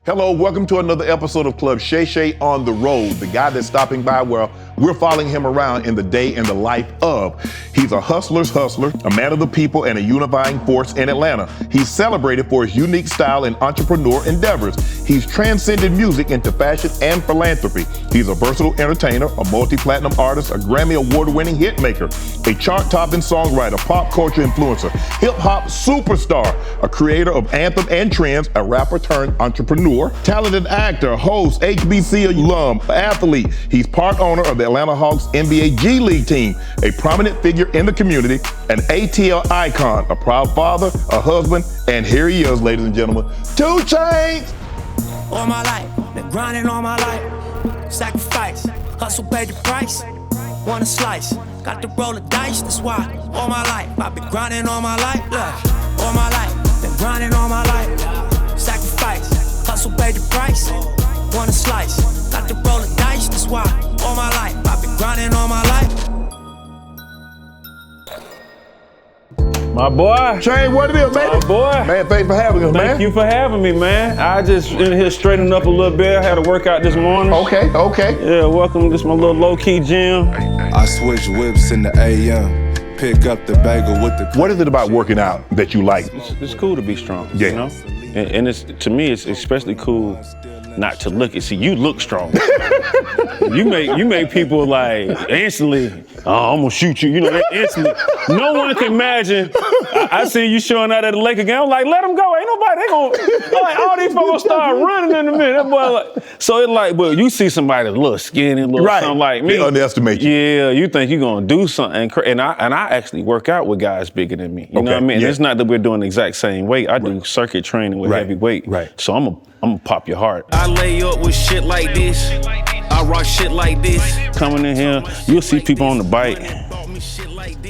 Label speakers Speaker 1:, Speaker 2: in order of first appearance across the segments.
Speaker 1: Hello, welcome to another episode of Club Shay Shay on the road. The guy that's stopping by, well, we're following him around in the day and the life of. He's a hustler's hustler, a man of the people, and a unifying force in Atlanta. He's celebrated for his unique style and entrepreneur endeavors. He's transcended music into fashion and philanthropy. He's a versatile entertainer, a multi-platinum artist, a Grammy award-winning hit maker, a chart-topping songwriter, pop culture influencer, hip-hop superstar, a creator of anthem and trends, a rapper turned entrepreneur, talented actor, host, HBC alum, athlete. He's part owner of the Atlanta Hawks NBA G League team, a prominent figure in the community, an ATL icon, a proud father, a husband, and here he is, ladies and gentlemen, 2 Chainz.
Speaker 2: All my life, been grinding all my life. Sacrifice, hustle paid the price. Want a slice, got to roll the dice, that's why. All my life, I've been grinding all my life. Look, all my life, been grinding all my life. Sacrifice, hustle paid the price. Want a slice, got to roll the dice, that's why. All my life, I've been grinding all my life.
Speaker 3: My boy.
Speaker 1: Chainz, what it is, man?
Speaker 3: My boy.
Speaker 1: Man, thanks for having us, man.
Speaker 3: Thank you for having me, man. I just in here straightening up a little bit. I had a workout this morning.
Speaker 1: Okay.
Speaker 3: Yeah, welcome. This is my little low-key gym.
Speaker 4: I switch whips in the AM. Pick up the bagel with the...
Speaker 1: What is it about working out that you like?
Speaker 3: It's cool to be strong,
Speaker 1: Yeah.
Speaker 3: you know? And it's, to me, it's especially cool not to look it. See, you look strong. you make people like instantly, oh, I'm gonna shoot you. You know, instantly. No one can imagine. I see you showing out at the Laker game. I'm like, let them go. Ain't nobody. They gonna like all these folks start running in a minute. That boy like, so it's like, well, you see somebody look skinny, look something like me.
Speaker 1: They underestimate you.
Speaker 3: Yeah, you think you're gonna do something, and I actually work out with guys bigger than me. You know what I mean?
Speaker 1: Yeah.
Speaker 3: It's not that we're doing the exact same weight. I do circuit training with heavy weight.
Speaker 1: Right.
Speaker 3: So I'm gonna pop your heart.
Speaker 5: I lay up with shit like this. I rock shit like this.
Speaker 3: Coming in here, you'll see people on the bike.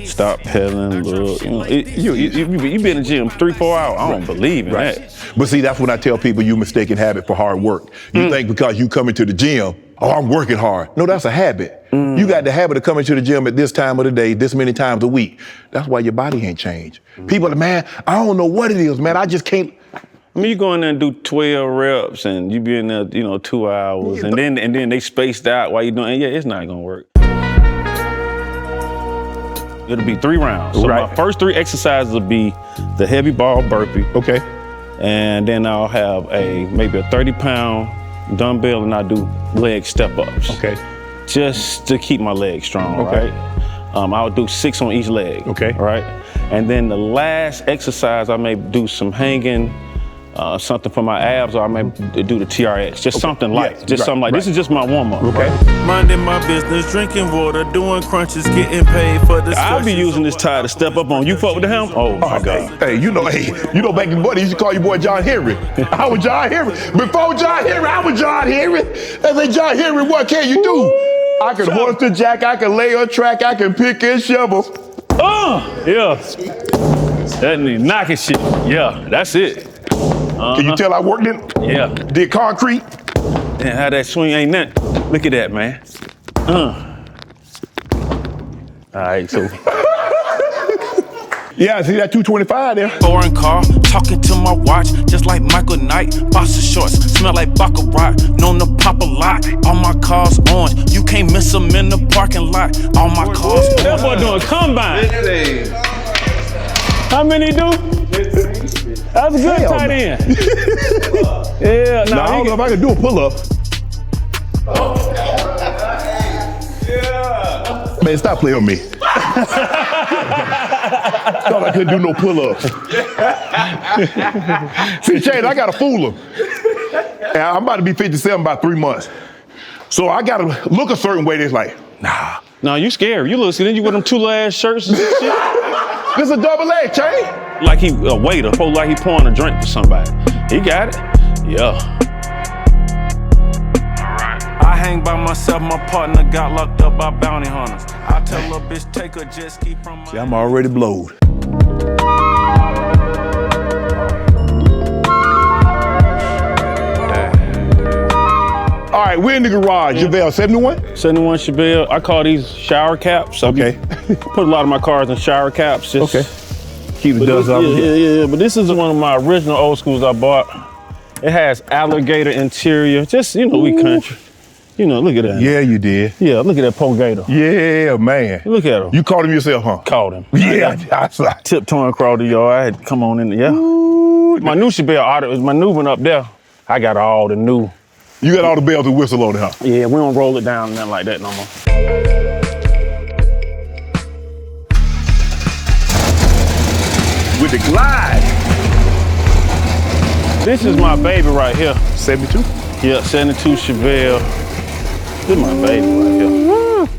Speaker 3: Stop pedaling, look. You know, you been in the gym 3-4 hours. I don't believe in that.
Speaker 1: But see, that's when I tell people you mistaken habit for hard work. You think because you come into the gym, oh, I'm working hard. No, that's a habit. You got the habit of coming to the gym at this time of the day, this many times a week. That's why your body ain't changed. People are, man, I don't know what it is, man. I just can't.
Speaker 3: I mean, you go in there and do 12 reps, and you be in there, 2 hours, and then they spaced out while you doing. Yeah, it's not gonna work. It'll be 3 rounds. So my first 3 exercises will be the heavy ball burpee.
Speaker 1: Okay.
Speaker 3: And then I'll have maybe a 30-pound dumbbell, and I do leg step-ups.
Speaker 1: Okay.
Speaker 3: Just to keep my legs strong, right? I'll do 6 on each leg.
Speaker 1: Okay.
Speaker 3: Right? And then the last exercise, I may do some hanging, something for my abs, or I may do the TRX, just something light, something like, this is just my warm-up. Okay.
Speaker 5: Minding my business, drinking water, doing crunches, getting paid for the
Speaker 3: I'll be using this tie to step up on. You fuck with the helm? Oh my God.
Speaker 1: Hey, you know back in the day, you used to call your boy John Henry. I was John Henry. Before John Henry, I was John Henry. I say, John Henry, what can you do? I can horse the jack, I can lay a track, I can pick and shovel.
Speaker 3: Yeah. That need knocking shit. Yeah, that's it.
Speaker 1: Can you tell I worked it?
Speaker 3: Yeah.
Speaker 1: Did concrete?
Speaker 3: And how that swing ain't nothing. Look at that, man. All right, so.
Speaker 1: Yeah, see that 225 there.
Speaker 5: Foreign car, talking to my watch, just like Michael Knight. Boxer shorts, smell like baccarat, known to pop a lot. All my cars orange, you can't miss them in the parking lot. All my cars orange.
Speaker 3: That boy doing combine. How many do? That's a good tight end. Yeah,
Speaker 1: Now, I don't know if I can do a pull-up.
Speaker 3: Yeah.
Speaker 1: Man, stop playing with me. Thought I couldn't do no pull-ups. See, Chainz, I gotta fool him. And I'm about to be 57 by 3 months. So I gotta look a certain way that's like, nah.
Speaker 3: No, you scared. You look, then you with them 2 little ass shirts and shit.
Speaker 1: This is a double A, Chainz.
Speaker 3: Like he a waiter, like he pouring a drink for somebody. He got it. Yeah.
Speaker 5: I hang by myself, my partner got locked up by bounty hunters. I tell a bitch, take a jet ski from my...
Speaker 1: See, I'm already blowed. All right, we're in the garage. Chevelle, 71?
Speaker 3: 71 Chevelle. I call these shower caps.
Speaker 1: Okay.
Speaker 3: Put a lot of my cars in shower caps. Just
Speaker 1: Okay. Keep the dust off.
Speaker 3: Yeah. But this is one of my original old schools I bought. It has alligator interior. Just, you know, we country. You know, look at that.
Speaker 1: Yeah, you did.
Speaker 3: Yeah, look at that poor gator.
Speaker 1: Yeah, man.
Speaker 3: Look at him.
Speaker 1: You caught him yourself, huh?
Speaker 3: Caught him.
Speaker 1: Yeah, that's right.
Speaker 3: Tiptoeing across the yard. I had to come on in there. Yeah.
Speaker 1: Ooh,
Speaker 3: My new Chevelle, it was my new one up there. I got all the new.
Speaker 1: you got all the bells and whistle on it, huh?
Speaker 3: Yeah, we don't roll it down and nothing like that no more.
Speaker 1: With the glide.
Speaker 3: This is my baby right here.
Speaker 1: 72?
Speaker 3: Yeah, 72 Chevelle. This is my baby right here.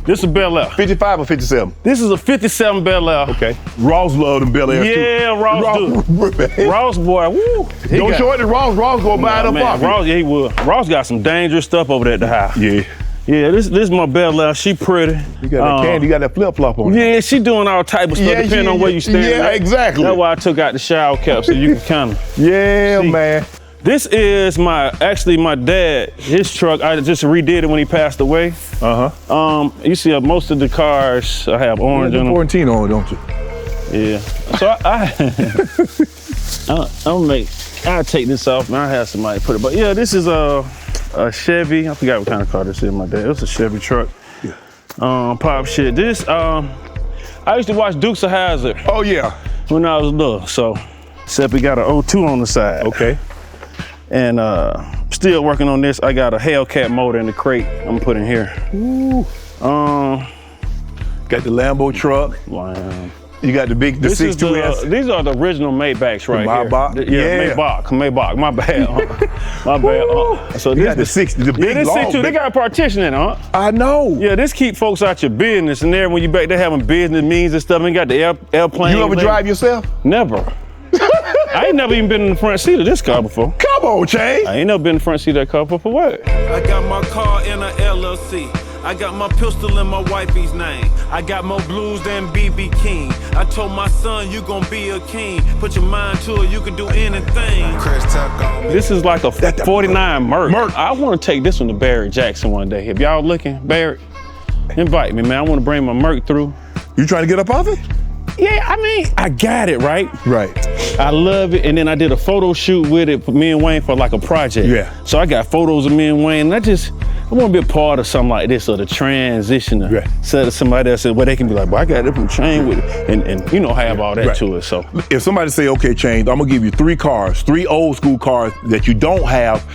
Speaker 3: This is a Bel Air.
Speaker 1: 55 or 57?
Speaker 3: This is a 57 Bel Air.
Speaker 1: Okay. Ross loved them Bel Airs too.
Speaker 3: Yeah, Ross do. Ross boy, woo.
Speaker 1: Don't show it to Ross. Ross gonna buy it up off you.
Speaker 3: Ross, yeah, he will. Ross got some dangerous stuff over there at the house.
Speaker 1: Yeah.
Speaker 3: Yeah, this is my Bel Air. She pretty.
Speaker 1: You got that candy, you got that flip flop on it.
Speaker 3: Yeah, she doing all type of stuff depending on where you stand.
Speaker 1: Yeah, exactly.
Speaker 3: That's why I took out the shower cap so you can kind of.
Speaker 1: Yeah, man.
Speaker 3: This is my dad, his truck. I just redid it when he passed away. You see most of the cars I have orange on them.
Speaker 1: Quarantine on, don't you?
Speaker 3: Yeah. So I'll take this off, man. I have somebody put it. But yeah, this is a Chevy. I forgot what kind of car this is, my dad. It was a Chevy truck.
Speaker 1: Yeah.
Speaker 3: Pop shit. This, I used to watch Dukes of Hazzard.
Speaker 1: Oh yeah.
Speaker 3: When I was little, so except we got an 02 on the side.
Speaker 1: Okay.
Speaker 3: And still working on this. I got a Hellcat motor in the crate I'm gonna put in here.
Speaker 1: Ooh. Got the Lambo truck.
Speaker 3: Wow.
Speaker 1: You got the 62S.
Speaker 3: These are the original Maybachs right here.
Speaker 1: Maybach?
Speaker 3: Yeah, Maybach. My bad. My bad. So
Speaker 1: you got the 60, the big
Speaker 3: this
Speaker 1: long.
Speaker 3: 62, they got a partition in it, huh?
Speaker 1: I know.
Speaker 3: Yeah, this keep folks out your business, and there when you back there having business meetings and stuff, and got the airplane.
Speaker 1: You ever drive yourself?
Speaker 3: Never. I ain't never even been in the front seat of this car before.
Speaker 1: Come on, Chainz.
Speaker 3: I ain't never been in the front seat of that car before. For what?
Speaker 5: I got my car in a LLC. I got my pistol in my wifey's name. I got more blues than B.B. King. I told my son, you gon' be a king. Put your mind to it, you can do anything.
Speaker 3: This is like a 49 Merc. I want to take this one to Barrett-Jackson one day. If y'all looking, Barrett, invite me, man. I want to bring my Merc through.
Speaker 1: You trying to get up off it?
Speaker 3: Yeah, I mean, I got it, right?
Speaker 1: Right.
Speaker 3: I love it, and then I did a photo shoot with it for me and Wayne for like a project.
Speaker 1: Yeah.
Speaker 3: So I got photos of me and Wayne, and I want to be a part of something like this, or the transition.
Speaker 1: Right.
Speaker 3: Instead of somebody else, where they can be like, well, I got it from Chainz with it, and you know, have all that to it. So
Speaker 1: if somebody say, okay, Chainz, I'm gonna give you 3 cars, 3 old school cars that you don't have,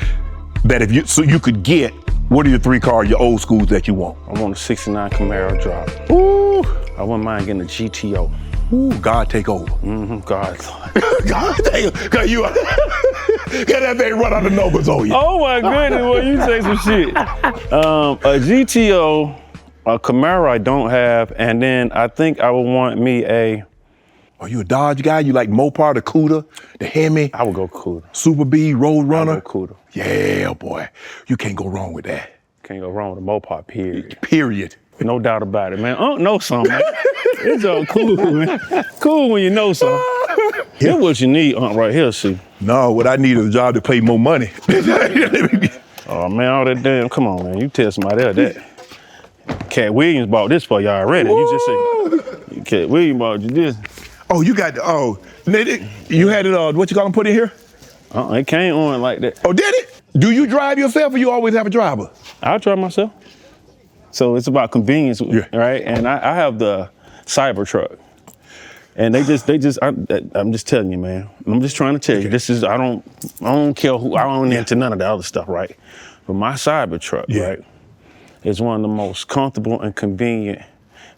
Speaker 1: that if you you could get, what are your 3 cars, your old schools that you want?
Speaker 3: I want a 69 Camaro drop.
Speaker 1: Ooh.
Speaker 3: I wouldn't mind getting a GTO.
Speaker 1: Ooh, God take over.
Speaker 3: God.
Speaker 1: God take over. Cause you got that thing run out the numbers on you.
Speaker 3: Oh my goodness, well, you say some shit. A GTO, a Camaro I don't have, and then I think I would want me a.
Speaker 1: Are you a Dodge guy? You like Mopar, the Cuda, the Hemi?
Speaker 3: I would go Cuda.
Speaker 1: Super B, Road Runner?
Speaker 3: I would go Cuda.
Speaker 1: Yeah, boy. You can't go wrong with that.
Speaker 3: Can't go wrong with a Mopar, period.
Speaker 1: Period.
Speaker 3: No doubt about it, man. I don't know something. It's all cool, man. Cool when you know something. Here's what you need, right here, see.
Speaker 1: No, what I need is a job to pay more money.
Speaker 3: Oh, man, all that damn, come on, man. You tell somebody else that. Cat Williams bought this for you already. You just say, Cat Williams bought you this.
Speaker 1: Oh, you got you had it, what you call them, put in here?
Speaker 3: It came on like that.
Speaker 1: Oh, did it? Do you drive yourself or you always have a driver?
Speaker 3: I'll drive myself. So it's about convenience, right? And I have the Cyber truck. And I'm just telling you, man. I'm just trying to tell you, this is, I don't care who, I don't into none of the other stuff, right? But my Cyber truck, right, is one of the most comfortable and convenient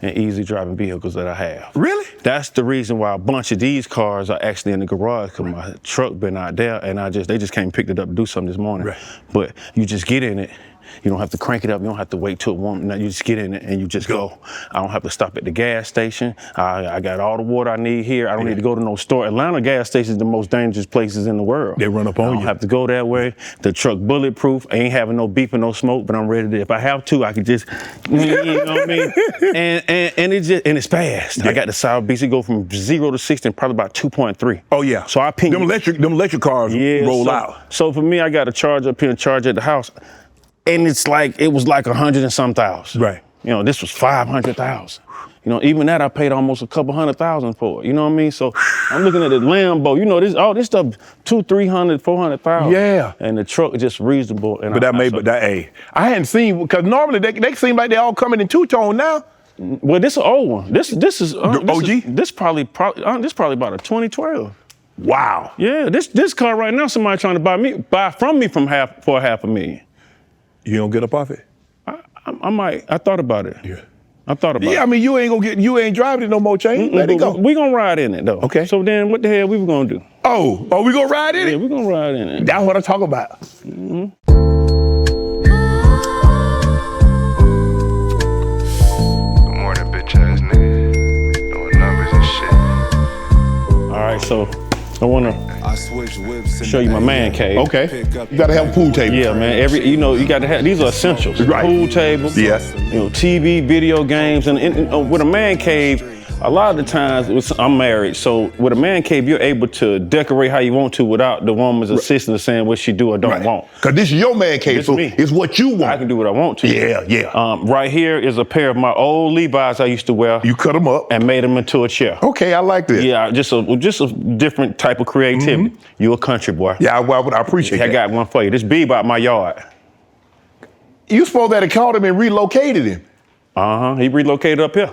Speaker 3: and easy driving vehicles that I have.
Speaker 1: Really?
Speaker 3: That's the reason why a bunch of these cars are actually in the garage, because my truck been out there, and they just came and picked it up to do something this morning.
Speaker 1: Right.
Speaker 3: But you just get in it. You don't have to crank it up. You don't have to wait till it warm. Now you just get in it and you just go. I don't have to stop at the gas station. I got all the water I need here. I don't need to go to no store. Atlanta gas station is the most dangerous places in the world.
Speaker 1: They run up on you.
Speaker 3: I don't have to go that way. The truck bulletproof. I ain't having no beep and no smoke, but I'm ready to. If I have to, I could just, you know what I mean? And it's fast. Yeah. I got the South Beach. It go from 0 to 60 in probably about 2.3.
Speaker 1: Oh yeah.
Speaker 3: So I ping.
Speaker 1: Them electric cars roll out.
Speaker 3: So for me, I got to charge up here and charge at the house. And it was like 100 and some thousand.
Speaker 1: Right.
Speaker 3: You know, this was 500,000. You know, even that I paid almost a couple $100,000 for it. You know what I mean? So I'm looking at the Lambo. You know, this stuff $200,000, $300,000, $400,000.
Speaker 1: Yeah.
Speaker 3: And the truck is just reasonable. And
Speaker 1: I hadn't seen, because normally they seem like they all coming in two-tone now.
Speaker 3: Well, this is an old one. This is
Speaker 1: OG?
Speaker 3: This probably about a 2012.
Speaker 1: Wow.
Speaker 3: Yeah, this car right now, somebody trying to buy from me for $500,000.
Speaker 1: You don't get up off it?
Speaker 3: I might. I thought about it.
Speaker 1: Yeah.
Speaker 3: I thought about it.
Speaker 1: Yeah, I mean, you ain't driving it no more, Chainz. Let it go.
Speaker 3: We gonna ride in it though.
Speaker 1: Okay.
Speaker 3: So then, what the hell we were gonna do?
Speaker 1: Oh, we gonna ride in
Speaker 3: Yeah,
Speaker 1: it?
Speaker 3: we gonna ride in it.
Speaker 1: That's what I talk about.
Speaker 4: Doing more than bitch ass nigga. Doing numbers and shit.
Speaker 3: All right, so I wanna
Speaker 4: I switch whips
Speaker 3: show you my man cave.
Speaker 1: Okay. You gotta have a pool table.
Speaker 3: Yeah, man. You got to have, these are essentials.
Speaker 1: Right.
Speaker 3: Pool table.
Speaker 1: Yeah.
Speaker 3: You know, TV, video games, and with a man cave, a lot of the times, I'm married, so with a man cave, you're able to decorate how you want to without the woman's assistant saying what she do or don't want.
Speaker 1: Because this is your man cave,
Speaker 3: This
Speaker 1: so
Speaker 3: me.
Speaker 1: it's what you want.
Speaker 3: I can do what I want to.
Speaker 1: Yeah.
Speaker 3: Right here is a pair of my old Levi's I used to wear.
Speaker 1: You cut them up.
Speaker 3: And made them into a chair.
Speaker 1: Okay, I like this.
Speaker 3: Yeah, just a different type of creativity. You a country boy.
Speaker 1: Yeah, I appreciate
Speaker 3: I
Speaker 1: that.
Speaker 3: got one for you. This Bebop my yard.
Speaker 1: You supposed to have called him and relocated him.
Speaker 3: He relocated up here.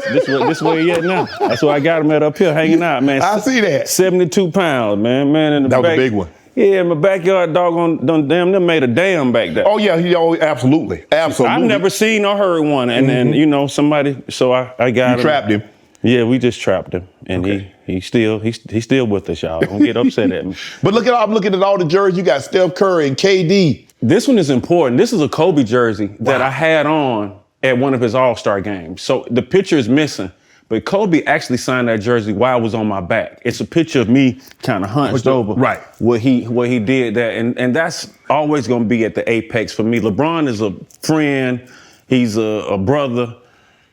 Speaker 3: This where he at now. That's where I got him at up here, hanging out, man.
Speaker 1: I see that.
Speaker 3: 72 pounds, man. In the
Speaker 1: That was
Speaker 3: back,
Speaker 1: a big one.
Speaker 3: Yeah, my backyard doggone done them made a dam back there.
Speaker 1: Oh yeah, absolutely.
Speaker 3: I've never seen or heard one, and then somebody. So I got him.
Speaker 1: You trapped him.
Speaker 3: Yeah, we just trapped him, and he's still with us, y'all. Don't get upset at me.
Speaker 1: But I'm looking at all the jerseys. You got Steph Curry and KD.
Speaker 3: This one is important. This is a Kobe jersey that I had on at one of his All-Star games. So the picture is missing, but Kobe actually signed that jersey while I was on my back. It's a picture of me kind of hunched over.
Speaker 1: Right.
Speaker 3: Where he did that. And that's always gonna be at the apex for me. LeBron is a friend, he's a brother.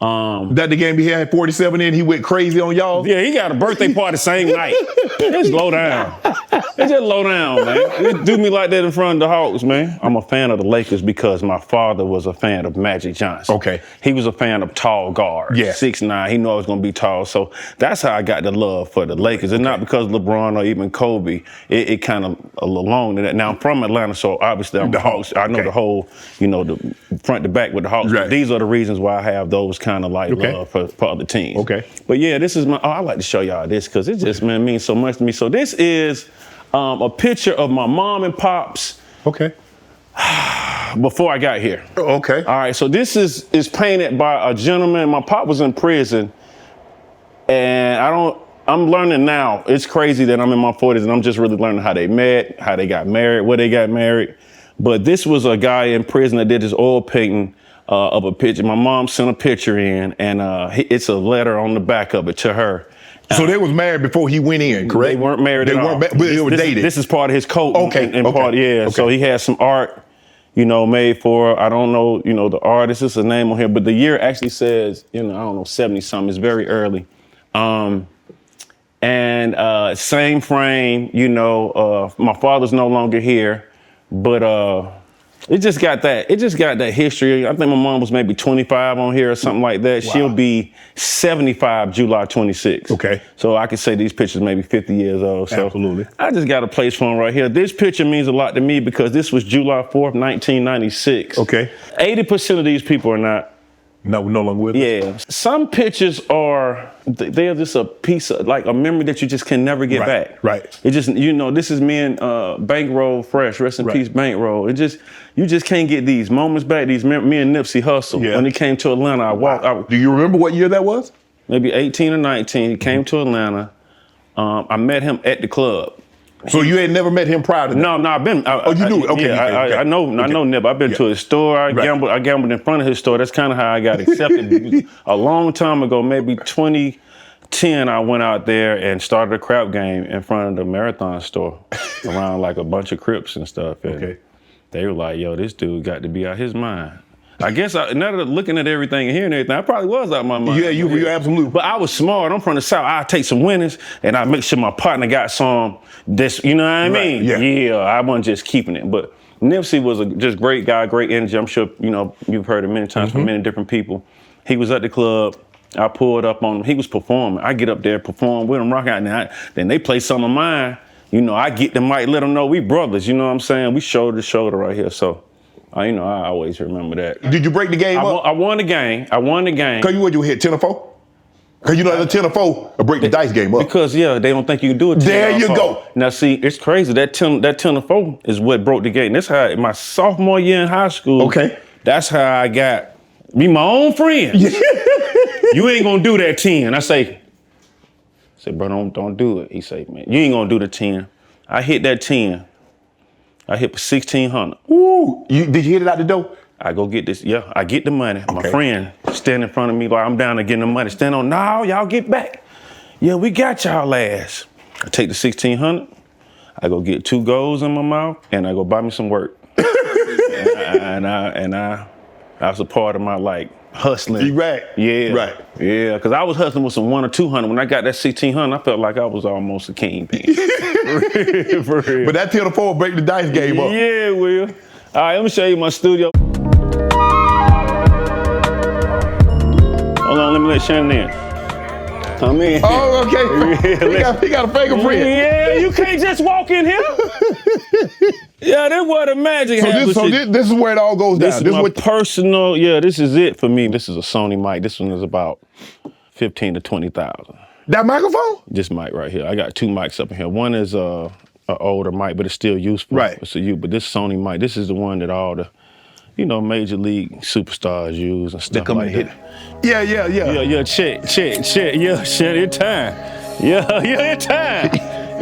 Speaker 1: That the game he had 47 in, he went crazy on y'all?
Speaker 3: Yeah, he got a birthday party same night. It's low down. It's just low down, man. It do me like that in front of the Hawks, man. I'm a fan of the Lakers because my father was a fan of Magic Johnson.
Speaker 1: Okay.
Speaker 3: He was a fan of tall guards.
Speaker 1: Yeah.
Speaker 3: 6'9". He knew I was gonna be tall. So that's how I got the love for the Lakers. It's not because of LeBron or even Kobe. It kind of along to that. Now I'm from Atlanta, so obviously I'm the Hawks. I know the whole, the front to back with the Hawks.
Speaker 1: Right.
Speaker 3: These are the reasons why I have those kind of like love for other teams.
Speaker 1: Okay.
Speaker 3: But yeah, this is I like to show y'all this because it just means so much to me. So this is a picture of my mom and pops.
Speaker 1: Okay.
Speaker 3: Before I got here.
Speaker 1: Okay.
Speaker 3: All right, so this is painted by a gentleman. My pop was in prison, and I'm learning now. It's crazy that I'm in my 40s and I'm just really learning how they met, how they got married, where they got married. But this was a guy in prison that did his oil painting of a picture. My mom sent a picture in, and it's a letter on the back of it to her.
Speaker 1: So they was married before he went in, correct?
Speaker 3: They weren't married at all.
Speaker 1: But they were dated.
Speaker 3: This is part of his coat.
Speaker 1: Okay.
Speaker 3: Part, yeah.
Speaker 1: Okay.
Speaker 3: So he had some art, made for, I don't know, the artist. It's a name on here, but the year actually says, I don't know, 70 something. It's very early. And same frame, my father's no longer here, but it just got that history. I think my mom was maybe 25 on here or something like that.
Speaker 1: Wow.
Speaker 3: She'll be 75 July 26.
Speaker 1: Okay.
Speaker 3: So I could say these pictures maybe 50 years old. So
Speaker 1: Absolutely.
Speaker 3: I just got a place for them right here. This picture means a lot to me because this was July 4th, 1996.
Speaker 1: Okay.
Speaker 3: 80% of these people are not.
Speaker 1: No longer with us?
Speaker 3: Yeah. Some pictures they're just a piece of, like a memory that you just can never get back.
Speaker 1: Right.
Speaker 3: It just, this is me and Bankroll Fresh, rest in peace, Bankroll. You just can't get these moments back. Me and Nipsey hustled.
Speaker 1: Yeah.
Speaker 3: When he came to Atlanta, I walked.
Speaker 1: Do you remember what year that was?
Speaker 3: Maybe 18 or 19. He came to Atlanta. I met him at the club.
Speaker 1: So you had never met him prior to that?
Speaker 3: No, I've been.
Speaker 1: You knew? Okay.
Speaker 3: Yeah,
Speaker 1: okay.
Speaker 3: I know Nip. I've been to his store. I gambled in front of his store. That's kind of how I got accepted. A long time ago, maybe 2010, I went out there and started a crap game in front of the Marathon store around like a bunch of Crips and stuff. And they were like, yo, this dude got to be out his mind. I guess now that looking at everything and hearing everything, I probably was out my mind.
Speaker 1: Yeah, you absolutely.
Speaker 3: But I was smart. I'm from the South. I take some winnings and I make sure my partner got some. You know what I mean? Yeah. I wasn't just keeping it. But Nipsey was a just great guy, great energy. I'm sure you've heard it many times from many different people. He was at the club. I pulled up on him. He was performing. I get up there, perform with him, rock out. Then they play some of mine. You know, I get the mic, let them know we brothers. You know what I'm saying? We shoulder to shoulder right here. So, you know, I always remember that.
Speaker 1: Did you break the game up?
Speaker 3: I won the game.
Speaker 1: Cause you hit 10 or 4? Cause you know the 10 or 4 will break the dice game up.
Speaker 3: Because they don't think you can do it.
Speaker 1: There you go.
Speaker 3: Now see, it's crazy. That 10 or 4 is what broke the game. That's how my sophomore year in high school.
Speaker 1: Okay.
Speaker 3: That's how I got me my own friends. You ain't gonna do that 10. I say, bro, don't do it. He say, man, you ain't gonna do the 10. I hit that 10. I hit for 1,600.
Speaker 1: Ooh, did you hit it out the door?
Speaker 3: I go get this. Yeah, I get the money.
Speaker 1: Okay.
Speaker 3: My friend stand in front of me like I'm down to getting the money. Stand on, no, y'all get back. Yeah, we got y'all ass. I take the 1,600. I go get 2 goals in my mouth, and I go buy me some work. and I was a part of my hustling.
Speaker 1: You right.
Speaker 3: Yeah.
Speaker 1: Right.
Speaker 3: Yeah, because I was hustling with some 100 or 200. When I got that 1,600, I felt like I was almost a kingpin. For real.
Speaker 1: But that 10 or 4 break the dice game up.
Speaker 3: Yeah, it will. All right, let me show you my studio. Hold on, let me let Shannon in. Come in.
Speaker 1: Oh, okay.
Speaker 3: Yeah,
Speaker 1: he got a fingerprint.
Speaker 3: Yeah, you can't just walk in here. Yeah, that's what the magic happens.
Speaker 1: So this is where it all goes down.
Speaker 3: This is my personal, this is it for me. This is a Sony mic. This one is about 15 to 20,000.
Speaker 1: That microphone?
Speaker 3: This mic right here. I got 2 mics up in here. One is an older mic, but it's still useful.
Speaker 1: Right.
Speaker 3: But this Sony mic, this is the one that all the, major league superstars use and stuff like that.
Speaker 1: Yeah.
Speaker 3: Check. Yeah, Shannon, it's time. Yeah, it's time.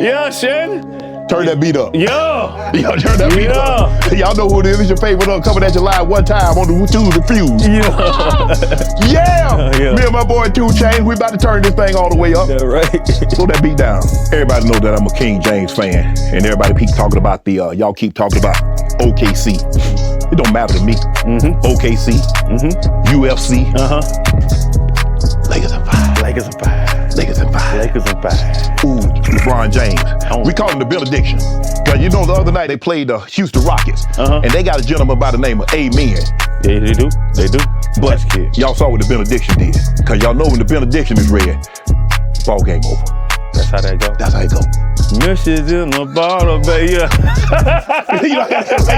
Speaker 3: Yeah, Shannon.
Speaker 1: Turn that beat up.
Speaker 3: Yeah.
Speaker 1: Turn that beat up. Y'all know who it is. It's your favorite coming at you live one time on the Tools and Fuse. Yeah. Me and my boy 2 Chainz, we about to turn this thing all the way up.
Speaker 3: Yeah, right.
Speaker 1: Slow that beat down. Everybody know that I'm a King James fan. And everybody keep talking about y'all keep talking about OKC. It don't matter to me. OKC, UFC. Lakers and 5.
Speaker 3: Lakers and 5.
Speaker 1: Lakers and 5.
Speaker 3: Lakers and 5.
Speaker 1: Ooh, LeBron James. We call him the benediction. Because you know the other night they played the Houston Rockets. And they got a gentleman by the name of Amen.
Speaker 3: Yeah, they do.
Speaker 1: But y'all saw what the benediction did. Because y'all know when the benediction is read, ball game over.
Speaker 3: That's how that go.
Speaker 1: That's how it go.
Speaker 3: Missions in the bottle, baby. Yeah.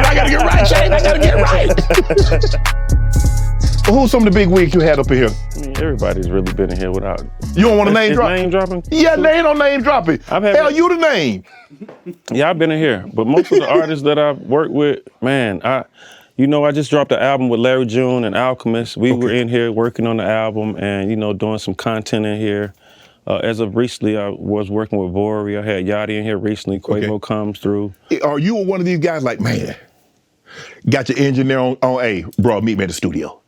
Speaker 1: I gotta get right, Shane. I gotta get right. Well, who's some of the big wigs you had up in here?
Speaker 3: I mean, everybody's really been in here without.
Speaker 1: You don't want to name drop?
Speaker 3: Name dropping?
Speaker 1: Yeah, they don't name dropping. Hell, you the name.
Speaker 3: Yeah, I've been in here. But most of the artists that I've worked with, man, I just dropped an album with Larry June and Alchemist. We were in here working on the album and, doing some content in here. As of recently, I was working with Vori. I had Yachty in here recently. Quavo comes through.
Speaker 1: Are you one of these guys like, man, got your engineer on, hey, bro, meet me at the studio.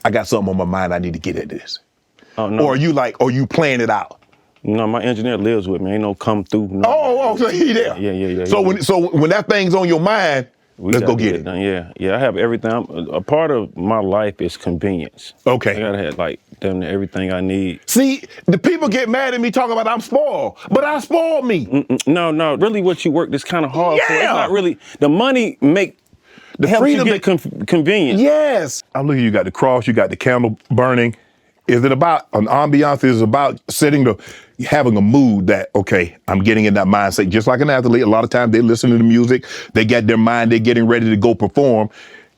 Speaker 1: I got something on my mind. I need to get at this.
Speaker 3: Oh, no.
Speaker 1: Or are you playing it out?
Speaker 3: No, my engineer lives with me. Ain't no come through. No.
Speaker 1: So he there.
Speaker 3: Yeah.
Speaker 1: So when that thing's on your mind, let's go get it.
Speaker 3: Done. Yeah. I have everything. A part of my life is convenience.
Speaker 1: Okay.
Speaker 3: I gotta have damn near everything I need.
Speaker 1: See, the people get mad at me talking about I'm spoiled, but I spoiled me.
Speaker 3: No. Really, what you work is kind of hard for. It's not really the money make.
Speaker 1: The
Speaker 3: helps
Speaker 1: freedom
Speaker 3: you get convenience.
Speaker 1: Yes. I'm looking. You got the cross. You got the candle burning. Is it about an ambiance? Is it about having a mood that, okay, I'm getting in that mindset? Just like an athlete, a lot of times they listen to the music, they got their mind, they're getting ready to go perform.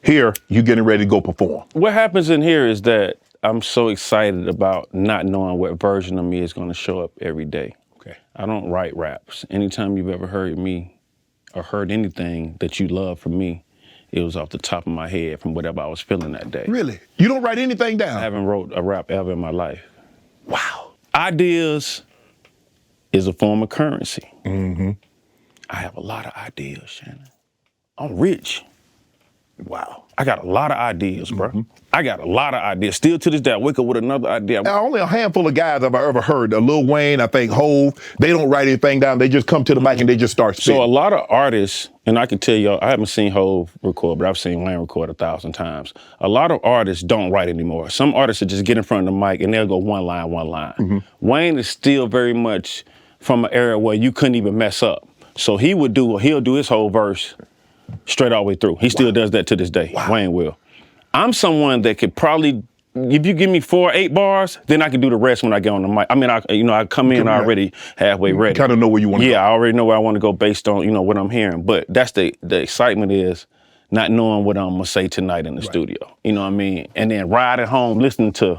Speaker 1: Here, you getting ready to go perform.
Speaker 3: What happens in here is that I'm so excited about not knowing what version of me is going to show up every day.
Speaker 1: Okay.
Speaker 3: I don't write raps. Anytime you've ever heard me or heard anything that you love from me, it was off the top of my head from whatever I was feeling that day.
Speaker 1: Really? You don't write anything down?
Speaker 3: I haven't wrote a rap ever in my life.
Speaker 1: Wow.
Speaker 3: Ideas is a form of currency. I have a lot of ideas, Shannon. I'm rich.
Speaker 1: Wow.
Speaker 3: I got a lot of ideas, bro. I got a lot of ideas. Still to this day, I wake up with another idea.
Speaker 1: Now, only a handful of guys have I ever heard. Lil Wayne, I think Hove, they don't write anything down. They just come to the mic and they just start spitting.
Speaker 3: So a lot of artists, and I can tell y'all, I haven't seen Hove record, but I've seen Wayne record 1,000 times. A lot of artists don't write anymore. Some artists will just get in front of the mic and they'll go one line. Wayne is still very much from an era where you couldn't even mess up. So he'll do his whole verse straight all the way through. He still does that to this day. Wayne will. I'm someone that could probably if you give me 4 or 8 bars, then I can do the rest when I get on the mic. I mean, I come in already halfway ready.
Speaker 1: Kind of know where you want to go.
Speaker 3: Yeah, I already know where I want to go based on, what I'm hearing. But that's the excitement is not knowing what I'm going to say tonight in the studio. You know what I mean? And then riding home listening to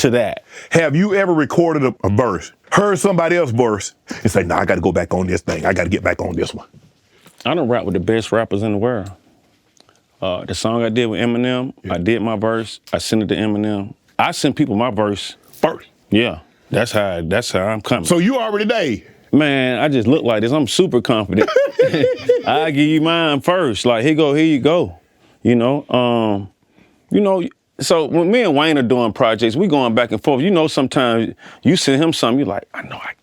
Speaker 3: that.
Speaker 1: Have you ever recorded a verse, heard somebody else's verse, and say, nah, I got to go back on this thing. I got to get back on this one.
Speaker 3: I done rap with the best rappers in the world. The song I did with Eminem, I did my verse, I sent it to Eminem. I send people my verse
Speaker 1: first.
Speaker 3: Yeah, that's how I'm coming.
Speaker 1: So you already there.
Speaker 3: Man, I just look like this. I'm super confident. I give you mine first. Like, here you go. So when me and Wayne are doing projects, we going back and forth. Sometimes you send him something, you like, I know I.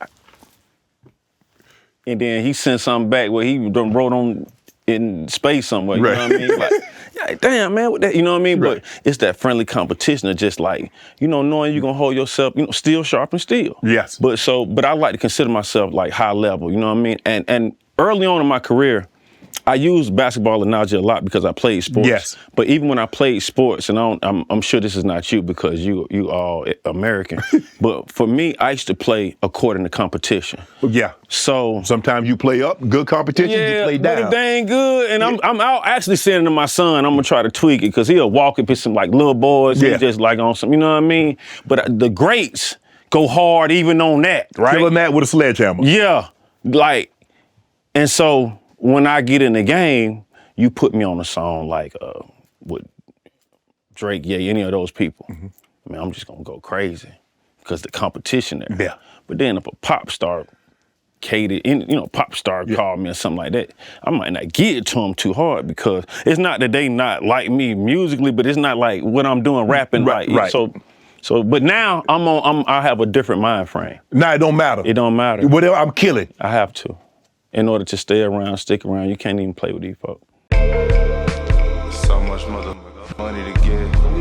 Speaker 3: And then he sent something back where he done wrote on in space somewhere. You know what I mean? Like, yeah, damn, man, what that, you know what I mean? But it's that friendly competition of just like, knowing you're gonna hold yourself, steel sharp and steel.
Speaker 1: Yes.
Speaker 3: But I like to consider myself like high level, you know what I mean? And early on in my career, I use basketball analogy a lot because I played sports.
Speaker 1: Yes.
Speaker 3: But even when I played sports, and I'm sure this is not you because you all American, but for me, I used to play according to competition.
Speaker 1: Yeah.
Speaker 3: So
Speaker 1: sometimes you play up, good competition, you play down.
Speaker 3: But if they ain't good, and I'm out actually saying to my son, I'm gonna try to tweak it because he'll walk up with some like little boys, and just like on some, you know what I mean? But the greats go hard even on that, right?
Speaker 1: Killing that with a sledgehammer.
Speaker 3: Yeah, like, and so when I get in the game, you put me on a song like with Drake, any of those people. I mean, I'm just gonna go crazy because the competition there.
Speaker 1: Yeah.
Speaker 3: But then if a pop star pop star called me or something like that, I might not get it to them too hard because it's not that they not like me musically, but it's not like what I'm doing rapping.
Speaker 1: Right.
Speaker 3: So, but now I have a different mind frame.
Speaker 1: Now it don't matter.
Speaker 3: It don't matter.
Speaker 1: Whatever, I'm killing.
Speaker 3: I have to. In order to stay around, stick around, you can't even play with these folks.
Speaker 4: So much motherfucking money to get. Don't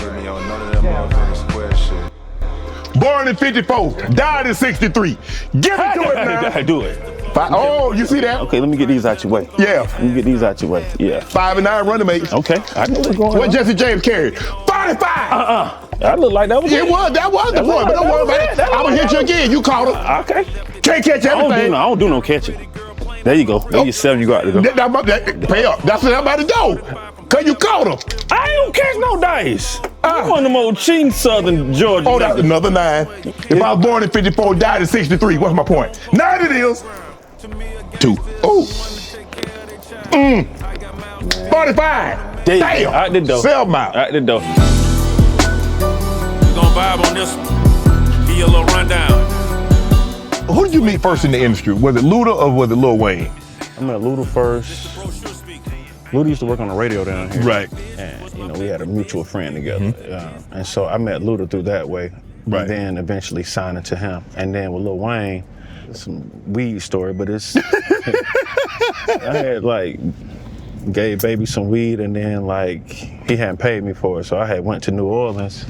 Speaker 4: hit me on none of that motherfucking square shit.
Speaker 1: Born in 54, died in 63. Give it to it now.
Speaker 3: I do it.
Speaker 1: You see that?
Speaker 3: Okay, let me get these out your way.
Speaker 1: Yeah.
Speaker 3: Let me get these out your way. Yeah.
Speaker 1: 5 and 9 running mates.
Speaker 3: Okay, I know what's going on.
Speaker 1: What Jesse James carried? 45.
Speaker 3: I look like that was it.
Speaker 1: That was the point, but don't worry about it. I'm gonna hit you again. You caught him.
Speaker 3: Okay.
Speaker 1: Can't catch everything.
Speaker 3: I don't do no catching. There you go. There you 7 you got to go.
Speaker 1: Pay up. That's where I'm about to go. Cause you caught him.
Speaker 3: I don't catch no dice. I'm one of them old cheating Southern Georgia.
Speaker 1: Oh, that's another 9. If I was born in 54, died in 63, what's my point? 9 it is. 2. Oh. 45. Damn.
Speaker 3: Out the door.
Speaker 1: Sell them out.
Speaker 3: Out the door.
Speaker 5: We gon' vibe on this one. Give you a little rundown.
Speaker 1: Who did you meet first in the industry? Was it Luda or was it Lil Wayne?
Speaker 3: I met Luda first. Luda used to work on the radio down here.
Speaker 1: Right.
Speaker 3: And, we had a mutual friend together. And so I met Luda through that way.
Speaker 1: Right.
Speaker 3: And then eventually signed it to him. And then with Lil Wayne, it's some weed story, but it's, I had gave baby some weed and then he hadn't paid me for it. So I had went to New Orleans.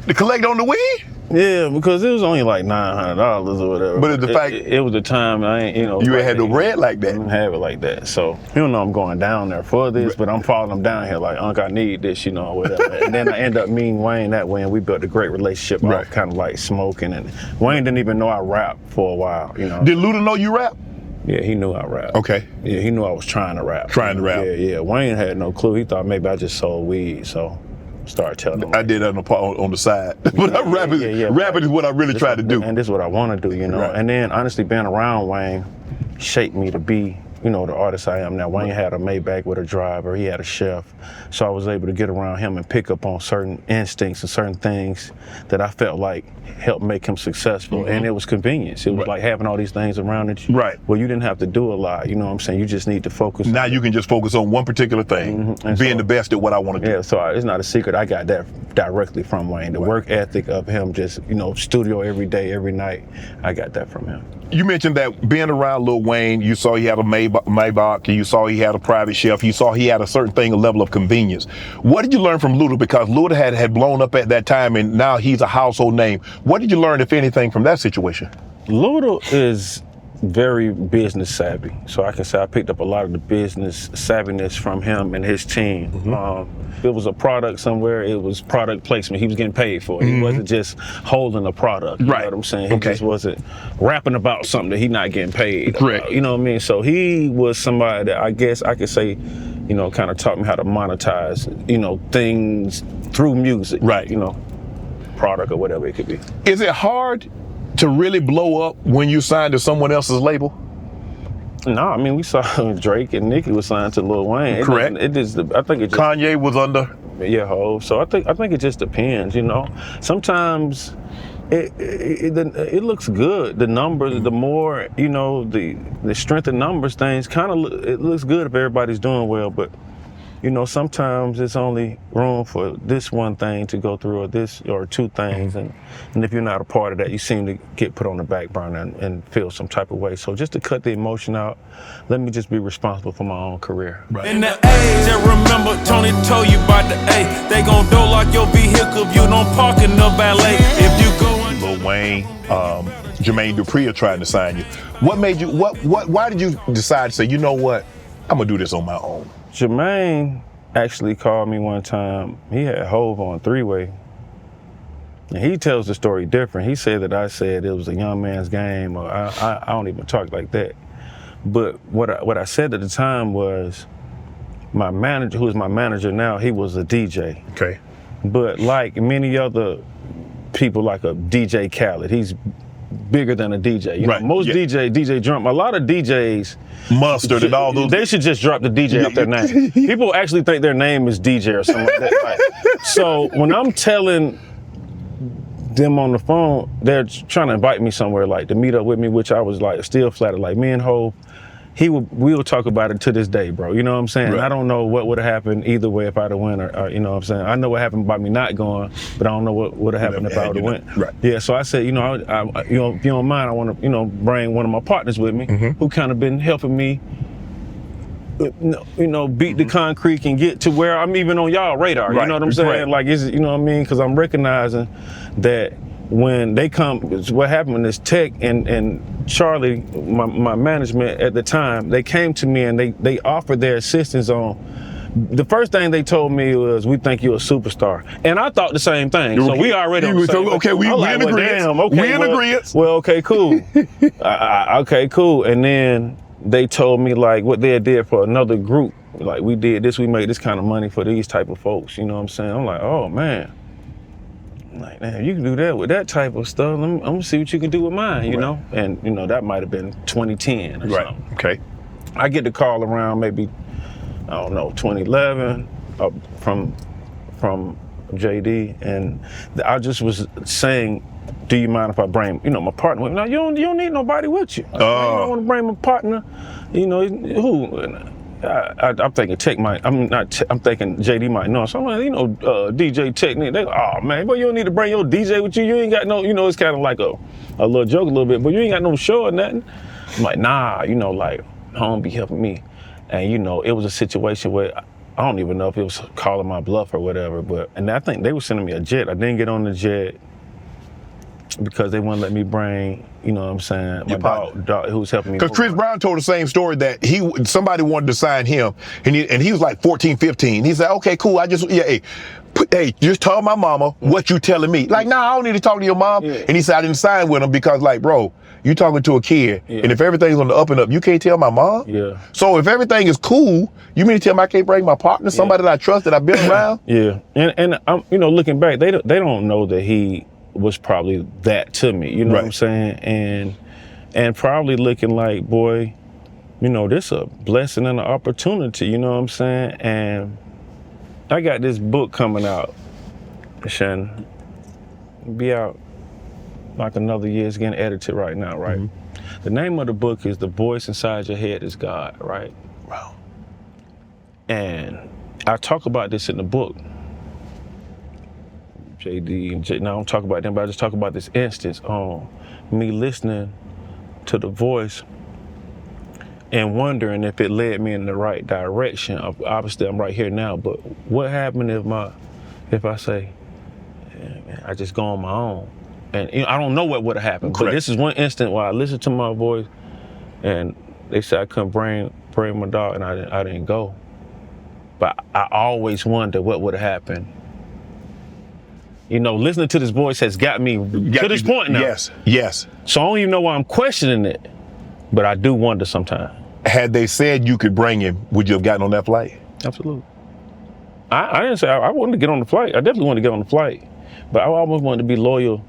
Speaker 1: To collect on the weed?
Speaker 3: Yeah, because it was only like $900 or whatever.
Speaker 1: But the fact
Speaker 3: it was the time I ain't,
Speaker 1: you ain't had no bread like that.
Speaker 3: I didn't have it like that. So you don't know I'm going down there for this, but I'm following them down here like, Unc, I need this, or whatever. And then I end up meeting Wayne that way, and we built a great relationship.
Speaker 1: Right.
Speaker 3: Kind of like smoking, and Wayne didn't even know I rapped for a while.
Speaker 1: Did Luda know you rap?
Speaker 3: Yeah, he knew I rap.
Speaker 1: Okay.
Speaker 3: Yeah, he knew I was trying to rap.
Speaker 1: Trying to rap.
Speaker 3: Yeah. Wayne had no clue. He thought maybe I just sold weed, so. Started telling him.
Speaker 1: I did that on the side. But rapping is what I really try to do.
Speaker 3: And this is what I want to do,
Speaker 1: Right.
Speaker 3: And then honestly, being around Wayne shaped me to be, the artist I am now. Wayne had a Maybach with a driver. He had a chef. So I was able to get around him and pick up on certain instincts and certain things that I felt like helped make him successful. And it was convenience. It was like having all these things around it.
Speaker 1: Right.
Speaker 3: Well, you didn't have to do a lot. You know what I'm saying? You just need to focus.
Speaker 1: Now you can just focus on one particular thing, being the best at what I want to do.
Speaker 3: Yeah, so it's not a secret. I got that directly from Wayne. The work ethic of him, just, studio every day, every night. I got that from him.
Speaker 1: You mentioned that being around Lil Wayne, you saw he had a Maybach, you saw he had a private chef, you saw he had a certain thing, a level of convenience. What did you learn from Luda? Because Luda had blown up at that time and now he's a household name. What did you learn, if anything, from that situation?
Speaker 3: Luda is very business savvy. So I can say I picked up a lot of the business savviness from him and his team. If it was a product somewhere, it was product placement. He was getting paid for it. He wasn't just holding a product. You know what I'm saying? He just wasn't rapping about something that he not getting paid.
Speaker 1: Correct.
Speaker 3: About, you know what I mean? So he was somebody that I guess I could say, you know, kind of taught me how to monetize, you know, things through music.
Speaker 1: Right.
Speaker 3: You know, product or whatever it could be.
Speaker 1: Is it hard to really blow up when you signed to someone else's label?
Speaker 3: No, I mean, we saw Drake and Nicki was signed to Lil Wayne.
Speaker 1: Correct.
Speaker 3: I think it just,
Speaker 1: Kanye was under.
Speaker 3: Yeah, Hov. So I think it just depends, you know. Sometimes it looks good. The numbers, the more, you know, the strength of numbers things kind of it looks good if everybody's doing well, but you know, sometimes it's only room for this one thing to go through, or this, or two things, and if you're not a part of that, you seem to get put on the back burner and feel some type of way. So just to cut the emotion out, let me just be responsible for my own career.
Speaker 5: Right. In the age, and remember Tony told you about the A. They gon' dog your vehicle if you don't park in the valet. If you go in
Speaker 1: Lil Wayne, Jermaine Dupri are trying to sign you. What made you? Why did you decide to say, you know what, I'm gonna do this on my own?
Speaker 3: Jermaine actually called me one time. He had Hov on three-way. And he tells the story different. He said that I said it was a young man's game, or I don't even talk like that. But what I said at the time was, my manager, who is my manager now, he was a DJ.
Speaker 1: Okay.
Speaker 3: But like many other people, like a DJ Khaled, he's bigger than a DJ. You know, most DJ Drum, a lot of DJs,
Speaker 1: Mustard and all those.
Speaker 3: They should just drop the DJ off their name. People actually think their name is DJ or something like that. Right? So when I'm telling them on the phone, they're trying to invite me somewhere, like to meet up with me, which I was like still flattered. Like me and Hov, we'll talk about it to this day, bro. You know what I'm saying?
Speaker 1: Right.
Speaker 3: I don't know what would have happened either way if I'd have went, or you know what I'm saying? I know what happened by me not going, but I don't know what would have happened if I would have went.
Speaker 1: Right.
Speaker 3: Yeah, so I said, you know, you know, if you don't mind, I want to, you know, bring one of my partners with me, who kind of been helping me, you know, beat the concrete and get to where I'm even on y'all radar.
Speaker 1: Right.
Speaker 3: You know what I'm saying?
Speaker 1: Right.
Speaker 3: Like, you know what I mean? Because I'm recognizing that when they come, what happened is Tech and Charlie, my management at the time, they came to me and they offered their assistance on. The first thing they told me was, "We think you're a superstar," and I thought the same thing. So we already on the same page.
Speaker 1: Okay, we in agreement. We in agreement.
Speaker 3: Well, okay, cool. Okay, cool. And then they told me like what they did for another group. Like, we did this, we made this kind of money for these type of folks. You know what I'm saying? I'm like, oh man. Like, man, you can do that with that type of stuff. I'm gonna see what you can do with mine, you know? And, you know, that might have been 2010 or something.
Speaker 1: Okay.
Speaker 3: I get the call around maybe, I don't know, 2011 from JD, and I just was saying, do you mind if I bring, you know, my partner with me? No, you don't need nobody with you. I don't want to bring my partner, you know, who? I'm thinking Tech might, I'm thinking JD might know. So I'm like, you know, DJ Tech, they go, oh man, but you don't need to bring your DJ with you. You ain't got no, you know, it's kind of like a little joke a little bit, but you ain't got no show or nothing. I'm like, nah, you know, like, home be helping me. And you know, it was a situation where I don't even know if it was calling my bluff or whatever, and I think they were sending me a jet. I didn't get on the jet because they wouldn't let me bring, you know what I'm saying, my dog who was helping me.
Speaker 1: Because Chris Brown told the same story that somebody wanted to sign him, and he was like 14, 15. He said, okay, cool, hey, just tell my mama what you telling me. Like, nah, I don't need to talk to your mom. Yeah. And he said, I didn't sign with him because, like, bro, you talking to a kid, and if everything's on the up and up, you can't tell my mom?
Speaker 3: Yeah.
Speaker 1: So if everything is cool, you mean to tell me I can't bring my partner, somebody that I trust, that I've been around?
Speaker 3: Yeah, and I'm, you know, looking back, they don't know that he was probably that to me, you know what I'm saying? And probably looking like, boy, you know, this a blessing and an opportunity, you know what I'm saying? And I got this book coming out, Shannon, be out like another year. It's getting edited right now, right? The name of the book is The Voice Inside Your Head is God, right?
Speaker 1: Wow.
Speaker 3: And I talk about this in the book. JD and now I don't talk about them, but I just talk about this instance on me listening to the voice and wondering if it led me in the right direction. Obviously, I'm right here now, but what happened if I say, yeah, man, I just go on my own? And you know, I don't know what would have happened, but this is one instant where I listened to my voice and they said I couldn't bring my dog, and I didn't go. But I always wonder what would have happened. You know, listening to this voice has got me to this point now.
Speaker 1: Yes.
Speaker 3: So I don't even know why I'm questioning it, but I do wonder sometimes.
Speaker 1: Had they said you could bring him, would you have gotten on that flight?
Speaker 3: Absolutely. I didn't say I wanted to get on the flight. I definitely wanted to get on the flight, but I almost wanted to be loyal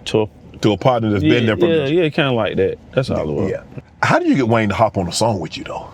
Speaker 3: to a
Speaker 1: partner that's been there for
Speaker 3: Yeah, kind of like that. That's all it was.
Speaker 1: Yeah. How did you get Wayne to hop on a song with you though?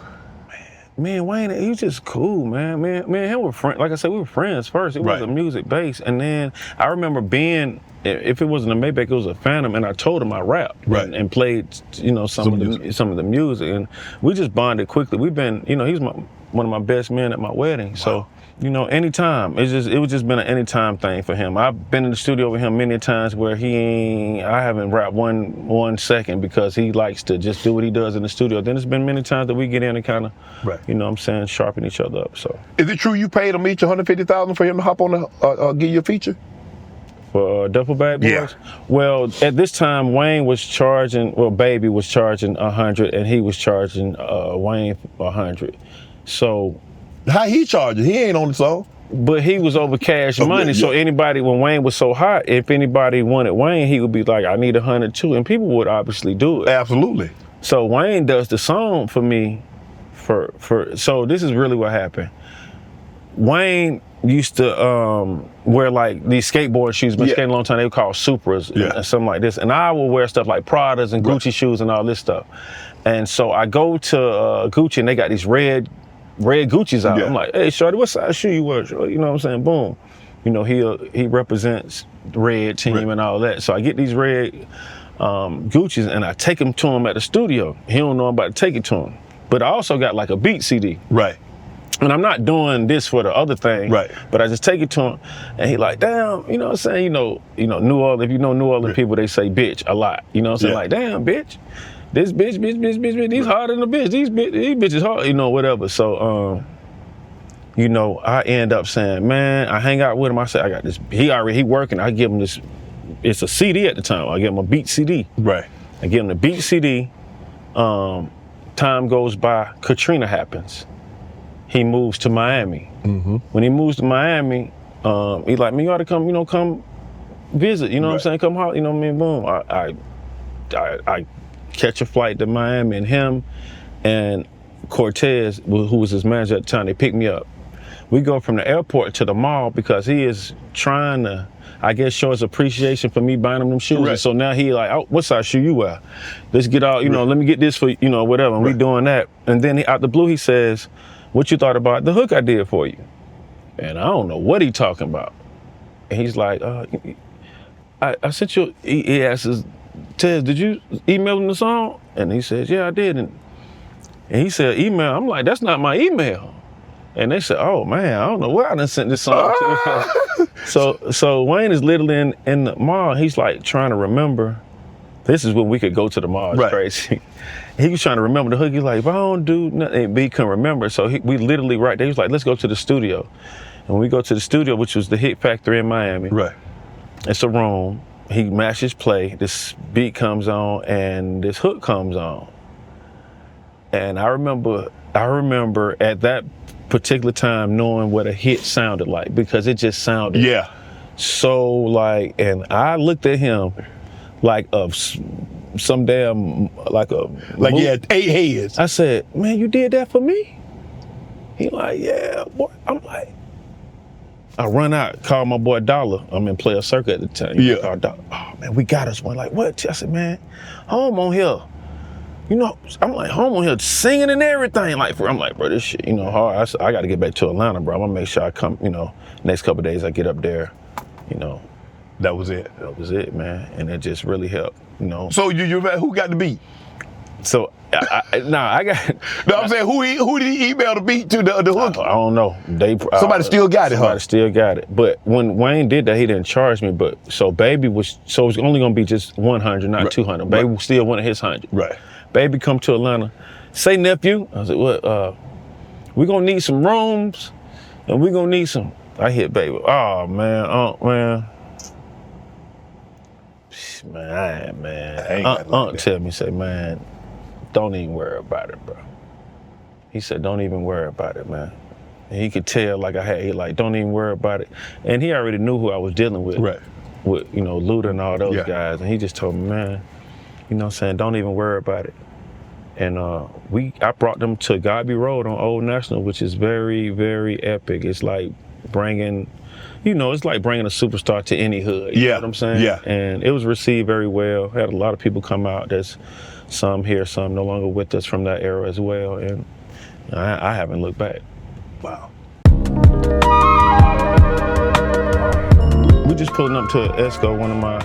Speaker 3: Man, Wayne, he was just cool, man. Him were friends. Like I said, we were friends first. It was a music base, and then I remember being, if it wasn't a Maybach, it was a Phantom, and I told him I rapped and played, you know, some of the music, and we just bonded quickly. We've been, you know, he's one of my best men at my wedding, so. You know, anytime. It was just been an anytime thing for him. I've been in the studio with him many times where I haven't rapped one second because he likes to just do what he does in the studio. Then it's been many times that we get in and kind of, you know what I'm saying, sharpen each other up, so.
Speaker 1: Is it true you paid him each $150,000 for him to hop on give you a feature?
Speaker 3: For Duffel Bag Boys?
Speaker 1: Yeah.
Speaker 3: Well, at this time, Wayne was charging, Baby was charging $100 and he was charging Wayne $100. So.
Speaker 1: How he charging? He ain't on the song.
Speaker 3: But he was over cash money, so anybody, when Wayne was so hot, if anybody wanted Wayne, he would be like, I need $100 too, and people would obviously do it.
Speaker 1: Absolutely.
Speaker 3: So Wayne does the song for me, so this is really what happened. Wayne used to wear like these skateboard shoes, been skating a long time, they were called Supras and something like this, and I would wear stuff like Pradas and Gucci shoes and all this stuff. And so I go to Gucci and they got these red Gucci's out. I'm like, hey, shorty, what size shoe you wear? Shorty? You know what I'm saying? Boom. You know, he represents the red team and all that. So I get these red Gucci's and I take them to him at the studio. He don't know I'm about to take it to him. But I also got like a beat CD.
Speaker 1: Right.
Speaker 3: And I'm not doing this for the other thing. Right. But I just take it to him and he like, damn, you know what I'm saying? You know, New Orleans, if you know New Orleans people, they say bitch a lot. You know what I'm saying? Like, damn, bitch. This bitch, these harder than a bitch. These bitches hard, you know, whatever. So, you know, I end up saying, man, I hang out with him. I say, I got this. He working. I give him this. It's a CD at the time. I give him a beat CD. Right. I give him the beat CD. Time goes by. Katrina happens. He moves to Miami. Mm-hmm. When he moves to Miami, he like, man, you ought to come visit. You know what I'm saying? Come out. You know what I mean? Boom. I catch a flight to Miami, and him and Cortez, who was his manager at the time, they picked me up. We go from the airport to the mall because he is trying to, I guess, show his appreciation for me buying him them shoes. Right. And so now he like, oh, what size shoe you wear? Let's get out, you know, let me get this for, you know, whatever. And we doing that. And then out the blue, he says, what you thought about the hook I did for you? And I don't know what he talking about. And he's like, I sent you, he asks, Tez, did you email him the song? And he says, yeah, I did. And he said, email. I'm like, that's not my email. And they said, oh man, I don't know where I done sent this song to. So Wayne is literally in the mall. He's like trying to remember. This is when we could go to the mall. It's crazy. He was trying to remember the hook. He's like, if I don't do nothing, but he couldn't remember. So we literally right there, he was like, let's go to the studio. And when we go to the studio, which was the Hit Factory in Miami. Right. It's a room. He mashes play, this beat comes on, and this hook comes on. And I remember at that particular time knowing what a hit sounded like, because it just sounded so like, and I looked at him like of some damn, like he had 8 heads. I said, man, you did that for me? He like, yeah, boy. I'm like, I run out, call my boy Dollar. I'm in Player Circle at the time. Oh man, we got us one. Like, what? I said, man, Home on here. You know, I'm like, Home on here singing and everything. Like, I'm like, bro, this shit, you know, hard. I said, I got to get back to Atlanta, bro. I'm gonna make sure I come, you know, next couple of days I get up there, you know. That was it. That was it, man. And it just really helped, you know.
Speaker 1: So who got the beat?
Speaker 3: So I got.
Speaker 1: No, I'm saying who did he email the beat to the hook?
Speaker 3: I don't know.
Speaker 1: Somebody still got it, huh?
Speaker 3: Somebody still got it. But when Wayne did that, he didn't charge me. But so Baby was, so it was only gonna be just 100, not 200. Baby still wanted his 100. Right. Baby come to Atlanta. Say, nephew. I said, what? We gonna need some rooms, and we gonna need some. I hit Baby. Oh man, man. Man, tell me, say, man, don't even worry about it, bro. He said, don't even worry about it, man. And he could tell, like, don't even worry about it. And he already knew who I was dealing with.
Speaker 1: Right.
Speaker 3: With, Luda and all those guys. And he just told me, man, don't even worry about it. And I brought them to Godby Road on Old National, which is very, very epic. It's like bringing a superstar to any hood. You know what I'm saying?
Speaker 1: Yeah.
Speaker 3: And it was received very well. Had a lot of people come out. There's some here, some no longer with us from that era as well. And I haven't looked back.
Speaker 1: Wow.
Speaker 3: We're just pulling up to Esco, one of my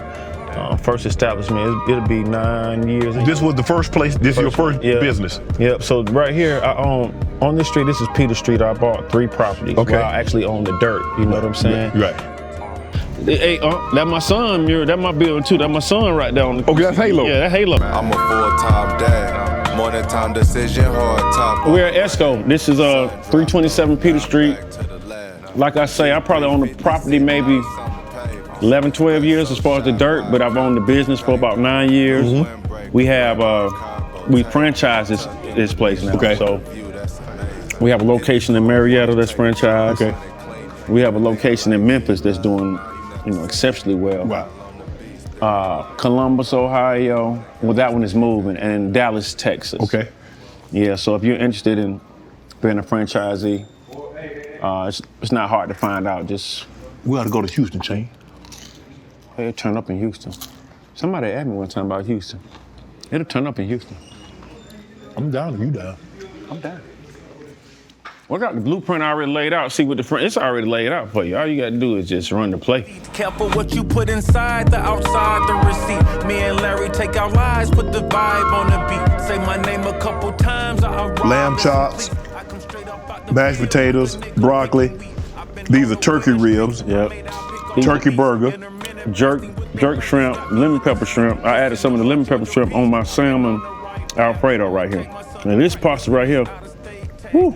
Speaker 3: first establishment. It'll be 9 years.
Speaker 1: This was the first place. This is your first business.
Speaker 3: Yep. So right here, I own on this street. This is Peter Street. I bought 3 properties.
Speaker 1: Okay.
Speaker 3: Where I actually own the dirt. You know what I'm saying?
Speaker 1: Right.
Speaker 3: Hey, that my son. That my building too. That my son right there on the.
Speaker 1: Okay, that's Halo.
Speaker 3: Yeah, that Halo.
Speaker 4: I'm a full-time dad. Morning time decision, hard top.
Speaker 3: We're at Esco. This is 327 Peter Street. Like I say, I probably own the property maybe 11, 12 years as far as the dirt, but I've owned the business for about 9 years. Mm-hmm. We have, we franchise this place now.
Speaker 1: Okay.
Speaker 3: So we have a location in Marietta that's franchised.
Speaker 1: Okay.
Speaker 3: We have a location in Memphis that's doing, exceptionally well.
Speaker 1: Wow.
Speaker 3: Columbus, Ohio, well, that one is moving, and Dallas, Texas.
Speaker 1: Okay.
Speaker 3: Yeah, so if you're interested in being a franchisee, it's not hard to find out. Just
Speaker 1: we ought to go to Houston, Chainz.
Speaker 3: It'll turn up in Houston. Somebody asked me one time about Houston. It'll turn up in Houston.
Speaker 1: I'm down. You down?
Speaker 3: I'm down. Well, I got the blueprint already laid out. See what it's already laid out for you. All you gotta do is just run the play.
Speaker 5: Careful what you put inside, the outside, the receipt. Me and Larry take out lies, put the vibe on the beat. Say my name a couple times, I arrive.
Speaker 1: Lamb chops, mashed potatoes, broccoli. These are turkey ribs.
Speaker 3: Yep.
Speaker 1: Turkey burger.
Speaker 3: Jerk shrimp, lemon pepper shrimp. I added some of the lemon pepper shrimp on my salmon Alfredo right here. Now this pasta right here, whew.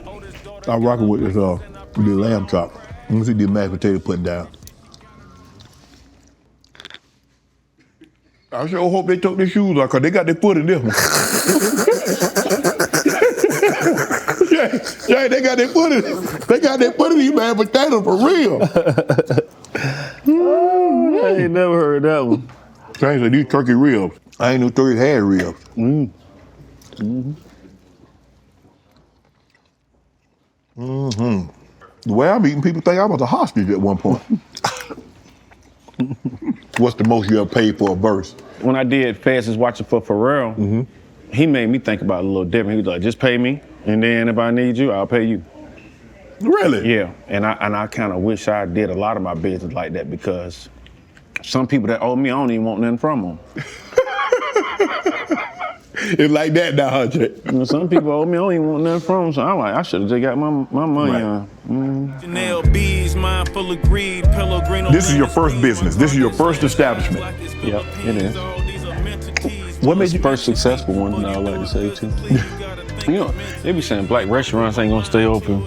Speaker 1: I'm rocking with this the lamb chop. Let me see the mashed potato putting down. I sure hope they took their shoes off, because they got their foot in this one. Yeah, they got their foot in it. They got their foot in these mashed potatoes for real.
Speaker 3: I ain't never heard that one.
Speaker 1: Chainz said these turkey ribs. I ain't no turkey had ribs. The way I'm eating, people think I was a hostage at one point. What's the most you ever paid for a verse?
Speaker 3: When I did Fastest Watching for Pharrell, he made me think about it a little different. He was like, just pay me, and then if I need you, I'll pay you.
Speaker 1: Really?
Speaker 3: Yeah, and I kind of wish I did a lot of my business like that, because some people that owe me, I don't even want nothing from them.
Speaker 1: It's like that now, huh, Jay?
Speaker 3: Some people owe me, I don't even want nothing from them, so I'm like, I should have just got my money on.
Speaker 5: Chanel bees, mind full of greed, Pellegrino.
Speaker 1: This is your first business. This is your first establishment.
Speaker 3: Yep, it is.
Speaker 1: What made you
Speaker 3: first successful one, I like to say too. They be saying black restaurants ain't gonna stay open,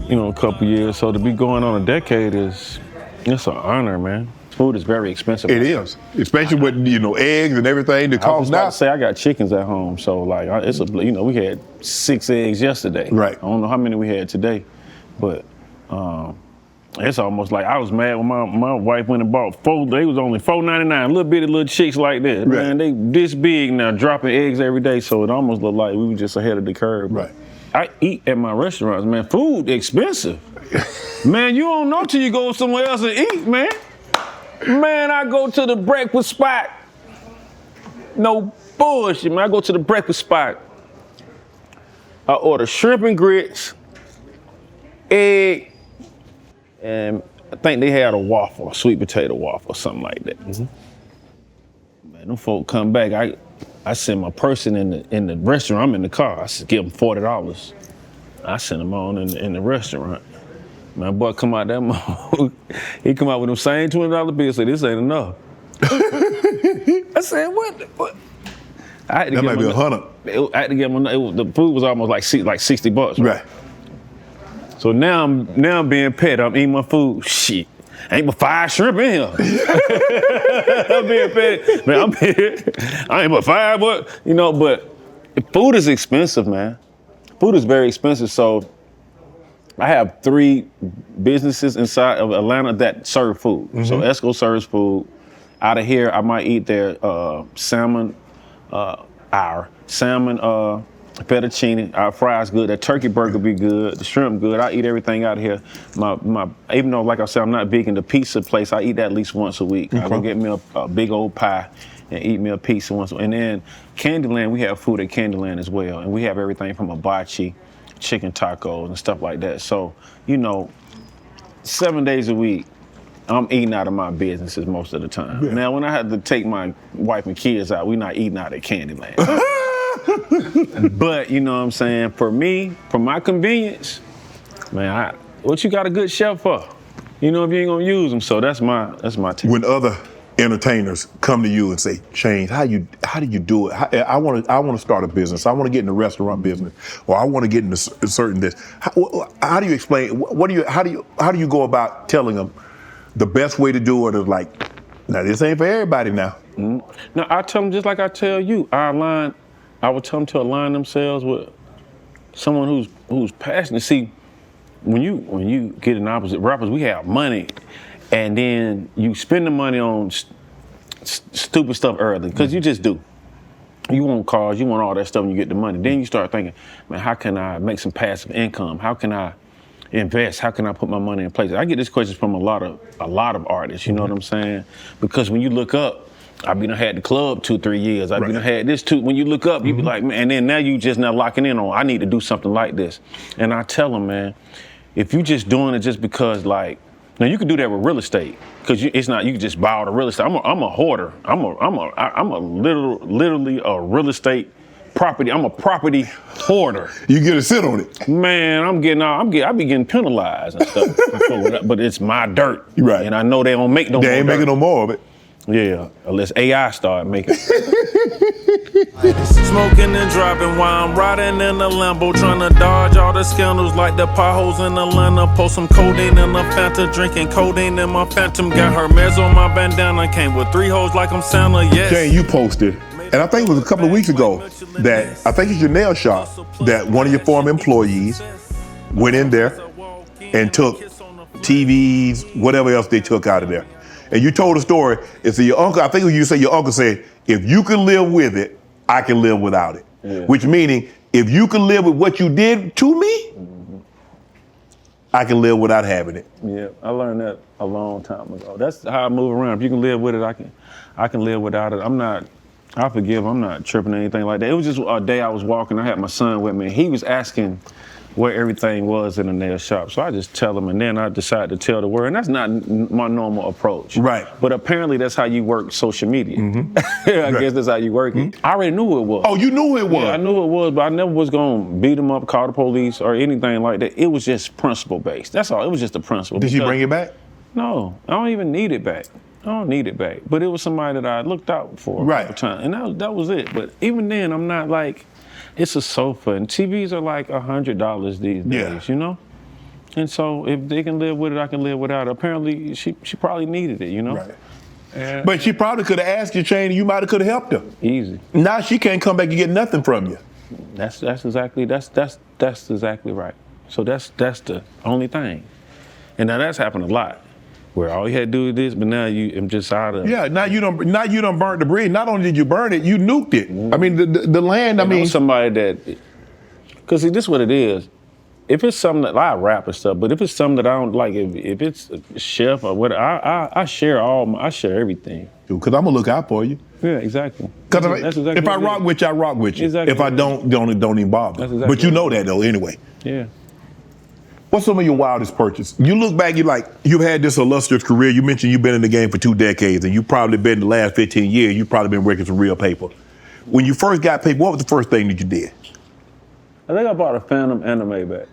Speaker 3: a couple years. So to be going on a decade it's an honor, man. Food is very expensive.
Speaker 1: It is, especially with eggs and everything. The
Speaker 3: I was
Speaker 1: cost
Speaker 3: about
Speaker 1: now.
Speaker 3: to say I got chickens at home, so like we had 6 eggs yesterday.
Speaker 1: Right.
Speaker 3: I don't know how many we had today, but it's almost like I was mad when my wife went and bought 4. They was only $4.99, little chicks like that.
Speaker 1: Right.
Speaker 3: Man, they this big now, dropping eggs every day, so it almost looked like we were just ahead of the curve.
Speaker 1: Right.
Speaker 3: I eat at my restaurants, man. Food expensive. Man, you don't know till you go somewhere else and eat, man. Man, I go to the breakfast spot. No bullshit, man. I go to the breakfast spot. I order shrimp and grits, egg, and I think they had a waffle, a sweet potato waffle, something like that. Man, them folk come back. I send my person in the restaurant. I'm in the car. I give them $40. I send them on in the restaurant. My boy come out that mall. He come out with them same $20 bills. Say this ain't enough. I said what? I had to
Speaker 1: That might be $100.
Speaker 3: I had to get him. The food was almost like $60.
Speaker 1: Right.
Speaker 3: So now I'm being petty. I'm eating my food. Shit. Ain't but 5 shrimp in here. I'm being petty. Man, I'm here. I ain't but 5, but Food is expensive, man. Food is very expensive. So I have 3 businesses inside of Atlanta that serve food. So Esco serves food. Out of here, I might eat their salmon, fettuccine. Our fries good. That turkey burger be good. The shrimp good. I eat everything out of here. My even though, like I said, I'm not vegan, the pizza place, I eat that at least once a week. I go get me a big old pie and eat me a pizza once. And then Candyland, we have food at Candyland as well. And we have everything from hibachi, chicken tacos and stuff like that. So, 7 days a week, I'm eating out of my businesses most of the time. Yeah. Now, when I had to take my wife and kids out, we're not eating out at Candyland. But, you know what I'm saying? For me, for my convenience, man, what you got a good chef for? If you ain't gonna use them. So that's my take.
Speaker 1: When other entertainers come to you and say, Chainz, how do you do it? I want to start a business. I want to get in the restaurant business, or I want to get into certain this. How do you explain? How do you go about telling them the best way to do it? Is like, now this ain't for everybody now.
Speaker 3: Mm-hmm. Now I tell them just like I tell you. I would tell them to align themselves with someone who's passionate. See, when you get in opposite rappers, we have money, and then you spend the money on stupid stuff early, because you just do. You want cars, you want all that stuff, and you get the money. Then you start thinking, man, how can I make some passive income? How can I invest? How can I put my money in place? I get this question from a lot of artists, you know what I'm saying? Because when you look up, I've been had the club 2-3 years. I've been had this too. When you look up, you be like, man, and then now you just now locking in on, I need to do something like this. And I tell them, man, if you just doing it just because, like, now you can do that with real estate, because it's not, you can just buy all the real estate. I'm a hoarder. I'm literally a real estate property. I'm a property hoarder.
Speaker 1: You get to sit on it.
Speaker 3: Man, I be getting penalized and stuff. But it's my dirt.
Speaker 1: Right.
Speaker 3: And I know they don't make no more.
Speaker 1: They ain't making no more of it.
Speaker 3: Yeah, unless AI start making
Speaker 5: Smoking and driving while I'm riding in a Lambo, trying to dodge all the scandals like the potholes in Atlanta. Post some codeine in a Fanta, drinking codeine in my Phantom. Got Hermes on my bandana, came with 3 hoes like I'm Santa, yes.
Speaker 1: Jane, you posted, and I think it was a couple of weeks ago, that I think it's your nail shop, that one of your former employees went in there and took TVs, whatever else they took out of there. And you told a story. It's your uncle, I think you said your uncle said, if you can live with it, I can live without it. Yeah. Which meaning, if you can live with what you did to me, I can live without having it.
Speaker 3: Yeah, I learned that a long time ago. That's how I move around. If you can live with it, I can live without it. I'm not tripping or anything like that. It was just a day I was walking, I had my son with me, and he was asking where everything was in the nail shop. So I just tell him, and then I decide to tell the word. And that's not my normal approach.
Speaker 1: Right.
Speaker 3: But apparently that's how you work social media. I guess that's how you work it. I already knew who it was.
Speaker 1: Oh, you knew who it was?
Speaker 3: Yeah, I knew who it was, but I never was gonna beat him up, call the police, or anything like that. It was just principle based. That's all, it was just a principle.
Speaker 1: Did she bring it back?
Speaker 3: No, I don't even need it back. I don't need it back. But it was somebody that I looked out for
Speaker 1: right.
Speaker 3: all the time. And that was it. But even then, I'm not like, it's a sofa, and TVs are like $100 these days, you know? And so if they can live with it, I can live without it. Apparently, she probably needed it, you know?
Speaker 1: Right. But she probably could have asked you, Chainz, and you might have could have helped her.
Speaker 3: Easy.
Speaker 1: Now she can't come back and get nothing from you.
Speaker 3: That's exactly right. So that's the only thing. And now that's happened a lot, where all you had to do is this, but now I'm just out of.
Speaker 1: Yeah, now you don't burn the bridge. Not only did you burn it, you nuked it. I mean, the land. I mean,
Speaker 3: somebody that, because see, this is what it is. If it's something that I rap and stuff, but if it's something that I don't like, if it's a chef or whatever, I share everything.
Speaker 1: Because I'm gonna look out for you.
Speaker 3: Yeah, exactly.
Speaker 1: Because if I rock with you, I rock with you. Exactly. If I don't even bother. That's exactly. But you know that though, anyway.
Speaker 3: Yeah.
Speaker 1: What's some of your wildest purchases? You look back, you've had this illustrious career. You mentioned you've been in the game for 2 decades, and you've probably been the last 15 years, you've probably been working some real paper. When you first got paper, what was the first thing that you did?
Speaker 3: I think I bought a Phantom and a Maybach.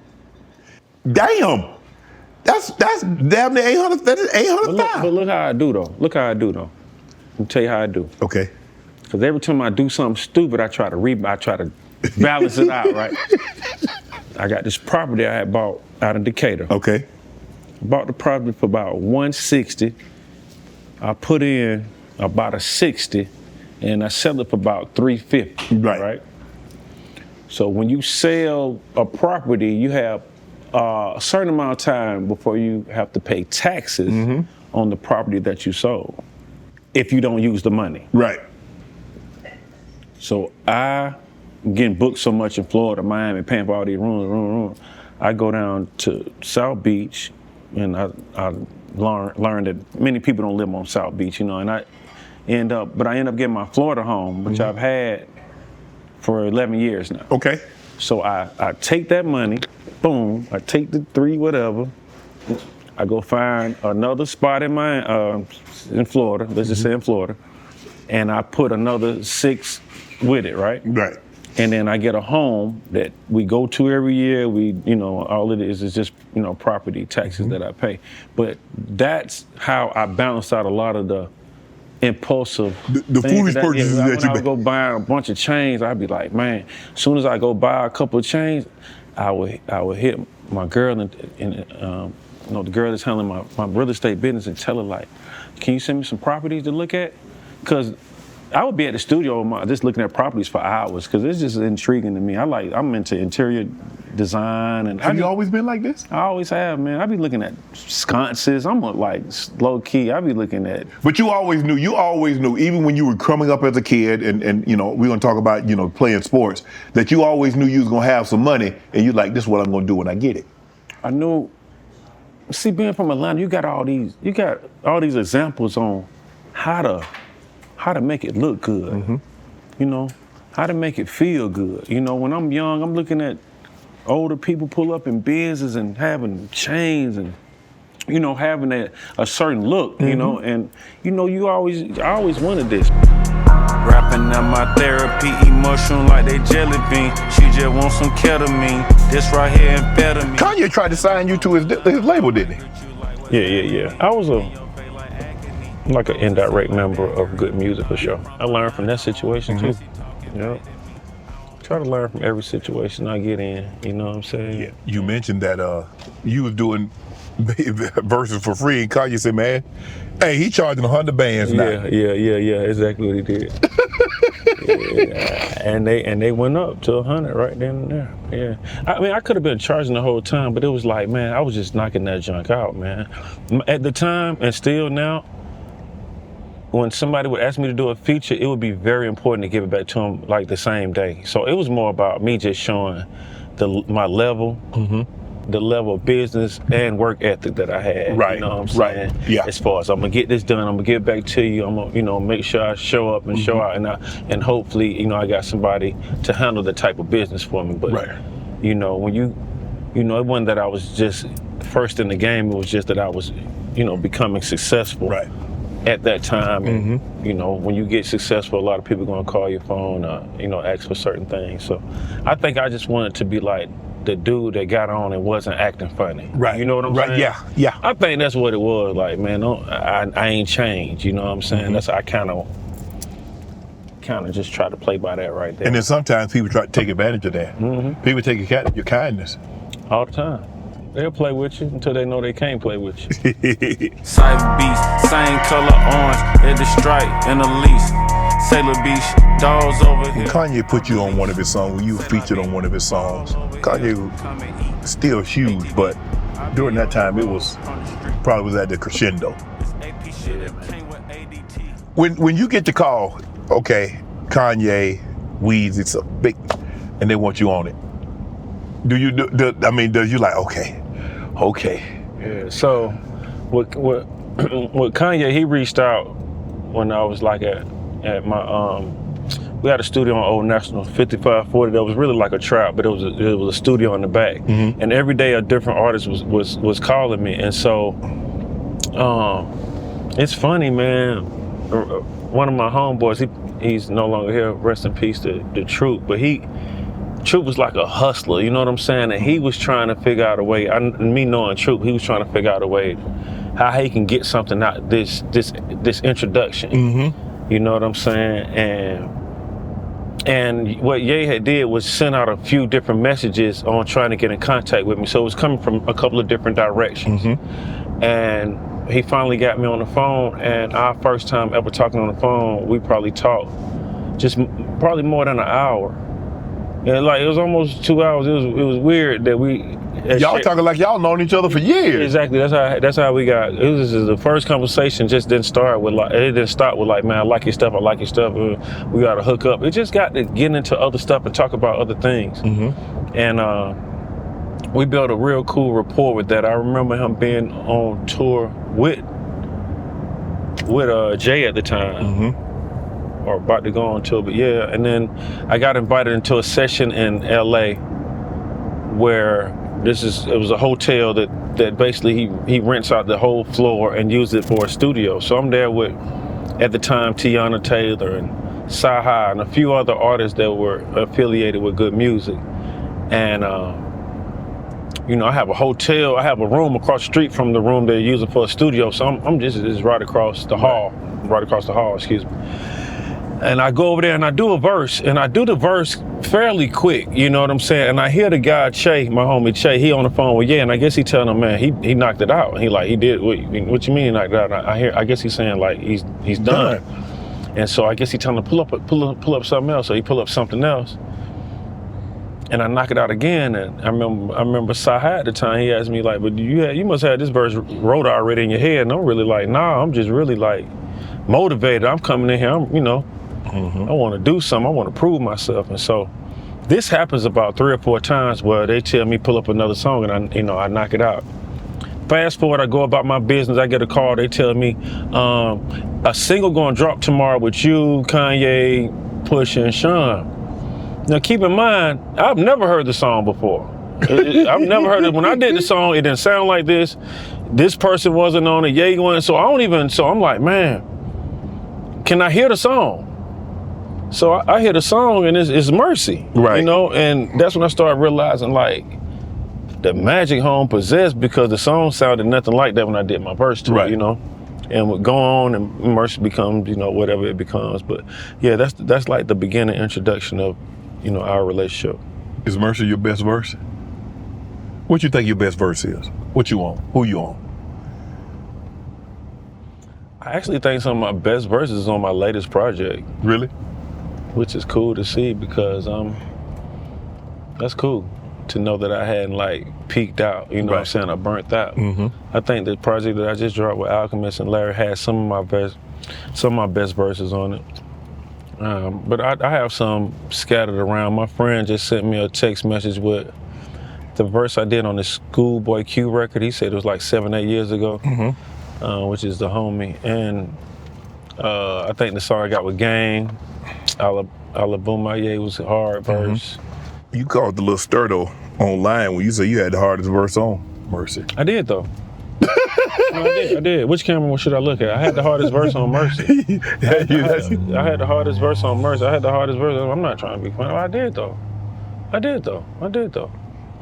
Speaker 1: Damn! That's damn near 800. That is 800,000.
Speaker 3: But look how I do though. Let me tell you how I do.
Speaker 1: Okay.
Speaker 3: Because every time I do something stupid, I try to balance it out, right? I got this property I had bought out in Decatur.
Speaker 1: Okay.
Speaker 3: Bought the property for about $160. I put in about a $60, and I sell it for about $350.
Speaker 1: Right.
Speaker 3: So when you sell a property, you have a certain amount of time before you have to pay taxes on the property that you sold, if you don't use the money.
Speaker 1: Right.
Speaker 3: So I'm getting booked so much in Florida, Miami, paying for all these rooms. I go down to South Beach, and I learned that many people don't live on South Beach, you know, and I end up getting my Florida home, which I've had for 11 years now.
Speaker 1: Okay.
Speaker 3: So I take that money, boom, I take the 3 whatever, I go find another spot in Florida, let's just say in Florida, and I put another 6 with it, right?
Speaker 1: Right.
Speaker 3: And then I get a home that we go to every year. We, you know, all it is just, you know, property taxes that I pay. But that's how I balance out a lot of the impulsive
Speaker 1: the foolish purchases that you
Speaker 3: when I
Speaker 1: make.
Speaker 3: would go buy a bunch of chains, I'd be like, man, as soon as I go buy a couple of chains, I would hit my girl and you know, the girl that's handling my real estate business and tell her, like, can you send me some properties to look at? Because I would be at the studio just looking at properties for hours because it's just intriguing to me. I'm into interior design. And
Speaker 1: Have you always been like this?
Speaker 3: I always have, man. I be looking at sconces. I'm like low key. I be looking at.
Speaker 1: But you always knew, even when you were coming up as a kid and you know, we're gonna talk about, you know, playing sports, that you always knew you was gonna have some money and you're like, this is what I'm gonna do when I get it.
Speaker 3: I knew, see, being from Atlanta, you got all these examples on how to make it look good, you know, how to make it feel good. You know, when I'm young, I'm looking at older people pull up in Benzes and having chains and, you know, having a certain look, you know, and, you know, I always wanted this.
Speaker 5: Rapping on my therapy, eat mushroom like they jelly bean. She just wants some ketamine. This right here amphetamine.
Speaker 1: Kanye tried to sign you to his label, didn't he?
Speaker 3: Yeah. I was like an indirect member of Good Music for sure. I learned from that situation too. Yeah. Try to learn from every situation I get in, you know what I'm saying?
Speaker 1: Yeah. You mentioned that you was doing verses for free and Kanye said, man, hey, he charging 100 bands now.
Speaker 3: Yeah, exactly what he did. Yeah. And they went up to 100 right then and there. Yeah. I mean, I could have been charging the whole time, but it was like, man, I was just knocking that junk out, man. At the time and still now, when somebody would ask me to do a feature, it would be very important to give it back to them like the same day. So it was more about me just showing my level, the level of business and work ethic that I had.
Speaker 1: Right.
Speaker 3: You know what I'm saying?
Speaker 1: Right. Yeah.
Speaker 3: As far as I'm gonna get this done, I'm gonna get it back to you. I'm gonna, you know, make sure I show up and show out, and hopefully, you know, I got somebody to handle the type of business for me. But you know, when you know, it wasn't that I was just first in the game. It was just that I was, you know, becoming successful.
Speaker 1: Right.
Speaker 3: At that time, and, you know, when you get successful, a lot of people are gonna call your phone, you know, ask for certain things. So I think I just wanted to be like the dude that got on and wasn't acting funny.
Speaker 1: Right.
Speaker 3: You know what I'm saying?
Speaker 1: Yeah. I
Speaker 3: think that's what it was. Like, man, I ain't changed. You know what I'm saying? That's I kind of just try to play by that right there.
Speaker 1: And then sometimes people try to take advantage of that. People take advantage of your kindness.
Speaker 3: All the time. They'll play with you until they know they can't play with you.
Speaker 5: Cyber beast, same color orange, at the stripe and the lease. Sailor Beach, dogs over here.
Speaker 1: When Kanye put you on one of his songs, when you were featured on one of his songs, Kanye was still huge, but during that time it was probably was at the crescendo. When you get the call, okay, Kanye, Weeds, it's a big, and they want you on it. Do you like, okay?
Speaker 3: Yeah. So, with Kanye, he reached out when I was like at my we had a studio on Old National 5540 that was really like a trap, but it was a studio in the back, and every day a different artist was calling me, and so it's funny, man. One of my homeboys, he's no longer here. Rest in peace to the Truth, but Troop was like a hustler, you know what I'm saying? And he was trying to figure out a way, me knowing Troop, he was trying to figure out a way how he can get something out this introduction. You know what I'm saying? And what Ye had did was send out a few different messages on trying to get in contact with me. So it was coming from a couple of different directions. And he finally got me on the phone, and our first time ever talking on the phone, we probably talked just probably more than an hour. And like it was almost 2 hours. It was weird that we.
Speaker 1: Y'all talking like y'all known each other for years.
Speaker 3: Exactly. That's how we got. It was the first conversation. Just didn't start with like. It didn't start with like, man, I like your stuff. I like your stuff. We got to hook up. It just got to get into other stuff and talk about other things. Mm-hmm. And we built a real cool rapport with that. I remember him being on tour with Jay at the time. Mm-hmm. Or about to go on tour, but yeah. And then I got invited into a session in LA where it was a hotel that basically he rents out the whole floor and uses it for a studio. So I'm there with, at the time, Tiana Taylor and Saha and a few other artists that were affiliated with good music. And I have a hotel, I have a room across the street from the room they're using for a studio. So I'm just right across the hall, excuse me. And I go over there and I do a verse, and I do the verse fairly quick, you know what I'm saying? And I hear the guy, Che, my homie Che, he on the phone with, and I guess he telling him, man, he knocked it out. He did, what you mean he knocked it out? I guess he's saying like, he's done. And so I guess he telling him pull up something else. So he pull up something else. And I knock it out again. And I remember Saha at the time, he asked me like, but you must have this verse wrote already in your head. And I'm really like, nah, I'm just really like motivated. I'm coming in here, I want to do something. I want to prove myself. And so this happens about 3 or 4 times where they tell me pull up another song and I knock it out. Fast forward, I go about my business. I get a call. They tell me a single going to drop tomorrow with you, Kanye, Pusha, and Sean. Now keep in mind, I've never heard the song before. I've never heard it. When I did the song, it didn't sound like this. This person wasn't on it. Ye wasn't. So I'm like, man, can I hear the song? So I hear the song and it's Mercy,
Speaker 1: right?
Speaker 3: You know, and that's when I started realizing like the magic home possessed, because the song sounded nothing like that when I did my verse to it, you know. And would go on and Mercy becomes, whatever it becomes. But yeah, that's like the beginning introduction of, our relationship.
Speaker 1: Is Mercy your best verse? What you think your best verse is? What you on? Who you on?
Speaker 3: I actually think some of my best verses is on my latest project.
Speaker 1: Really?
Speaker 3: Which is cool to see, because that's cool to know that I hadn't like peaked out, what I'm saying, I burnt out. Mm-hmm. I think the project that I just dropped with Alchemist and Larry has some of my best verses on it. But I have some scattered around. My friend just sent me a text message with the verse I did on the Schoolboy Q record. He said it was like 7-8 years ago, which is the homie. And I think the song I got with Gang, Alabumaye was a hard verse.
Speaker 1: You called the little sturdo online when you said you had the hardest verse on Mercy.
Speaker 3: I did though. I did. Which camera should I look at? I had the hardest verse on Mercy. I had the hardest verse on Mercy. I had the hardest verse. I'm not trying to be funny. I did though.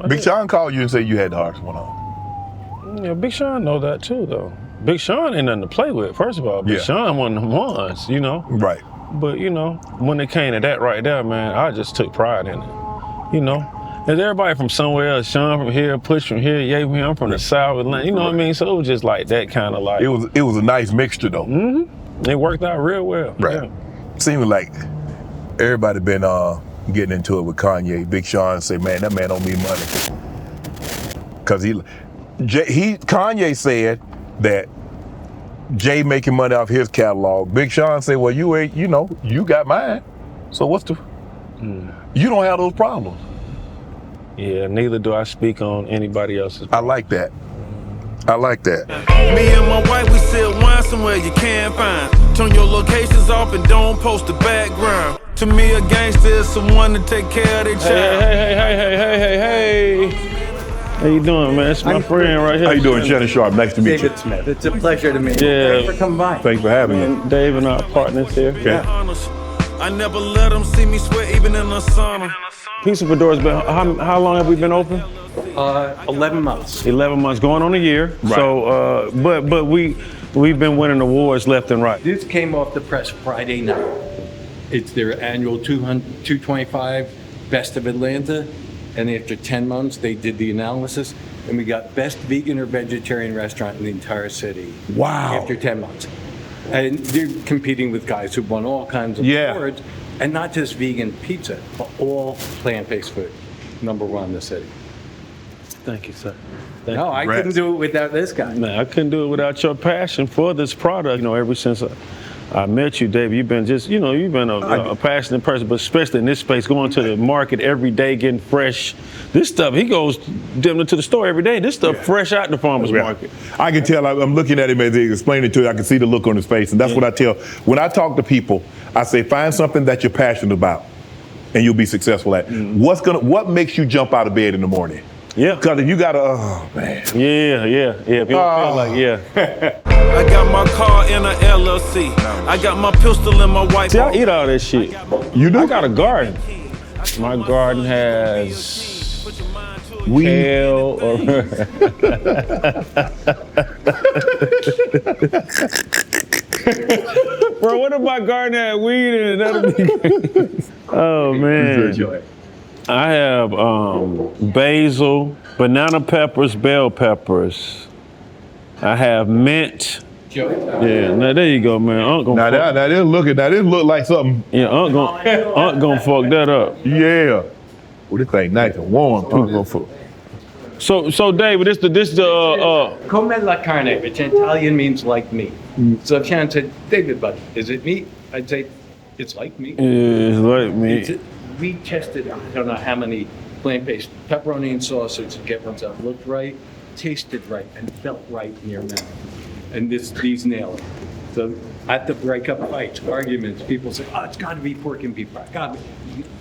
Speaker 3: Big Sean called you and said you had the hardest one on. Yeah, Big Sean know that too though. Big Sean ain't nothing to play with, first of all. Big Sean one of them ones,
Speaker 1: Right.
Speaker 3: But when it came to that right there, man, I just took pride in it. There's everybody from somewhere else. Sean from here, Push from here, Ye from here. I'm from the South Atlanta. You know what I mean? So it was just like that kind of like.
Speaker 1: It was a nice mixture though.
Speaker 3: Mm-hmm. It worked out real well.
Speaker 1: Right. Yeah. Seemed like everybody been getting into it with Kanye. Big Sean say, man, that man don't need money. Cause Kanye said that Jay making money off his catalog. Big Sean said, well, you ain't, you got mine. So what's the, you don't have those problems.
Speaker 3: Yeah, neither do I speak on anybody else's.
Speaker 1: I like that.
Speaker 5: Me and my wife, we sip wine somewhere you can't find. Turn your locations off and don't post the background. To me, a gangster is someone to take care of their child.
Speaker 3: Hey. How you doing, man? It's my friend right here.
Speaker 1: How you doing, Shannon Sharpe? Nice to meet you.
Speaker 6: David Smith. It's a pleasure to meet you.
Speaker 3: Yeah.
Speaker 6: Thanks for coming by.
Speaker 1: Thanks for having me.
Speaker 3: And Dave and our partners here.
Speaker 1: Yeah.
Speaker 5: I never let them see me sweat even in the summer.
Speaker 3: Pizza for Doors, how long have we been open?
Speaker 6: 11 months.
Speaker 3: 11 months, going on a year.
Speaker 1: Right.
Speaker 3: So, but we've been winning awards left and right.
Speaker 6: This came off the press Friday night. It's their annual 225 Best of Atlanta. And after 10 months, they did the analysis, and we got best vegan or vegetarian restaurant in the entire city.
Speaker 1: Wow.
Speaker 6: After 10 months. And they're competing with guys who won all kinds of awards. And not just vegan pizza, but all plant-based food. #1 in the city.
Speaker 3: Thank you, sir.
Speaker 6: No, I couldn't do it without this guy.
Speaker 3: Man, I couldn't do it without your passion for this product. You know, ever since I met you, Dave, you've been just, you've been a passionate person, but especially in this space, going to the market every day, getting fresh. This stuff, he goes to the store every day. This stuff fresh out the farmer's market.
Speaker 1: I can tell, I'm looking at him as he explained it to you. I can see the look on his face, and that's what I tell. When I talk to people, I say, find something that you're passionate about, and you'll be successful at. What makes you jump out of bed in the morning?
Speaker 3: Yeah.
Speaker 1: Because if you got to, man.
Speaker 3: Yeah. If you don't feel like,
Speaker 5: I got my car in a LLC. I got my pistol in my white.
Speaker 3: See, I eat all that shit.
Speaker 1: You do?
Speaker 3: I got a garden. My garden has kale or bro, what if my garden had weed in it? That'd be great. Oh man. I have basil, banana peppers, bell peppers. I have mint. Yeah, now there you go, man. This look like something. Yeah, Unc gonna fuck that up.
Speaker 1: Yeah. Well, this thing nice and warm.
Speaker 3: So David, this the
Speaker 6: Come la carne, which in Italian means like meat. So if Shannon said, David, but is it meat? I'd say, it's like meat.
Speaker 3: It's like meat.
Speaker 6: We tested, I don't know how many plant-based pepperoni and sausage to get ones that looked right, tasted right, and felt right in your mouth. And these nail it. So I have to break up fights, arguments. People say, oh, it's got to be pork and beef. God,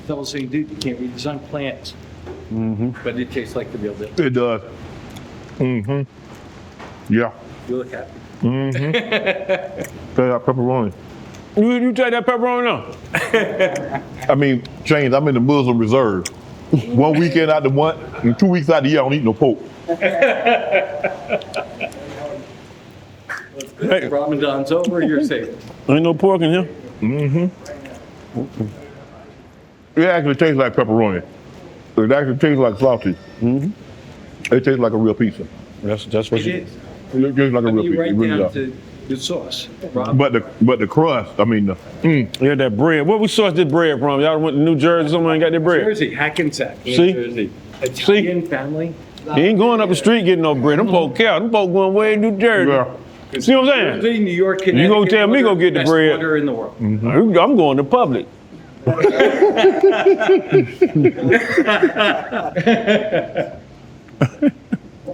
Speaker 6: fellas saying, dude, you can't read this on plants. But it tastes like the real deal.
Speaker 1: It does. Yeah.
Speaker 6: You look happy.
Speaker 1: Try that pepperoni.
Speaker 3: You take that pepperoni now?
Speaker 1: I mean, Chainz, I'm in the Muslim reserve. 1 weekend out the month, and 2 weeks out the year, I don't eat no pork.
Speaker 6: Hey. Ramadan's over, you're safe.
Speaker 3: Ain't no pork in here.
Speaker 1: It actually tastes like pepperoni. It actually tastes like sausage. It tastes like a real pizza.
Speaker 3: That's what
Speaker 6: It is.
Speaker 1: It tastes like a real
Speaker 6: You
Speaker 1: pizza.
Speaker 6: right
Speaker 1: It really
Speaker 6: down
Speaker 1: does.
Speaker 6: to the sauce.
Speaker 1: But the crust, I mean,
Speaker 3: Yeah, that bread. Where we sourced this bread from? Y'all went to New Jersey, someone got that bread?
Speaker 6: Jersey, Hackensack, New
Speaker 3: See?
Speaker 6: Jersey. Italian family.
Speaker 3: He ain't going up the street getting no bread. Them folk cow. Them folk going way to New Jersey.
Speaker 1: yeah.
Speaker 3: See what I'm saying?
Speaker 6: Jersey, New York, Connecticut.
Speaker 3: You gonna tell me go get the
Speaker 6: best
Speaker 3: bread?
Speaker 6: water in the world.
Speaker 3: I'm going to public.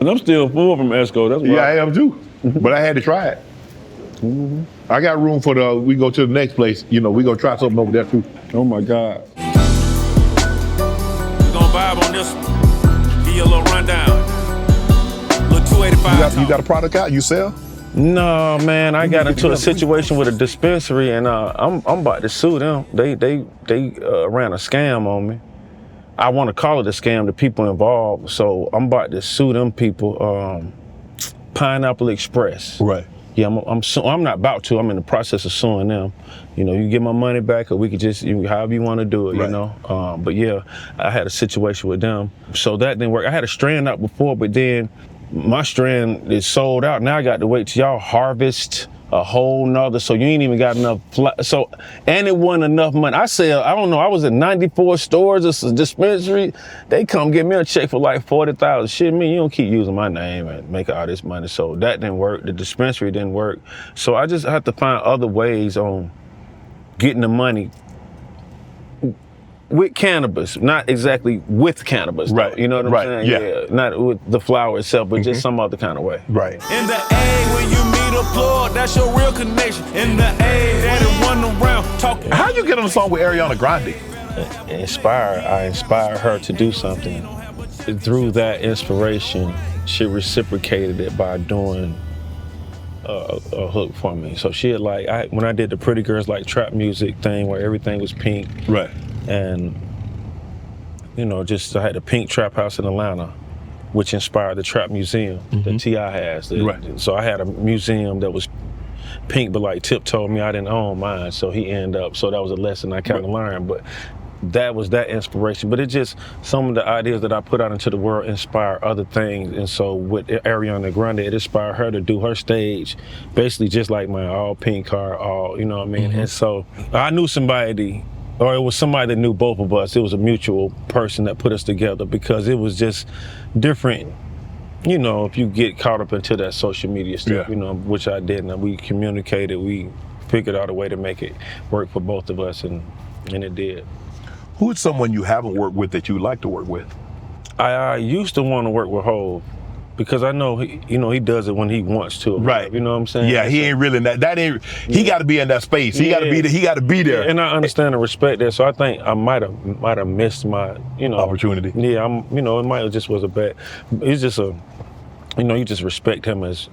Speaker 3: And I'm still full from Esco. That's why.
Speaker 1: Yeah, I am too. But I had to try it. I got room for we go to the next place. We gonna try something over there too.
Speaker 3: Oh my God.
Speaker 5: We gon' vibe on this one. Give you a little rundown. Little 285.
Speaker 1: You got a product out? You sell?
Speaker 3: No, man, I got into a situation with a dispensary, and I'm about to sue them. They ran a scam on me. I want to call it a scam, the people involved. So I'm about to sue them people. Pineapple Express.
Speaker 1: Right.
Speaker 3: Yeah, I'm not about to. I'm in the process of suing them. You get my money back, or we could just however you want to do it.
Speaker 1: Right.
Speaker 3: But yeah, I had a situation with them, so that didn't work. I had a strand out before, but then my strand is sold out. Now I got to wait till y'all harvest a whole nother, so you ain't even got enough. And it wasn't enough money. I said, I don't know, I was in 94 stores, it's a dispensary. They come get me a check for like 40,000. Shit, me, you don't keep using my name and make all this money. So that didn't work. The dispensary didn't work. So I just had to find other ways on getting the money with cannabis, not exactly with cannabis.
Speaker 1: Right.
Speaker 3: You know what I'm saying?
Speaker 1: Yeah.
Speaker 3: Not with the flower itself, but just some other kind of way.
Speaker 1: Right.
Speaker 5: In the A, when you meet a plug, that's your real connection. In the A, that it run around talking.
Speaker 1: How you get on the song with Ariana Grande?
Speaker 3: I inspired her to do something. Through that inspiration, she reciprocated it by doing a hook for me. So she had when I did the Pretty Girls Like Trap Music thing where everything was pink.
Speaker 1: Right.
Speaker 3: And, I had a pink trap house in Atlanta, which inspired the Trap Museum that T.I. has.
Speaker 1: Right.
Speaker 3: So I had a museum that was pink, but Tip told me I didn't own mine, so he ended up, so that was a lesson I kind of learned. But that was that inspiration. But it just, some of the ideas that I put out into the world inspire other things. And so with Ariana Grande, it inspired her to do her stage, basically just like my all pink car, all, you know what I mean? And so I knew somebody or it was somebody that knew both of us. It was a mutual person that put us together because it was just different. You know, if you get caught up into that social media stuff, you know, which I didn't. We communicated, we figured out a way to make it work for both of us, and it did.
Speaker 1: Who is someone you haven't worked with that you like to work with?
Speaker 3: I used to want to work with Hov because I know he does it when he wants to.
Speaker 1: Right.
Speaker 3: You know what I'm saying?
Speaker 1: Yeah, he ain't really that ain't. He got to be in that space. He got to be there. He got to be there.
Speaker 3: Yeah, and I understand and respect that. So I think I might have missed my
Speaker 1: opportunity.
Speaker 3: Yeah, it might have just was a bad. It's just a, you just respect him as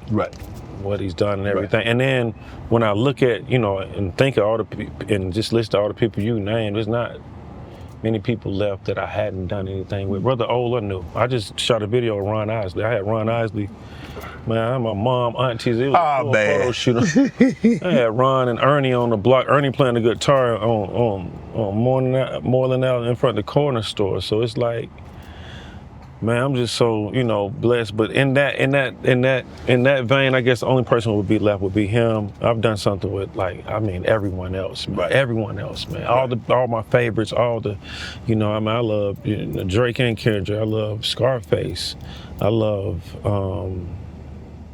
Speaker 3: what he's done and everything. Right. And then when I look at and think of all the people and just list all the people you named, there's not many people left that I hadn't done anything with. Whether old or new. I just shot a video of Ron Isley. I had Ron Isley, man, my mom, aunties, it was a photo shoot. I had Ron and Ernie on the block. Ernie playing the guitar on Moreland Alley in front of the corner store. So it's like, man, I'm just so, blessed. But in that vein, I guess the only person who would be left would be him. I've done something with everyone else. Man. Everyone else, man. All my favorites, all the, I love Drake and Kendrick. I love Scarface. I love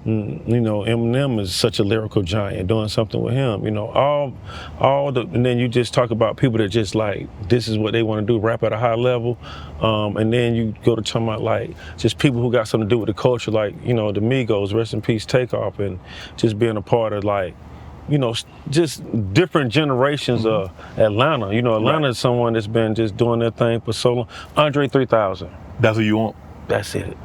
Speaker 3: Eminem is such a lyrical giant. Doing something with him, and then you just talk about people that just like this is what they want to do, rap at a high level, and then you go to talking about like just people who got something to do with the culture, like the Migos, rest in peace, Takeoff, and just being a part of like. Just different generations of Atlanta. Atlanta is someone that's been just doing their thing for so long. Andre 3000.
Speaker 1: That's who you want?
Speaker 3: That's it.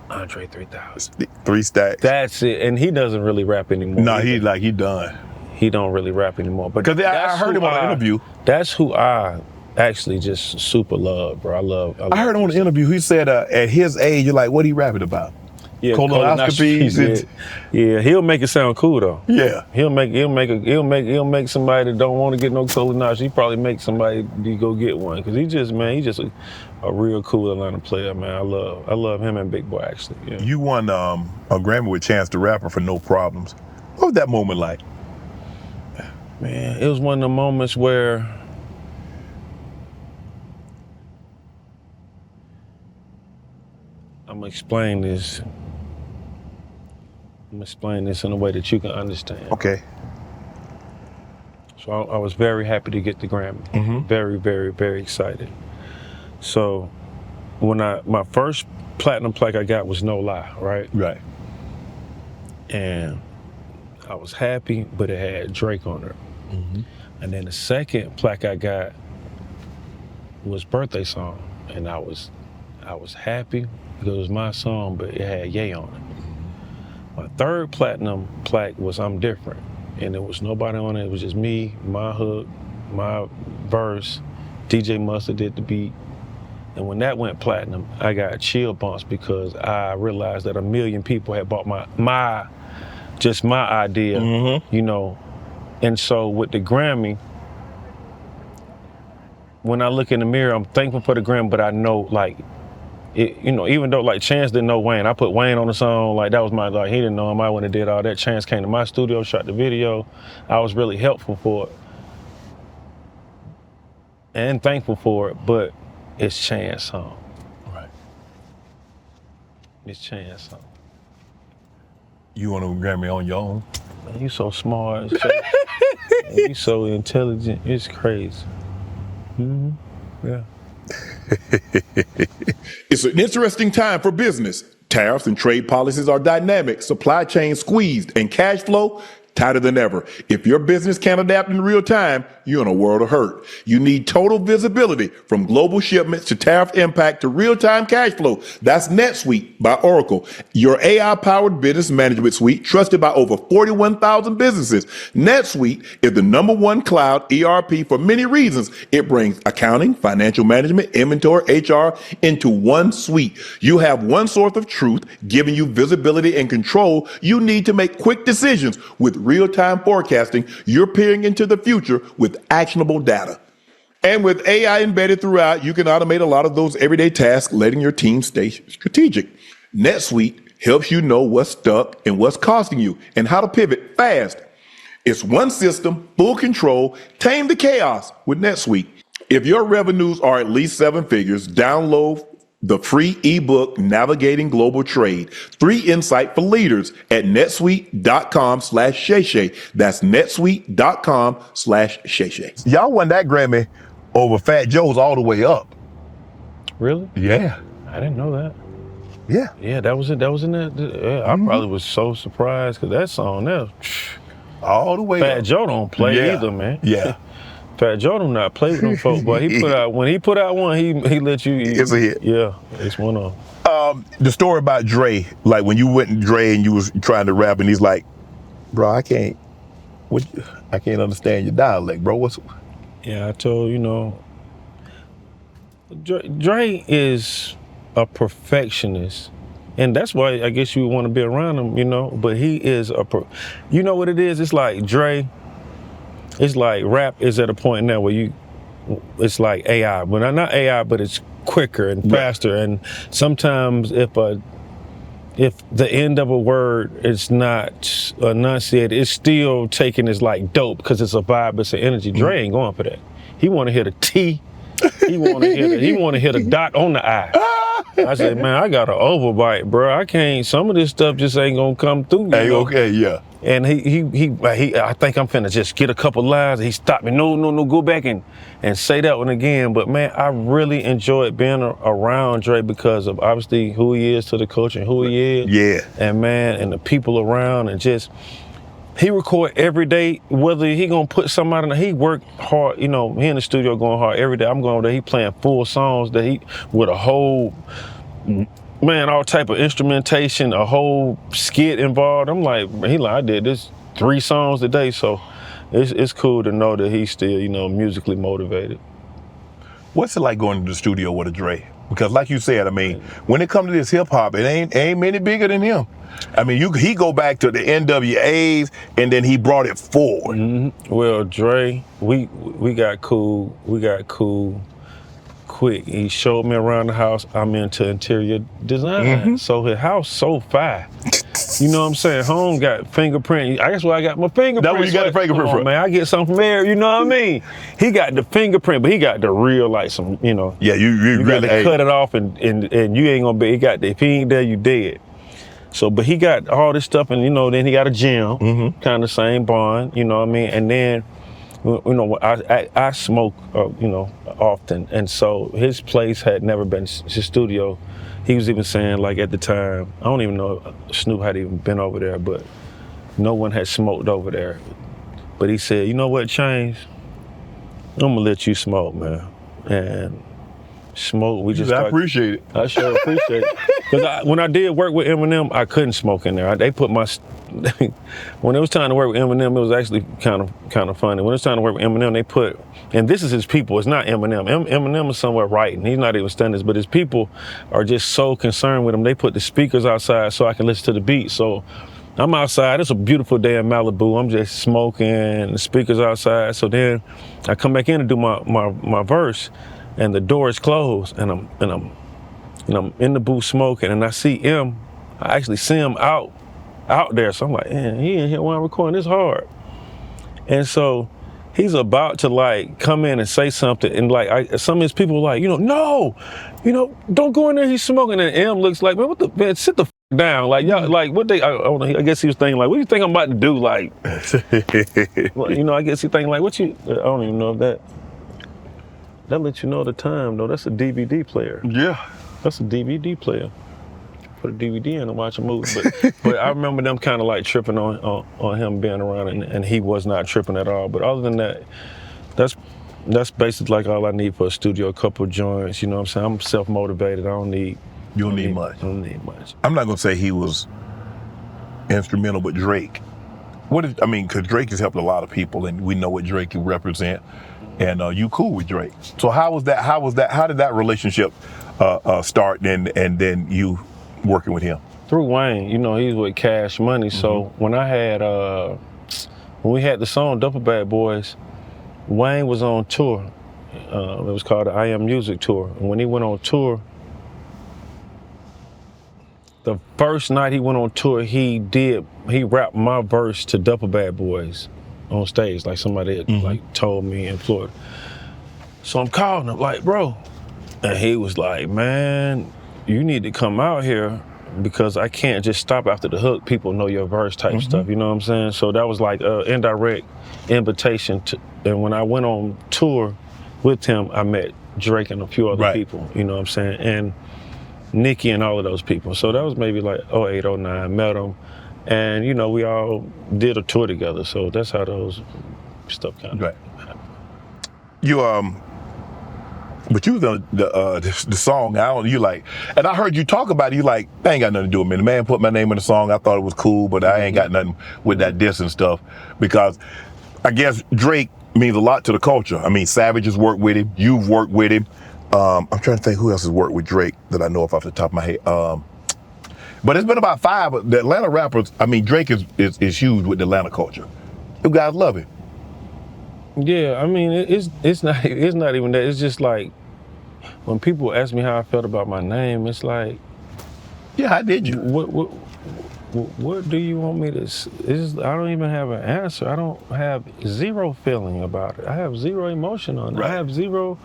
Speaker 3: Andre 3000.
Speaker 1: 3 stacks.
Speaker 3: That's it. And he doesn't really rap anymore.
Speaker 1: No, he done.
Speaker 3: He don't really rap anymore. But
Speaker 1: because I heard him on an interview.
Speaker 3: That's who I actually just super love, bro. I
Speaker 1: heard him on an interview. He said at his age, you're like, what he rapping about?
Speaker 3: Yeah,
Speaker 1: colonoscopies.
Speaker 3: Yeah, he'll make it sound cool though.
Speaker 1: Yeah,
Speaker 3: he'll make somebody that don't want to get no colonoscopy. He probably make somebody go get one because he's just a real cool Atlanta player, man. I love him and Big Boy actually. Yeah.
Speaker 1: You won a Grammy with Chainz the Rapper for No Problems. What was that moment like?
Speaker 3: Man, it was one of the moments where I'm gonna explain this in a way that you can understand.
Speaker 1: Okay.
Speaker 3: So I was very happy to get the Grammy. Mm-hmm. Very, very, very excited. So when my first platinum plaque I got was No Lie, right?
Speaker 1: Right.
Speaker 3: And I was happy, but it had Drake on it. Mm-hmm. And then the second plaque I got was Birthday Song, and I was happy because it was my song, but it had Ye on it. My third platinum plaque was I'm Different, and there was nobody on it. It was just me, my hook, my verse. DJ Mustard did the beat. And when that went platinum, I got chill bumps because I realized that 1 million people had bought my idea, mm-hmm. And so with the Grammy, when I look in the mirror, I'm thankful for the Grammy, but I know like, even though like Chainz didn't know Wayne, I put Wayne on the song, like that was he didn't know him, I wouldn't have did all that. Chainz came to my studio, shot the video. I was really helpful for it and thankful for it, but it's Chainz song.
Speaker 1: Right.
Speaker 3: It's Chainz song.
Speaker 1: You want a Grammy on your own?
Speaker 3: Man, you so smart, you so intelligent, it's crazy. Mm-hmm. Yeah.
Speaker 1: It's an interesting time for business. Tariffs and trade policies are dynamic, supply chain squeezed, and cash flow tighter than ever. If your business can't adapt in real time, you're in a world of hurt. You need total visibility from global shipments to tariff impact to real-time cash flow. That's NetSuite by Oracle, your AI-powered business management suite trusted by over 41,000 businesses. NetSuite is the #1 cloud ERP for many reasons. It brings accounting, financial management, inventory, HR into one suite. You have one source of truth, giving you visibility and control you need to make quick decisions. With real-time forecasting, you're peering into the future with actionable data. And with AI embedded throughout, you can automate a lot of those everyday tasks, letting your team stay strategic. NetSuite helps you know what's stuck and what's costing you and how to pivot fast. It's one system, full control, tame the chaos with NetSuite. If your revenues are at least 7 figures, download the free ebook, Navigating Global Trade, 3 Insight for Leaders at netsuite.com/Shay Shay. That's netsuite.com/Shay Shay. Y'all won that Grammy over Fat Joe's all the way up.
Speaker 3: Really?
Speaker 1: Yeah.
Speaker 3: I didn't know that.
Speaker 1: Yeah.
Speaker 3: Yeah, that was it. That was in that. Yeah, I probably was so surprised because that song there,
Speaker 1: All the way
Speaker 3: Fat
Speaker 1: up.
Speaker 3: Joe don't play
Speaker 1: Yeah.
Speaker 3: either, man.
Speaker 1: Yeah.
Speaker 3: Fat Joe do not play with them folks, but when he put out one, he let you.
Speaker 1: It's a hit.
Speaker 3: Yeah, it's one of them.
Speaker 1: The story about Dre, like when you went and Dre and you was trying to rap and he's like, bro, I can't understand your dialect, bro.
Speaker 3: Yeah, I told Dre is a perfectionist, and that's why I guess you would want to be around him, But he is you know what it is? It's like Dre. It's like rap is at a point now where it's like AI. Well, not AI, but it's quicker and faster. And sometimes if the end of a word is not enunciated, it's still taken as like dope because it's a vibe, it's an energy. Dre ain't going for that. He want to hit a T. He want to hit a dot on the I. I said, man, I got an overbite, bro. I can't. Some of this stuff just ain't gonna come through.
Speaker 1: Okay, yeah.
Speaker 3: And he I think I'm finna just get a couple lines. He stopped me. No, go back and say that one again. But man, I really enjoyed being around Dre because of obviously who he is to the culture and who he is.
Speaker 1: Yeah.
Speaker 3: And man, and the people around and just. He record every day, whether he gonna put something out in there. He work hard, he in the studio going hard every day. I'm going there, he playing full songs with a whole, man, all type of instrumentation, a whole skit involved. I'm like, I did this 3 songs a day, so it's cool to know that he's still, musically motivated.
Speaker 1: What's it like going to the studio with a Dre? Because like you said, when it comes to this hip hop, it ain't many bigger than him. He go back to the NWAs and then he brought it forward.
Speaker 3: Mm-hmm. Well, Dre, we got cool quick. He showed me around the house. I'm into interior design. Mm-hmm. So his house so fire. You know what I'm saying? Home got fingerprint. I guess where I got my fingerprint.
Speaker 1: That's where you got the fingerprint from.
Speaker 3: Man, I get something from there, you know what I mean? He got the fingerprint, but he got the real, like some,
Speaker 1: Yeah, you really
Speaker 3: got to cut it off and you ain't gonna be, if he ain't there, you dead. So, but he got all this stuff and, then he got a gym, kind of same bond, you know what I mean? And then, I smoke, often. And so his place had never been his studio. He was even saying, like, at the time, I don't even know if Snoop had even been over there, but no one had smoked over there. But he said, you know what, Chainz? I'm gonna let you smoke, man. And smoke,
Speaker 1: I appreciate it.
Speaker 3: I sure appreciate it. Because when I did work with Eminem, I couldn't smoke in there. They put my, when it was time to work with Eminem, it was actually kind of funny. When it was time to work with Eminem, they put, and this is his people, it's not Eminem. Eminem is somewhere writing. He's not even studying this, but his people are just so concerned with him. They put the speakers outside so I can listen to the beat. So I'm outside, it's a beautiful day in Malibu. I'm just smoking, the speakers outside. So then I come back in to do my verse and the door is closed and I'm in the booth smoking and I see him, I actually see him out there. So I'm like, man, he in here while I'm recording this hard. And so he's about to like come in and say something and like some of his people are like, no, don't go in there, he's smoking. And M looks like, man, sit the down. Like, y'all, like what they, I guess he was thinking like, what do you think I'm about to do? Like, well, I guess he thinking like, I don't even know if that lets you know the time though. That's a DVD player.
Speaker 1: Yeah.
Speaker 3: That's a DVD player. Put a DVD in and watch a movie. But I remember them kind of like tripping on him being around and he was not tripping at all. But other than that, that's basically like all I need for a studio, a couple of joints, you know what I'm saying? I'm self-motivated. You don't need much. I don't need much.
Speaker 1: I'm not gonna say he was instrumental with Drake. Because Drake has helped a lot of people and we know what Drake can represent. And you cool with Drake. So how did that relationship start and then you working with him?
Speaker 3: Through Wayne, he's with Cash Money. So when we had the song Duffel Bag Boys, Wayne was on tour. It was called the I Am Music Tour. And when he went on tour, the first night he went on tour, he rapped my verse to Duffel Bag Boys on stage, like somebody had like told me in Florida. So I'm calling him like, bro. And he was like, man, you need to come out here because I can't just stop after the hook. People know your verse type stuff, you know what I'm saying? So that was like an indirect invitation to, and when I went on tour with him, I met Drake and a few other people, you know what I'm saying? And Nicki and all of those people. So that was maybe like 08, 09, met them. And, you know, we all did a tour together. So that's how those stuff kind of happened.
Speaker 1: You, but you the song, you like, and I heard you talk about it, you like, I ain't got nothing to do with me. The man put my name in the song, I thought it was cool, but I ain't got nothing with that diss and stuff. Because I guess Drake means a lot to the culture. I mean, Savage has worked with him, you've worked with him. I'm trying to think who else has worked with Drake that I know off the top of my head. But it's been about 5, the Atlanta rappers, I mean, Drake is huge with the Atlanta culture. You guys love him.
Speaker 3: Yeah, I mean, it's not even that. It's just like when people ask me how I felt about my name, it's like,
Speaker 1: yeah, how did you?
Speaker 3: What do you want me to? I don't even have an answer. I don't have zero feeling about it. I have zero emotion on it.
Speaker 1: Right.
Speaker 3: I have zero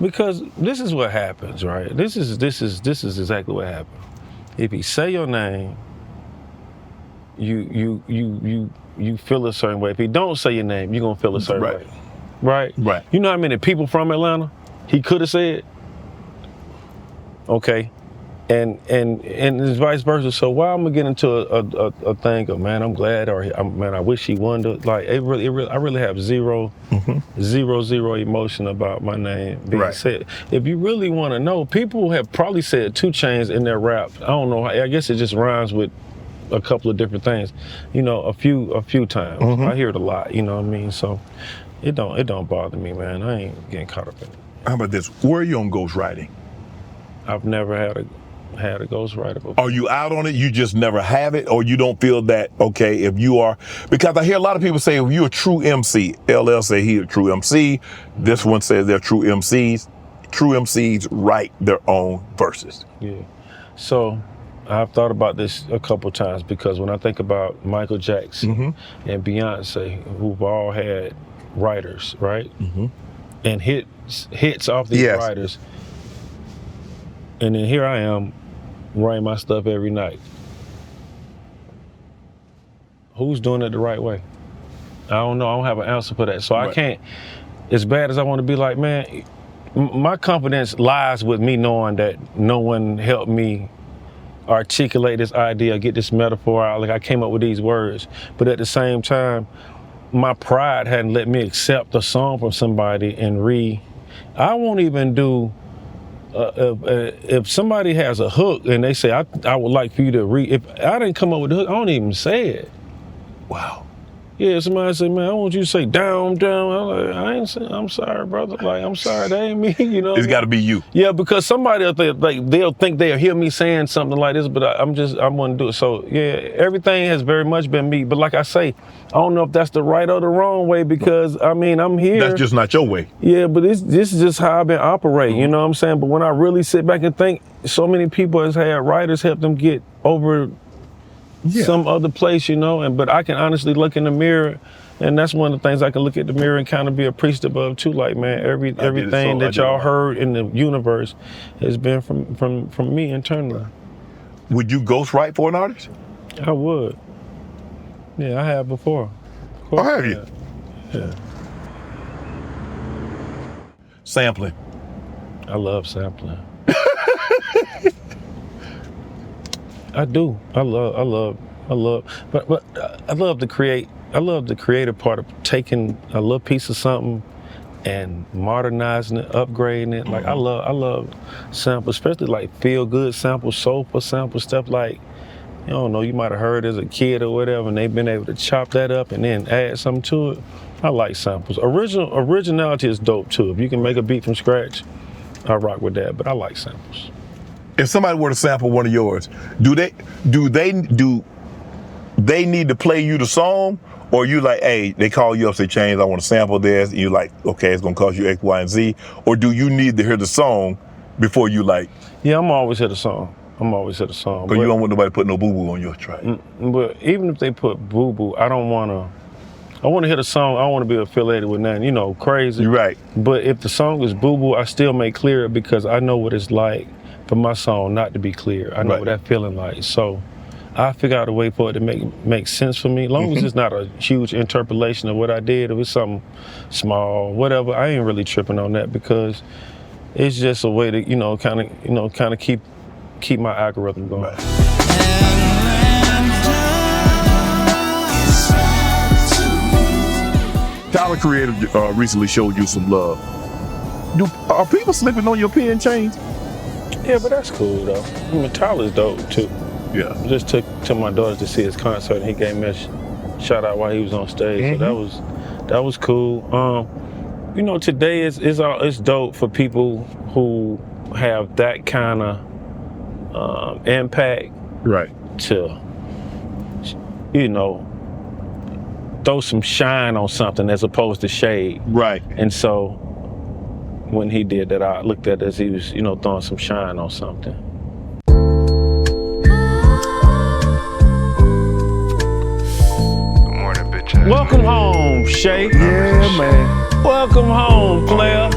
Speaker 3: because this is what happens, right? This is exactly what happens. If you say your name, you feel a certain way. If he don't say your name, you're gonna feel a certain way. Right?
Speaker 1: Right.
Speaker 3: You know how many people from Atlanta he could have said? Okay. And it's vice versa. So why I'm gonna get into a thing of, man, I'm glad, or man, I wish he won. Like I really have zero emotion about my name being said. If you really want to know, people have probably said 2 Chainz in their rap. I don't know. I guess it just rhymes with a couple of different things. You know, a few times. I hear it a lot. You know what I mean? So it don't bother me, man. I ain't getting caught up in it.
Speaker 1: How about this? Where are you on ghostwriting?
Speaker 3: I've never had a ghostwriter before.
Speaker 1: Are you out on it? You just never have it, or you don't feel that, okay, if you are, because I hear a lot of people say, if you're a true MC, LL say he's a true MC, this one says they're true MCs. True MCs write their own verses.
Speaker 3: Yeah. So I've thought about this a couple times, because when I think about Michael Jackson and Beyonce, who've all had writers, right? And hits off these writers. And then here I am writing my stuff every night. Who's doing it the right way? I don't know. I don't have an answer for that. So I can't, as bad as I want to be, like, man, my confidence lies with me knowing that no one helped me articulate this idea, get this metaphor out. Like, I came up with these words. But at the same time, my pride hadn't let me accept a song from somebody and I won't even do, if somebody has a hook and they say, I would like for you to if I didn't come up with the hook, I don't even say it.
Speaker 1: Wow.
Speaker 3: Yeah, somebody say, man, I want you to say down. I'm like, I ain't saying, I'm sorry, brother. Like, I'm sorry, that ain't me, you know?
Speaker 1: It's got to be you.
Speaker 3: Yeah, because somebody else, they'll think they'll hear me saying something like this, but I want to do it. So, yeah, everything has very much been me. But like I say, I don't know if that's the right or the wrong way, because, I mean, I'm here.
Speaker 1: That's just not your way.
Speaker 3: Yeah, but this is just how I've been operating, you know what I'm saying? But when I really sit back and think, so many people has had writers help them get over some other place, you know, but I can honestly look in the mirror, and that's one of the things I can look at the mirror and kind of be appreciative of too. Like, man, everything that y'all heard in the universe has been from me internally.
Speaker 1: Would you ghostwrite for an artist?
Speaker 3: I would. Yeah, I have before.
Speaker 1: Oh, have you?
Speaker 3: Yeah.
Speaker 1: Sampling.
Speaker 3: I love sampling. I do. I love, but I love the creative part of taking a little piece of something and modernizing it, upgrading it. Like, I love samples, especially like feel good samples, soulful samples, stuff like, you don't know, you might have heard as a kid or whatever, and they've been able to chop that up and then add something to it. I like samples. Originality is dope too. If you can make a beat from scratch, I rock with that, but I like samples.
Speaker 1: If somebody were to sample one of yours, do they need to play you the song, or you like, hey, they call you up, say, Chainz, I want to sample this, and you like, okay, it's gonna cost you X, Y, and Z, or do you need to hear the song before you like?
Speaker 3: Yeah, I'm always hear the song. Because
Speaker 1: you don't want nobody to put no boo-boo on your track.
Speaker 3: But even if they put boo-boo, I don't want to I want to hit a song. I don't want to be affiliated with nothing, crazy.
Speaker 1: Right.
Speaker 3: But if the song is boo-boo, I still make clear because I know what it's like for my song not to be clear. I know what that feeling like. So I figure out a way for it to make sense for me. As long as it's not a huge interpolation of what I did, if it's something small, whatever, I ain't really tripping on that because it's just a way to, kind of keep my algorithm going.
Speaker 1: Right. Tyler Creative recently showed you some love. Are people slipping on your pen Chainz?
Speaker 3: Yeah, but that's cool though. I mean, Tyler's dope too.
Speaker 1: Yeah.
Speaker 3: I just took my daughters to see his concert and he gave me a shout out while he was on stage. So that was cool. Today it's dope for people who have that kind of impact.
Speaker 1: Right.
Speaker 3: To throw some shine on something as opposed to shade.
Speaker 1: Right.
Speaker 3: And so when he did that, I looked at it as he was, throwing some shine on something.
Speaker 4: Good morning, bitch.
Speaker 3: Welcome home, Shay.
Speaker 1: Yeah, man.
Speaker 3: Welcome home, player.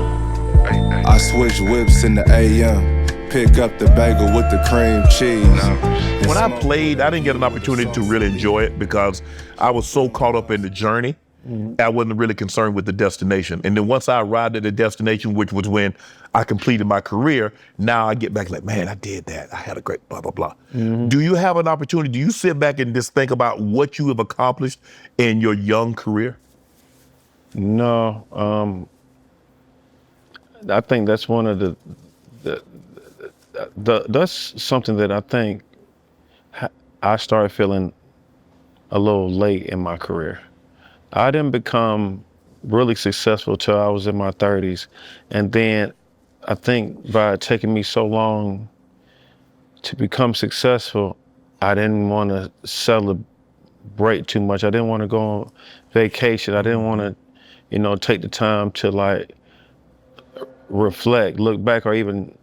Speaker 7: I switch whips in the AM. Pick up the bagel with the cream cheese.
Speaker 1: When I played, I didn't get an opportunity to really enjoy it because I was so caught up in the journey. I wasn't really concerned with the destination. And then once I arrived at the destination, which was when I completed my career, now I get back like, man, I did that. I had a great blah, blah, blah. Do you have an opportunity? Do you sit back and just think about what you have accomplished in your young career?
Speaker 3: No, I think that's one of that's something that I think I started feeling a little late in my career. I didn't become really successful till I was in my 30s. And then I think by taking me so long to become successful, I didn't want to celebrate too much. I didn't want to go on vacation. I didn't want to, take the time to reflect, look back, or even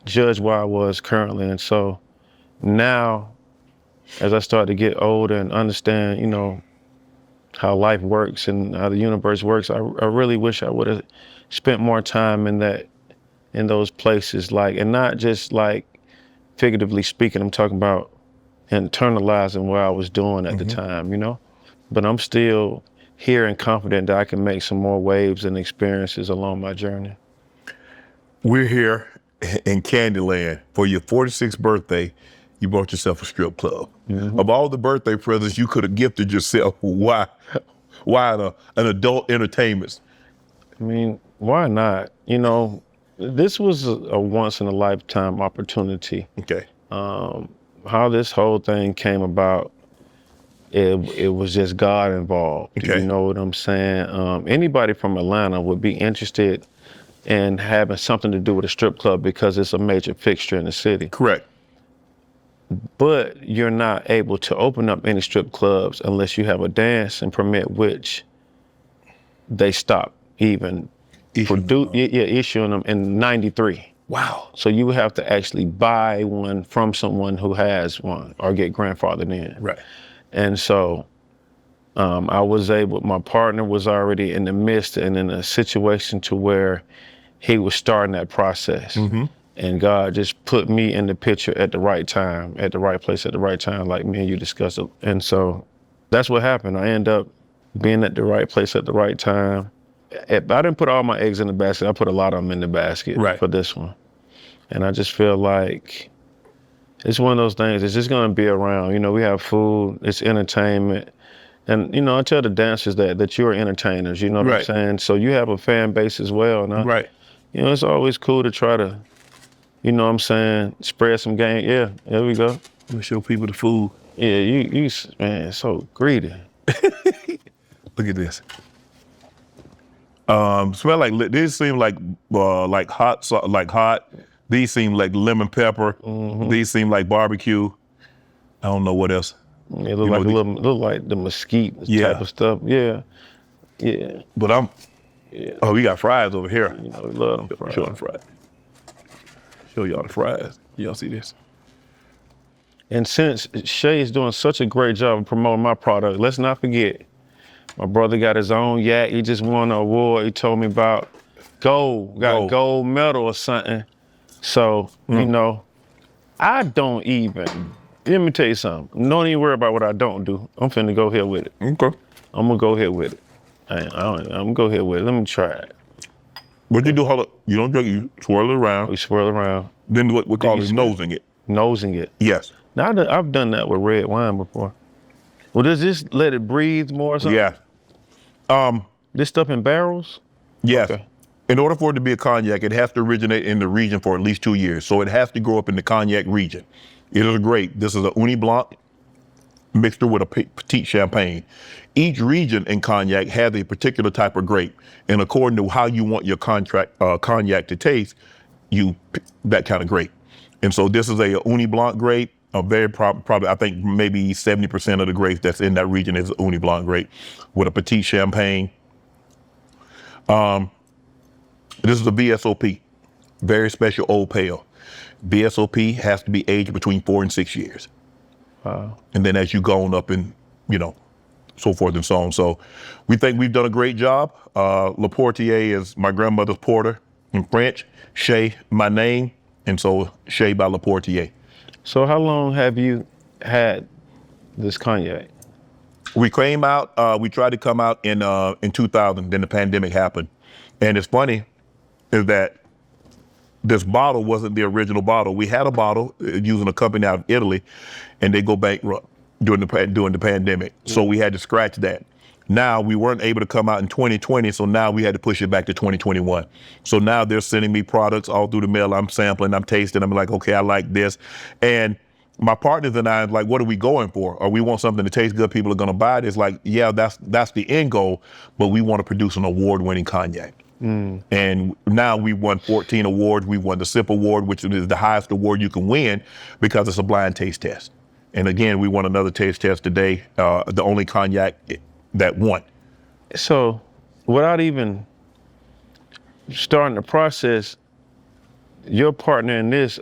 Speaker 3: judge where I was currently. And so now, as I start to get older and understand, how life works and how the universe works, I really wish I would have spent more time in those places, and not just figuratively speaking, I'm talking about internalizing what I was doing at the time, But I'm still here and confident that I can make some more waves and experiences along my journey.
Speaker 1: We're here in Candyland for your 46th birthday. You bought yourself a strip club. Of all the birthday presents you could have gifted yourself, why an adult entertainment?
Speaker 3: I mean, why not? This was a once in a lifetime opportunity.
Speaker 1: Okay.
Speaker 3: How this whole thing came about, it was just God involved.
Speaker 1: Okay.
Speaker 3: You know what I'm saying? Anybody from Atlanta would be interested in having something to do with a strip club because it's a major fixture in the city.
Speaker 1: Correct.
Speaker 3: But you're not able to open up any strip clubs unless you have a dancing permit, which they stopped even issuing them in '93.
Speaker 1: Wow.
Speaker 3: So you would have to actually buy one from someone who has one or get grandfathered in.
Speaker 1: Right.
Speaker 3: And so my partner was already in the midst and in a situation to where he was starting that process. And God just put me in the picture at the right time, at the right place, at the right time, like me and you discussed it. And so that's what happened. I ended up being at the right place at the right time. I didn't put all my eggs in the basket. I put a lot of them in the basket for this one. And I just feel like it's one of those things, it's just gonna be around. We have food, it's entertainment. And, I tell the dancers that you're entertainers, you know what I'm saying? So you have a fan base as well. And it's always cool to try to, spread some game. Yeah, there we go.
Speaker 1: We'll show people the food.
Speaker 3: Yeah, you man, so greedy.
Speaker 1: Look at this. Smell like, these seem like hot. These seem like lemon pepper. These seem like barbecue. I don't know what else.
Speaker 3: It look like the mesquite type of stuff. Yeah.
Speaker 1: But oh, we got fries over here.
Speaker 3: We love them fries.
Speaker 1: Show them fries. Show y'all the fries. Y'all see this?
Speaker 3: And since Shay is doing such a great job of promoting my product, let's not forget, My brother got his own yak. He just won an award. He told me about got a gold medal or something. So, you know, I don't even, let me tell you something. Don't even worry about what I don't do. I'm finna go here with it.
Speaker 1: Okay.
Speaker 3: I'm gonna go here with it. I'm gonna go here with it. Let me try it.
Speaker 1: What you do, hold up, you don't drink, you swirl it around.
Speaker 3: We swirl around.
Speaker 1: Then what we call is nosing it.
Speaker 3: Nosing it.
Speaker 1: Yes.
Speaker 3: Now, I've done that with red wine before. Well, does this let it breathe more or something?
Speaker 1: Yeah.
Speaker 3: This stuff in barrels?
Speaker 1: Yes.
Speaker 3: Okay.
Speaker 1: In order for it to be a cognac, it has to originate in the region for at least 2 years. So it has to grow up in the cognac region. It is a grape. This is a Uni Blanc mixture with a petite champagne. Each region in cognac has a particular type of grape. And according to how you want your cognac to taste, you pick that kind of grape. And so this is a Uni Blanc grape. A very probably, I think maybe 70% of the grapes that's in that region is Uni Blanc grape with a petite champagne. This is a VSOP, very special old pale. VSOP has to be aged between 4 and 6 years.
Speaker 3: Wow.
Speaker 1: And then as you go on up and, you know, so forth and so on. So we think we've done a great job. Le Portier is my grandmother's porter in French. Shay, my name. And so Shay by Le Portier.
Speaker 3: So how long have you had this cognac?
Speaker 1: We came out, we tried to come out in 2000, then the pandemic happened. And it's funny is that this bottle wasn't the original bottle. We had a bottle using a company out of Italy and they go bankrupt during the pandemic. So we had to scratch that. Now we weren't able to come out in 2020, so now we had to push it back to 2021. So now they're sending me products all through the mail. I'm sampling, I'm tasting, I'm like, okay, I like this. And my partners and I, like, what are we going for? Or we want something to taste good, people are gonna buy it. It's like, yeah, that's the end goal, but we want to produce an award-winning cognac. And now we won 14 awards. We won the SIP award, which is the highest award you can win because it's a blind taste test. And again, we won another taste test today, the only cognac that won.
Speaker 3: So without even starting the process, your partner in this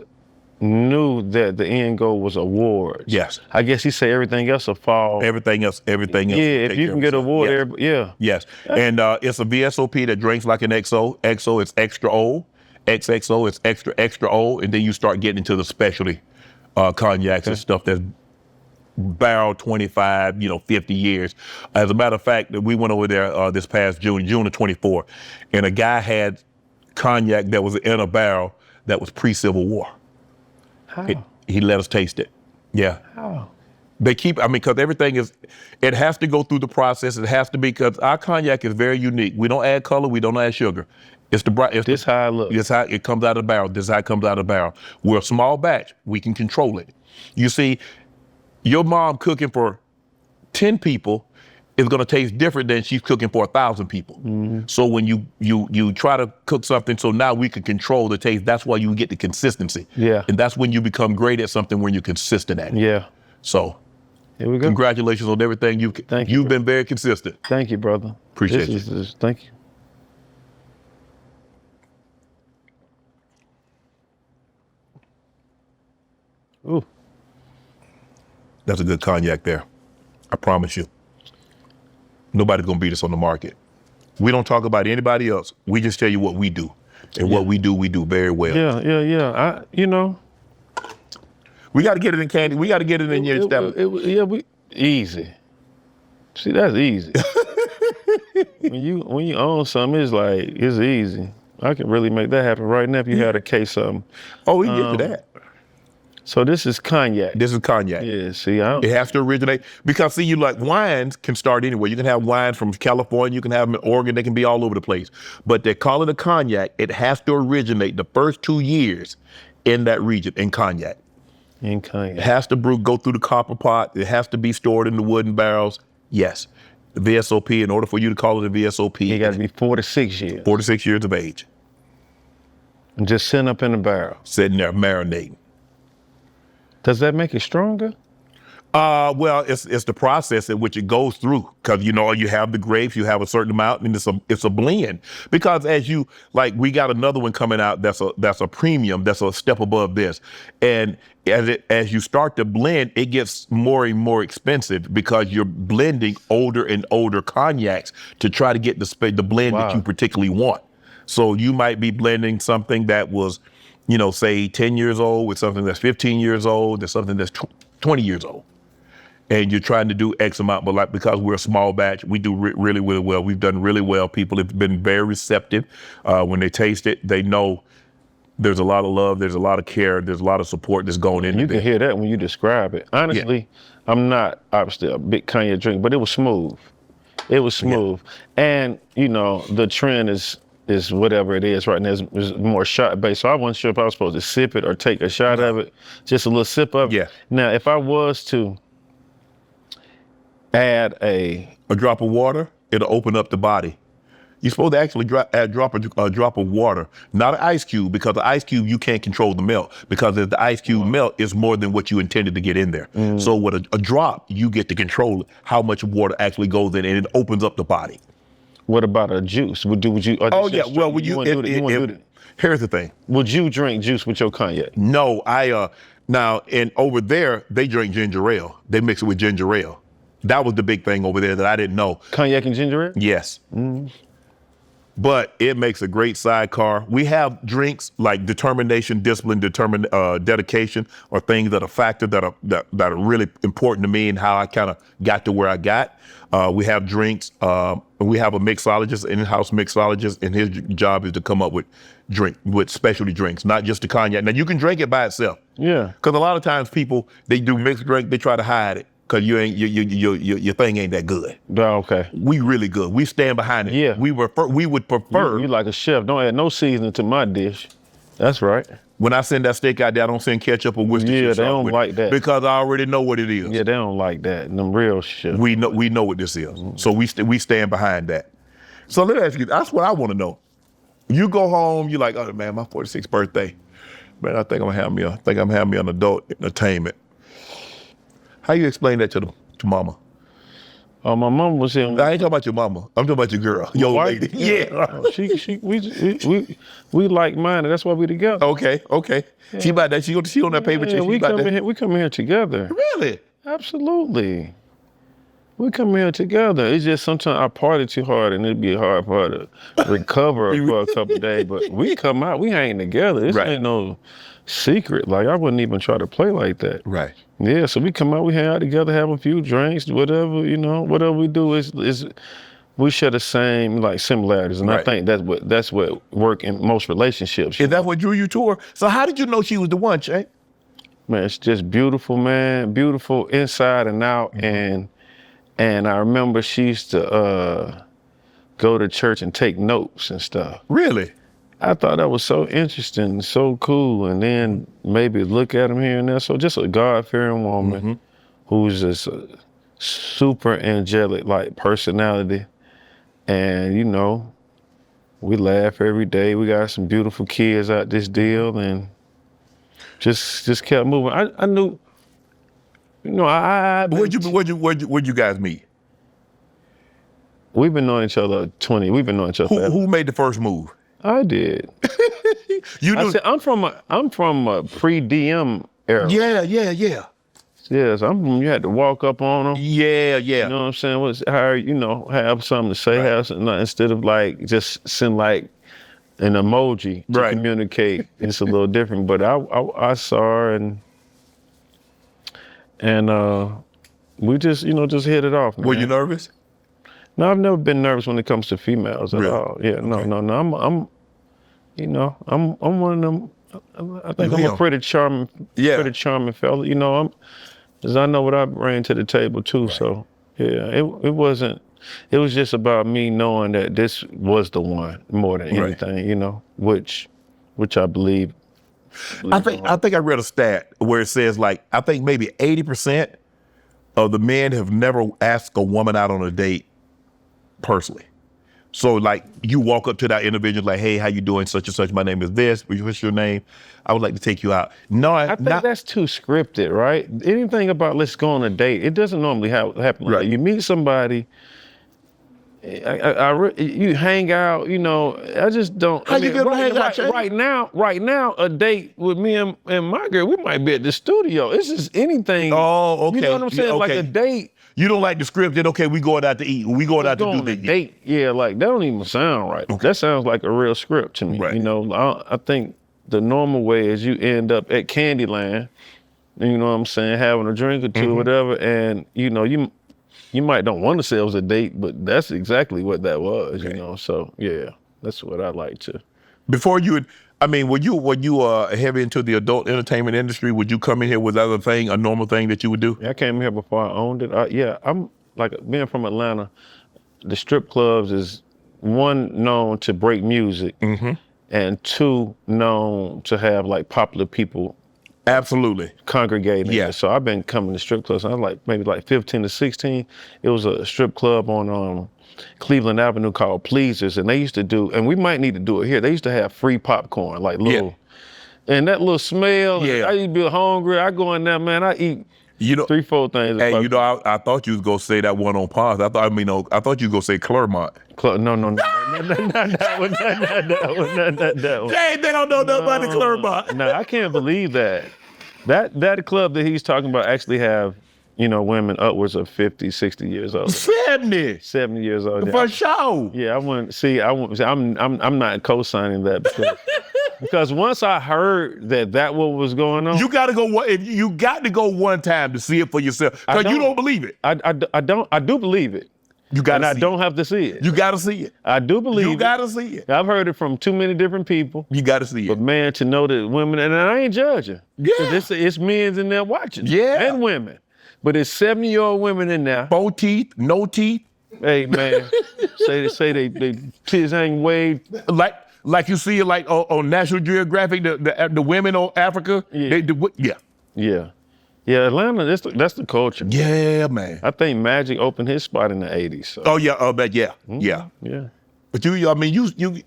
Speaker 3: knew that the end goal was awards.
Speaker 1: Yes.
Speaker 3: I guess he say everything else will fall.
Speaker 1: Everything else.
Speaker 3: Yeah, if you can get an award,
Speaker 1: yes. Yes. And it's a VSOP that drinks like an XO. XO is extra old. XXO is extra, extra old. And then you start getting into the specialty cognacs and stuff that's barrel 25, 50 years. As a matter of fact, we went over there this past June of 24, and a guy had cognac that was in a barrel that was pre-Civil War.
Speaker 3: How?
Speaker 1: He let us taste it. Yeah.
Speaker 3: How?
Speaker 1: They keep, because everything it has to go through the process. It has to be, because our cognac is very unique. We don't add color, we don't add sugar. It's the bright.
Speaker 3: This how it looks.
Speaker 1: This how it comes out of the barrel. This is how it comes out of the barrel. We're a small batch. We can control it. You see, your mom cooking for 10 people is gonna taste different than she's cooking for 1,000 people. Mm-hmm. So when you try to cook something, so now we can control the taste, that's why you get the consistency.
Speaker 3: Yeah.
Speaker 1: And that's when you become great at something, when you're consistent at it.
Speaker 3: Yeah.
Speaker 1: So
Speaker 3: here we go.
Speaker 1: Congratulations on everything. You've been very consistent.
Speaker 3: Thank you, brother.
Speaker 1: Appreciate you.
Speaker 3: Thank you. Ooh.
Speaker 1: That's a good cognac there. I promise you. Nobody's gonna beat us on the market. We don't talk about anybody else. We just tell you what we do. And what we do very well.
Speaker 3: Yeah.
Speaker 1: We gotta get it in candy. We gotta get it in your
Speaker 3: easy. See, that's easy. when you own something, it's easy. I can really make that happen right now if you had a case of them.
Speaker 1: Oh, we can get to that.
Speaker 3: So this is cognac.
Speaker 1: This is cognac.
Speaker 3: Yeah, see,
Speaker 1: it has to originate, because see, wines can start anywhere. You can have wines from California, you can have them in Oregon, they can be all over the place. But they call it a cognac. It has to originate the first 2 years in that region, in cognac.
Speaker 3: In cognac.
Speaker 1: It has to go through the copper pot. It has to be stored in the wooden barrels. Yes. The VSOP, in order for you to call it a VSOP.
Speaker 3: It got to be 4 to 6 years.
Speaker 1: 4 to 6 years of age.
Speaker 3: And just sitting up in the barrel.
Speaker 1: Sitting there marinating.
Speaker 3: Does that make it stronger?
Speaker 1: Well, it's the process in which it goes through, because you have the grapes, you have a certain amount, and it's a blend. Because we got another one coming out that's a premium, that's a step above this, and as you start to blend, it gets more and more expensive because you're blending older and older cognacs to try to get the blend that you particularly want. So you might be blending something that was, say 10 years old with something that's 15 years old, and something that's 20 years old. And you're trying to do X amount, but because we're a small batch, we do really, really well. We've done really well. People have been very receptive. When they taste it, they know there's a lot of love, there's a lot of care, there's a lot of support that's going into it.
Speaker 3: You can hear that when you describe it. Honestly, I'm not obviously a big cognac drinker, but it was smooth. It was smooth. Yeah. And, the trend is whatever it is right now, is more shot based. So I wasn't sure if I was supposed to sip it or take a shot of it, just a little sip of it.
Speaker 1: Yeah.
Speaker 3: Now, if I was to add a
Speaker 1: drop of water, it'll open up the body. You're supposed to actually drop a drop of water, not an ice cube, because the ice cube, you can't control the melt, because if the ice cube melt, it's more than what you intended to get in there. So with a drop, you get to control how much water actually goes in, and it opens up the body.
Speaker 3: What about a juice? Would you?
Speaker 1: Here's the thing.
Speaker 3: Would you drink juice with your cognac?
Speaker 1: No, now, and over there, they drink ginger ale. They mix it with ginger ale. That was the big thing over there that I didn't know.
Speaker 3: Cognac and ginger ale?
Speaker 1: Yes. But it makes a great sidecar. We have drinks like determination, discipline, dedication, or things that are factors that are really important to me and how I kind of got to where I got. We have drinks. We have a mixologist, in-house mixologist, and his job is to come up with specialty drinks, not just the cognac. Now you can drink it by itself.
Speaker 3: Yeah.
Speaker 1: Because a lot of times people, they do mixed drink, they try to hide it. Cause your thing ain't that good.
Speaker 3: Oh, okay.
Speaker 1: We really good. We stand behind it.
Speaker 3: Yeah.
Speaker 1: We would prefer.
Speaker 3: You like a chef. Don't add no seasoning to my dish. That's right.
Speaker 1: When I send that steak out there, I don't send ketchup or Worcestershire sauce.
Speaker 3: Yeah, they don't like that.
Speaker 1: Because I already know what it is.
Speaker 3: Yeah, they don't like that. Them real chefs.
Speaker 1: We know what this is. So we stand behind that. So let me ask you, that's what I want to know. You go home, you're like, oh man, my 46th birthday. Man, I think I'm having me an adult entertainment. How you explain that to mama?
Speaker 3: My mama was in.
Speaker 1: I ain't talking about your mama. I'm talking about your girl, your lady. Yeah.
Speaker 3: We like-minded. That's why we together.
Speaker 1: Okay. Yeah. She about that. She on that paper chase.
Speaker 3: We come here together.
Speaker 1: Really?
Speaker 3: Absolutely. We come here together. It's just sometimes I party too hard and it'd be hard for her to recover for a couple of days. But we come out, we hang together. This ain't no secret. Like, I wouldn't even try to play like that.
Speaker 1: Right.
Speaker 3: Yeah, so we come out, we hang out together, have a few drinks, whatever, whatever we do is we share the same similarities. And I think that's what work in most relationships.
Speaker 1: Is that what drew you to her? So how did you know she was the one, Che?
Speaker 3: Man, it's just beautiful, man. Beautiful inside and out. And I remember she used to go to church and take notes and stuff.
Speaker 1: Really?
Speaker 3: I thought that was so interesting, so cool. And then maybe look at him here and there. So just a God-fearing woman who's just a super angelic personality. And we laugh every day. We got some beautiful kids out this deal and just kept moving. I knew,
Speaker 1: Where'd you guys meet?
Speaker 3: We've been knowing each other 20. We've been knowing each other.
Speaker 1: Who made the first move?
Speaker 3: I did.
Speaker 1: You knew.
Speaker 3: I said, I'm from a pre-DM era.
Speaker 1: Yeah.
Speaker 3: Yes, you had to walk up on them.
Speaker 1: Yeah.
Speaker 3: You know what I'm saying? Have something to say, have something, instead of just send an emoji to communicate. It's a little different. But I saw her and we just hit it off. Man.
Speaker 1: Were you nervous?
Speaker 3: No, I've never been nervous when it comes to females at all. Yeah, okay. No. I'm one of them. I think I'm a pretty charming fella. Because I know what I bring to the table too. Right. So yeah, it wasn't. It was just about me knowing that this was the one more than anything. Which I believe.
Speaker 1: I think I read a stat where it says I think maybe 80% of the men have never asked a woman out on a date personally. So like you walk up to that individual like, hey, how you doing? Such and such. My name is this. What's your name? I would like to take you out. No,
Speaker 3: I think that's too scripted, right? Anything about let's go on a date, it doesn't normally happen. Like
Speaker 1: Right.
Speaker 3: you meet somebody, you hang out, you know. I just don't.
Speaker 1: How you gonna hang out, Chainz?
Speaker 3: Right now, a date with me and my girl, we might be at the studio. It's just anything.
Speaker 1: Oh, okay.
Speaker 3: You know what I'm saying?
Speaker 1: Yeah,
Speaker 3: Like
Speaker 1: okay.
Speaker 3: a date.
Speaker 1: You don't like the scripted, okay, we going out to eat. We going out to
Speaker 3: Go
Speaker 1: do
Speaker 3: on a
Speaker 1: this.
Speaker 3: date. Yeah, like that don't even sound right. That sounds like a real script to me.
Speaker 1: Right.
Speaker 3: You know, I think the normal way is you end up at Candyland, you know what I'm saying, having a drink or two, whatever, and you know, you might don't want to say it was a date, but that's exactly what that was, you know. So yeah, that's what I like to.
Speaker 1: Before you would, I mean, were you heavy into the adult entertainment industry? Would you come in here with a normal thing that you would do?
Speaker 3: I came here before I owned it. Yeah, I'm like being from Atlanta, the strip clubs is one, known to break music, and two, known to have like popular people
Speaker 1: Absolutely.
Speaker 3: congregating.
Speaker 1: Yeah.
Speaker 3: So I've been coming to strip clubs. I was like maybe like 15 to 16. It was a strip club on Cleveland Avenue called Pleasers, and they used to do, and we might need to do it here. They used to have free popcorn, like little, and that little smell.
Speaker 1: Yeah.
Speaker 3: I used to be hungry. I go in there, man. I eat 3-4 things.
Speaker 1: Hey, you know, I thought you was gonna say that one on pause. I thought you was gonna say Claremont.
Speaker 3: No, not that one.
Speaker 1: Hey, they don't know nothing about the Claremont.
Speaker 3: No, I can't believe that. That club that he's talking about actually have, you know, women upwards of 50, 60 years old.
Speaker 1: 70
Speaker 3: years old.
Speaker 1: for sure.
Speaker 3: Yeah, I'm not co-signing that because once I heard that what was going on.
Speaker 1: You got to go. You got to go one time to see it for yourself because you don't believe it.
Speaker 3: I do believe it.
Speaker 1: You got
Speaker 3: and
Speaker 1: to.
Speaker 3: I don't have to see it.
Speaker 1: You got to see it.
Speaker 3: I do believe it.
Speaker 1: You got to see it.
Speaker 3: I've heard it from too many different people.
Speaker 1: You got to see
Speaker 3: But
Speaker 1: it.
Speaker 3: man, to know that women, and I ain't judging.
Speaker 1: Yeah.
Speaker 3: 'Cause it's men's in there watching.
Speaker 1: Yeah.
Speaker 3: And women. But it's 70-year-old women in there.
Speaker 1: 4 teeth, no teeth.
Speaker 3: Hey man, say they tits hang way.
Speaker 1: Like you see it like on National Geographic, the women on Africa.
Speaker 3: Yeah. Yeah, Atlanta, that's the culture.
Speaker 1: Yeah, man.
Speaker 3: I think Magic opened his spot in the 80s. So.
Speaker 1: Oh yeah, but yeah.
Speaker 3: Yeah.
Speaker 1: But you.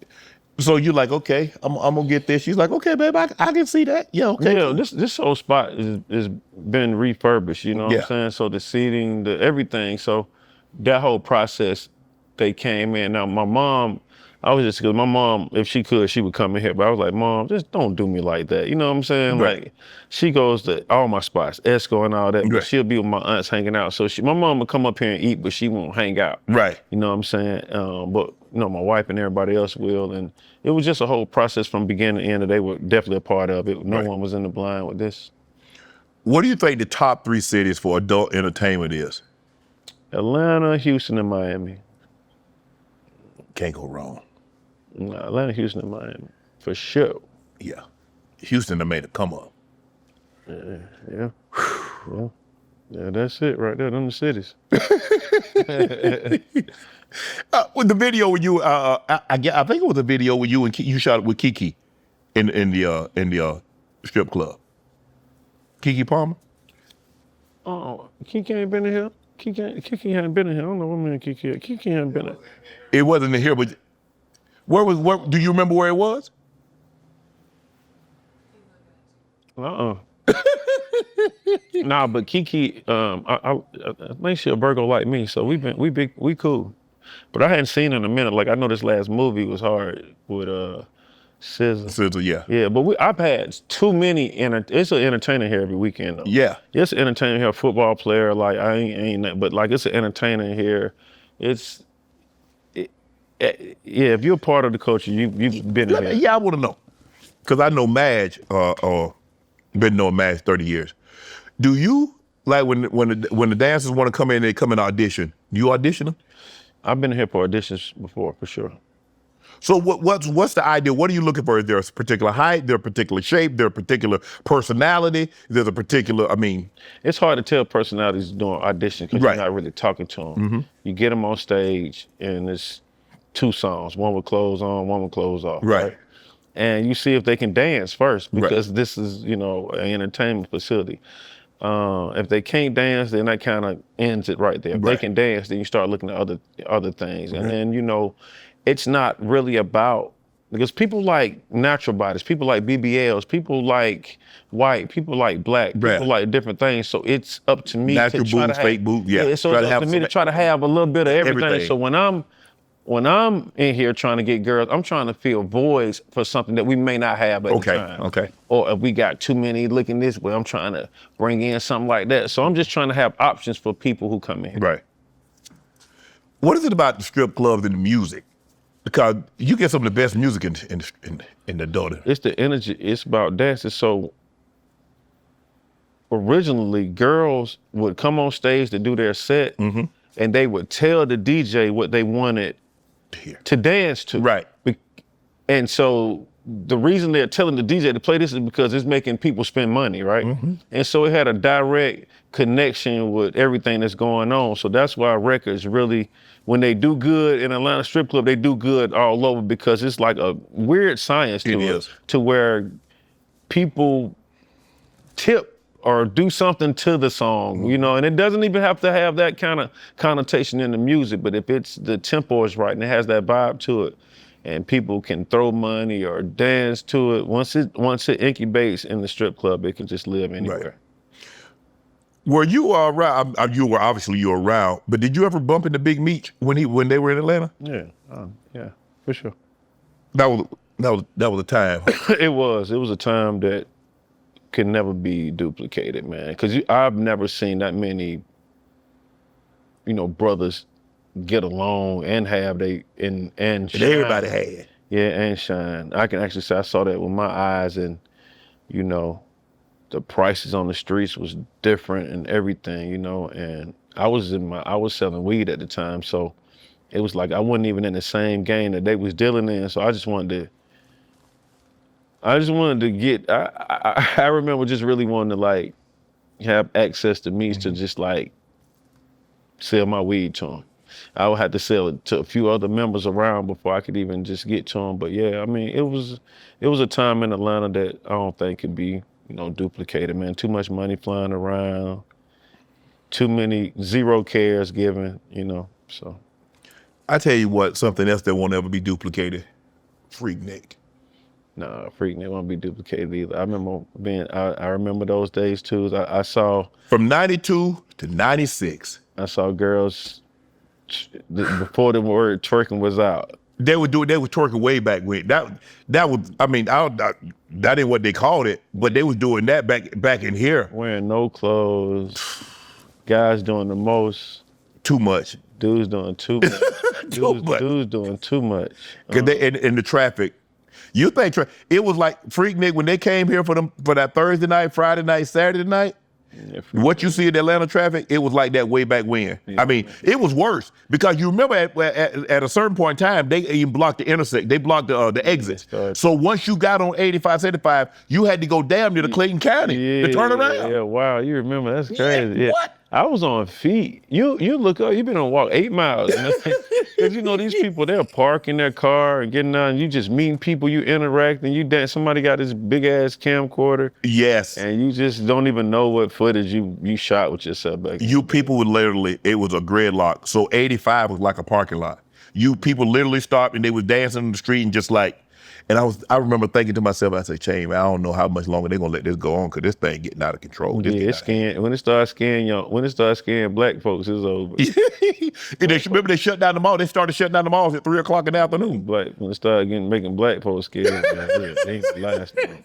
Speaker 1: So you're like, okay, I'm gonna get this. She's like, okay, babe, I can see that. Yeah, okay.
Speaker 3: Yeah, this whole spot is been refurbished. You know what I'm saying? So the seating, the everything. So that whole process, they came in. Now my mom, because my mom, if she could, she would come in here. But I was like, Mom, just don't do me like that. You know what I'm saying?
Speaker 1: Right.
Speaker 3: Like, she goes to all my spots, Esco and all that, but
Speaker 1: Right.
Speaker 3: she'll be with my aunts hanging out. So my mom would come up here and eat, but she won't hang out.
Speaker 1: Right.
Speaker 3: You know what I'm saying? But you know, my wife and everybody else will. And it was just a whole process from beginning to end, and they were definitely a part of it. No one was in the blind with this.
Speaker 1: What do you think the top 3 cities for adult entertainment is?
Speaker 3: Atlanta, Houston, and Miami.
Speaker 1: Can't go wrong.
Speaker 3: No, Atlanta, Houston, and Miami, for sure.
Speaker 1: Yeah. Houston done made a come up.
Speaker 3: Yeah, that's it right there. Them the cities.
Speaker 1: With the video with you, I think it was a video with you and you shot it with Kiki in the strip club. Kiki Palmer.
Speaker 3: Oh, Kiki ain't been in here. Kiki hadn't been in here. I don't know what man Kiki is. Kiki hadn't been in.
Speaker 1: It wasn't in here, but where? Do you remember where it was?
Speaker 3: Nah, but Kiki, I think she a Virgo like me, so we cool. But I hadn't seen her in a minute. Like I know this last movie was hard with SZA.
Speaker 1: SZA, yeah.
Speaker 3: Yeah, but I've had too many. It's an entertainer here every weekend though.
Speaker 1: Yeah.
Speaker 3: It's an entertainer here, a football player. Like I ain't, but like it's an entertainer here. Yeah, if you're part of the culture, you've been in here.
Speaker 1: Yeah, I want to know. Because I know Madge, been knowing Madge 30 years. Do you, like when the dancers want to come in, they come in audition, do you audition them?
Speaker 3: I've been here for auditions before, for sure.
Speaker 1: So what's the idea? What are you looking for? Is there a particular height, there a particular shape, there a particular personality, there's a particular,
Speaker 3: It's hard to tell personalities doing auditions because
Speaker 1: Right.
Speaker 3: you're not really talking to them.
Speaker 1: Mm-hmm.
Speaker 3: You get them on stage and it's 2 songs, one with clothes on, one with clothes off.
Speaker 1: Right.
Speaker 3: And you see if they can dance first because this is, an entertainment facility. If they can't dance, then that kind of ends it right there. If they can dance, then you start looking at other things. And then, it's not really about, because people like natural bodies, people like BBLs, people like white, people like black, people like different things. So it's up to me
Speaker 1: natural
Speaker 3: to try
Speaker 1: boobs,
Speaker 3: to have,
Speaker 1: fake boobs, yeah.
Speaker 3: So it's up to me to try to have a little bit of everything. So when I'm in here trying to get girls, I'm trying to fill voids for something that we may not have at the time.
Speaker 1: Okay.
Speaker 3: Or if we got too many looking this way, I'm trying to bring in something like that. So I'm just trying to have options for people who come in here.
Speaker 1: Right. What is it about the strip clubs and the music? Because you get some of the best music in the daughter.
Speaker 3: It's the energy. It's about dancing. So originally, girls would come on stage to do their set, and they would tell the DJ what they wanted to dance to.
Speaker 1: Right.
Speaker 3: And so the reason they're telling the DJ to play this is because it's making people spend money, right? And so it had a direct connection with everything that's going on. So that's why records really, when they do good in Atlanta strip club, they do good all over, because it's like a weird science to it, to where people tip or do something to the song, you know, and it doesn't even have to have that kind of connotation in the music, but if it's, the tempo is right and it has that vibe to it, and people can throw money or dance to it, once it incubates in the strip club, it can just live anywhere.
Speaker 1: Right. Were you around? You were around, but did you ever bump into Big Meech when they were in Atlanta?
Speaker 3: Yeah, yeah, for sure.
Speaker 1: That was a time.
Speaker 3: It was a time that can never be duplicated, man. Because I've never seen that many, you know, brothers get along and have and shine.
Speaker 1: Everybody had.
Speaker 3: Yeah, and shine. I can actually say I saw that with my eyes, and you know, the prices on the streets was different and everything, you know, and I was selling weed at the time, so it was like I wasn't even in the same game that they was dealing in, so I just wanted to get, I remember just really wanting to like have access to means to just like sell my weed to them. I would have to sell it to a few other members around before I could even just get to them. But yeah, I mean, it was a time in Atlanta that I don't think could be, you know, duplicated, man. Too much money flying around, too many zero cares given, you know, so.
Speaker 1: I tell you what, something else that won't ever be duplicated, Freaknik.
Speaker 3: Nah, Freaknik won't be duplicated either. I remember those days too. I saw.
Speaker 1: From 92 to 96.
Speaker 3: I saw girls, before the word twerking was out.
Speaker 1: They were twerking way back when. That was, I mean, that ain't what they called it, but they was doing that back in here.
Speaker 3: Wearing no clothes, guys doing the most.
Speaker 1: Too much.
Speaker 3: Dudes doing too much. Dudes doing too much.
Speaker 1: Cause they in the traffic. You think it was like Freaknik when they came here for that Thursday night, Friday night, Saturday night? Yeah, what you see in the Atlanta traffic, it was like that way back when. Yeah. I mean, it was worse because you remember at a certain point in time, they even blocked the intersect. They blocked the exit. So once you got on 85, 75, you had to go damn near to Clayton County to turn around.
Speaker 3: Yeah, wow, you remember, that's crazy.
Speaker 1: Yeah. What?
Speaker 3: I was on feet. You look up, you've been on walk 8 miles. Because you know, these people, they're parking their car and getting out, and you just meeting people, you interact, and you dance. Somebody got this big ass camcorder.
Speaker 1: Yes.
Speaker 3: And you just don't even know what footage you shot with yourself back then.
Speaker 1: You people would literally, it was a gridlock. So 85 was like a parking lot. You people literally stopped and they was dancing in the street and just like, and I remember thinking to myself, I said, Chainz, man, I don't know how much longer they're gonna let this go on because this thing getting out of control.
Speaker 3: When it starts scaring black folks, it's over.
Speaker 1: Remember they shut down the mall. They started shutting down the malls at 3 o'clock in the afternoon.
Speaker 3: But when it started making black folks scared, they ain't lasting.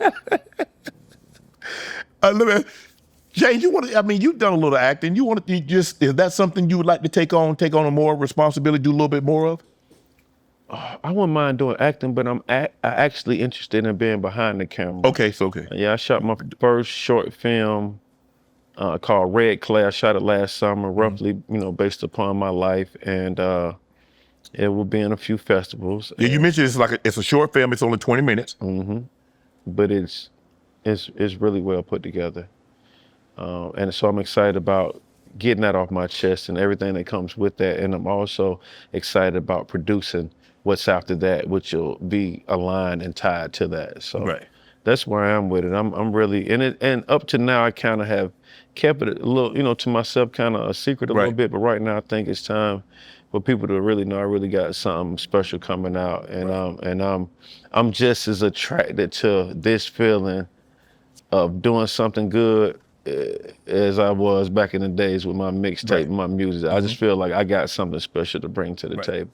Speaker 1: Chainz, you've done a little acting. Is that something you would like to take on a more responsibility, do a little bit more of?
Speaker 3: I wouldn't mind doing acting, but I'm actually interested in being behind the camera.
Speaker 1: Okay.
Speaker 3: Yeah, I shot my first short film called Red Clay. I shot it last summer, roughly, based upon my life, and it will be in a few festivals.
Speaker 1: Yeah, you mentioned it's a short film. It's only 20 minutes.
Speaker 3: Mm-hmm. But it's really well put together, and so I'm excited about getting that off my chest and everything that comes with that, and I'm also excited about producing what's after that, which will be aligned and tied to that. So
Speaker 1: right.
Speaker 3: that's where I am with it. I'm really in it, and up to now I kind of have kept it a little, to myself, kind of a secret a little bit. But right now I think it's time for people to really know I really got something special coming out, and I'm just as attracted to this feeling of doing something good as I was back in the days with my mixtape and my music. I just feel like I got something special to bring to the table.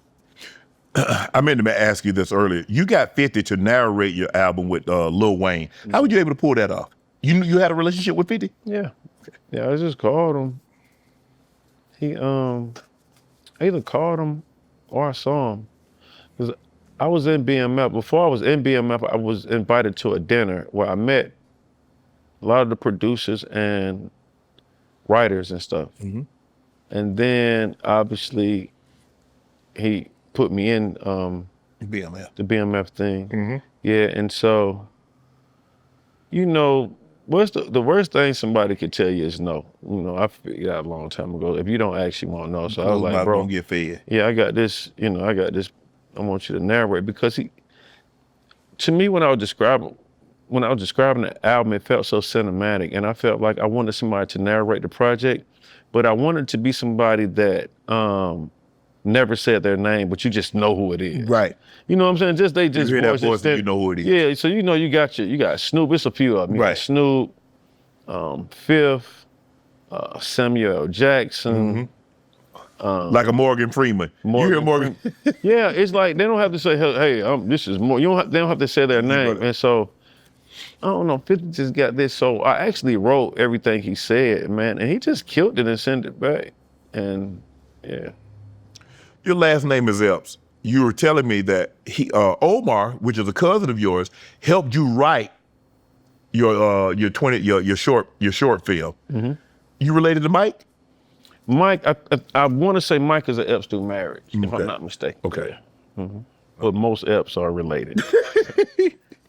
Speaker 1: I meant to ask you this earlier. You got 50 to narrate your album with Lil Wayne. How were you able to pull that off? You had a relationship with 50?
Speaker 3: Yeah. Yeah, I just called him. He I either called him or I saw him. Because I was in BMF. Before I was in BMF, I was invited to a dinner where I met a lot of the producers and writers and stuff. And then obviously he put me in
Speaker 1: BMF.
Speaker 3: the BMF thing. Yeah, and so, what's the worst thing somebody could tell you is no. I figured out a long time ago, if you don't ask, you won't know. So I was like, bro,
Speaker 1: gonna get fed.
Speaker 3: Yeah, I got this, I want you to narrate, because to me, when I was describing the album, it felt so cinematic, and I felt like I wanted somebody to narrate the project, but I wanted to be somebody that never said their name, but you just know who it is.
Speaker 1: Right.
Speaker 3: You know what I'm saying? Just they just
Speaker 1: you hear that voice and you know who it is.
Speaker 3: Yeah, so you got Snoop. It's a few of them. You got Snoop, Fifth, Samuel Jackson.
Speaker 1: Like a Morgan Freeman. You hear Morgan?
Speaker 3: Yeah, it's like they don't have to say, hey, this is more. They don't have to say their name. And so, I don't know, 50 just got this. So I actually wrote everything he said, man, and he just killed it and sent it back. And yeah.
Speaker 1: Your last name is Epps. You were telling me that Omar, which is a cousin of yours, helped you write your short film. You related to Mike?
Speaker 3: Mike, I want to say Mike is an Epps through marriage, if I'm not mistaken.
Speaker 1: Okay.
Speaker 3: But most Epps are related.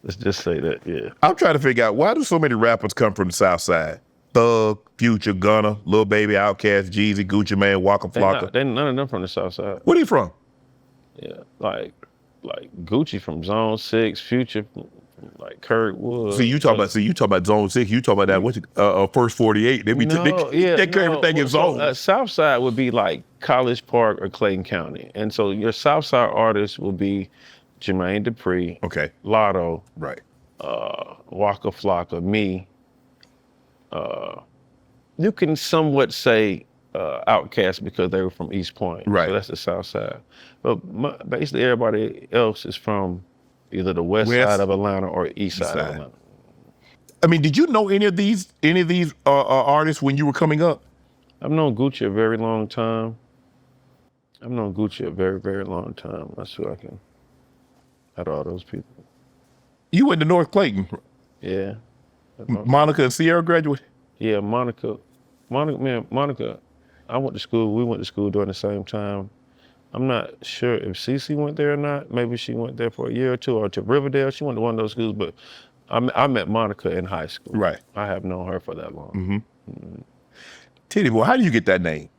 Speaker 3: Let's just say that, yeah.
Speaker 1: I'm trying to figure out, why do so many rappers come from the South Side? Thug, Future, Gunna, Lil Baby, Outkast, Jeezy, Gucci Mane, Waka Flocka.
Speaker 3: None of them from the South Side.
Speaker 1: Where are you from?
Speaker 3: Yeah, like Gucci from Zone 6, Future from like Kirkwood.
Speaker 1: See, you talk about Zone 6. You talk about that First 48. They carry everything in zone.
Speaker 3: South Side would be like College Park or Clayton County, and so your South Side artists will be Jermaine Dupri, Lotto,
Speaker 1: right,
Speaker 3: Waka Flocka, me. You can somewhat say Outkast because they were from East Point,
Speaker 1: right?
Speaker 3: So that's the South Side. But basically, everybody else is from either the west side of Atlanta or east side of Atlanta.
Speaker 1: I mean, did you know any of these artists when you were coming up?
Speaker 3: I've known Gucci a very long time. I've known Gucci a very, very long time. That's who I can. Out of all those people.
Speaker 1: You went to North Clayton.
Speaker 3: Yeah.
Speaker 1: Monica and Sierra graduated?
Speaker 3: Yeah, Monica. I went to school. We went to school during the same time. I'm not sure if Cece went there or not. Maybe she went there for a year or two, or to Riverdale. She went to one of those schools, but I met Monica in high school.
Speaker 1: Right.
Speaker 3: I have known her for that long.
Speaker 1: Titty Boy, how do you get that name?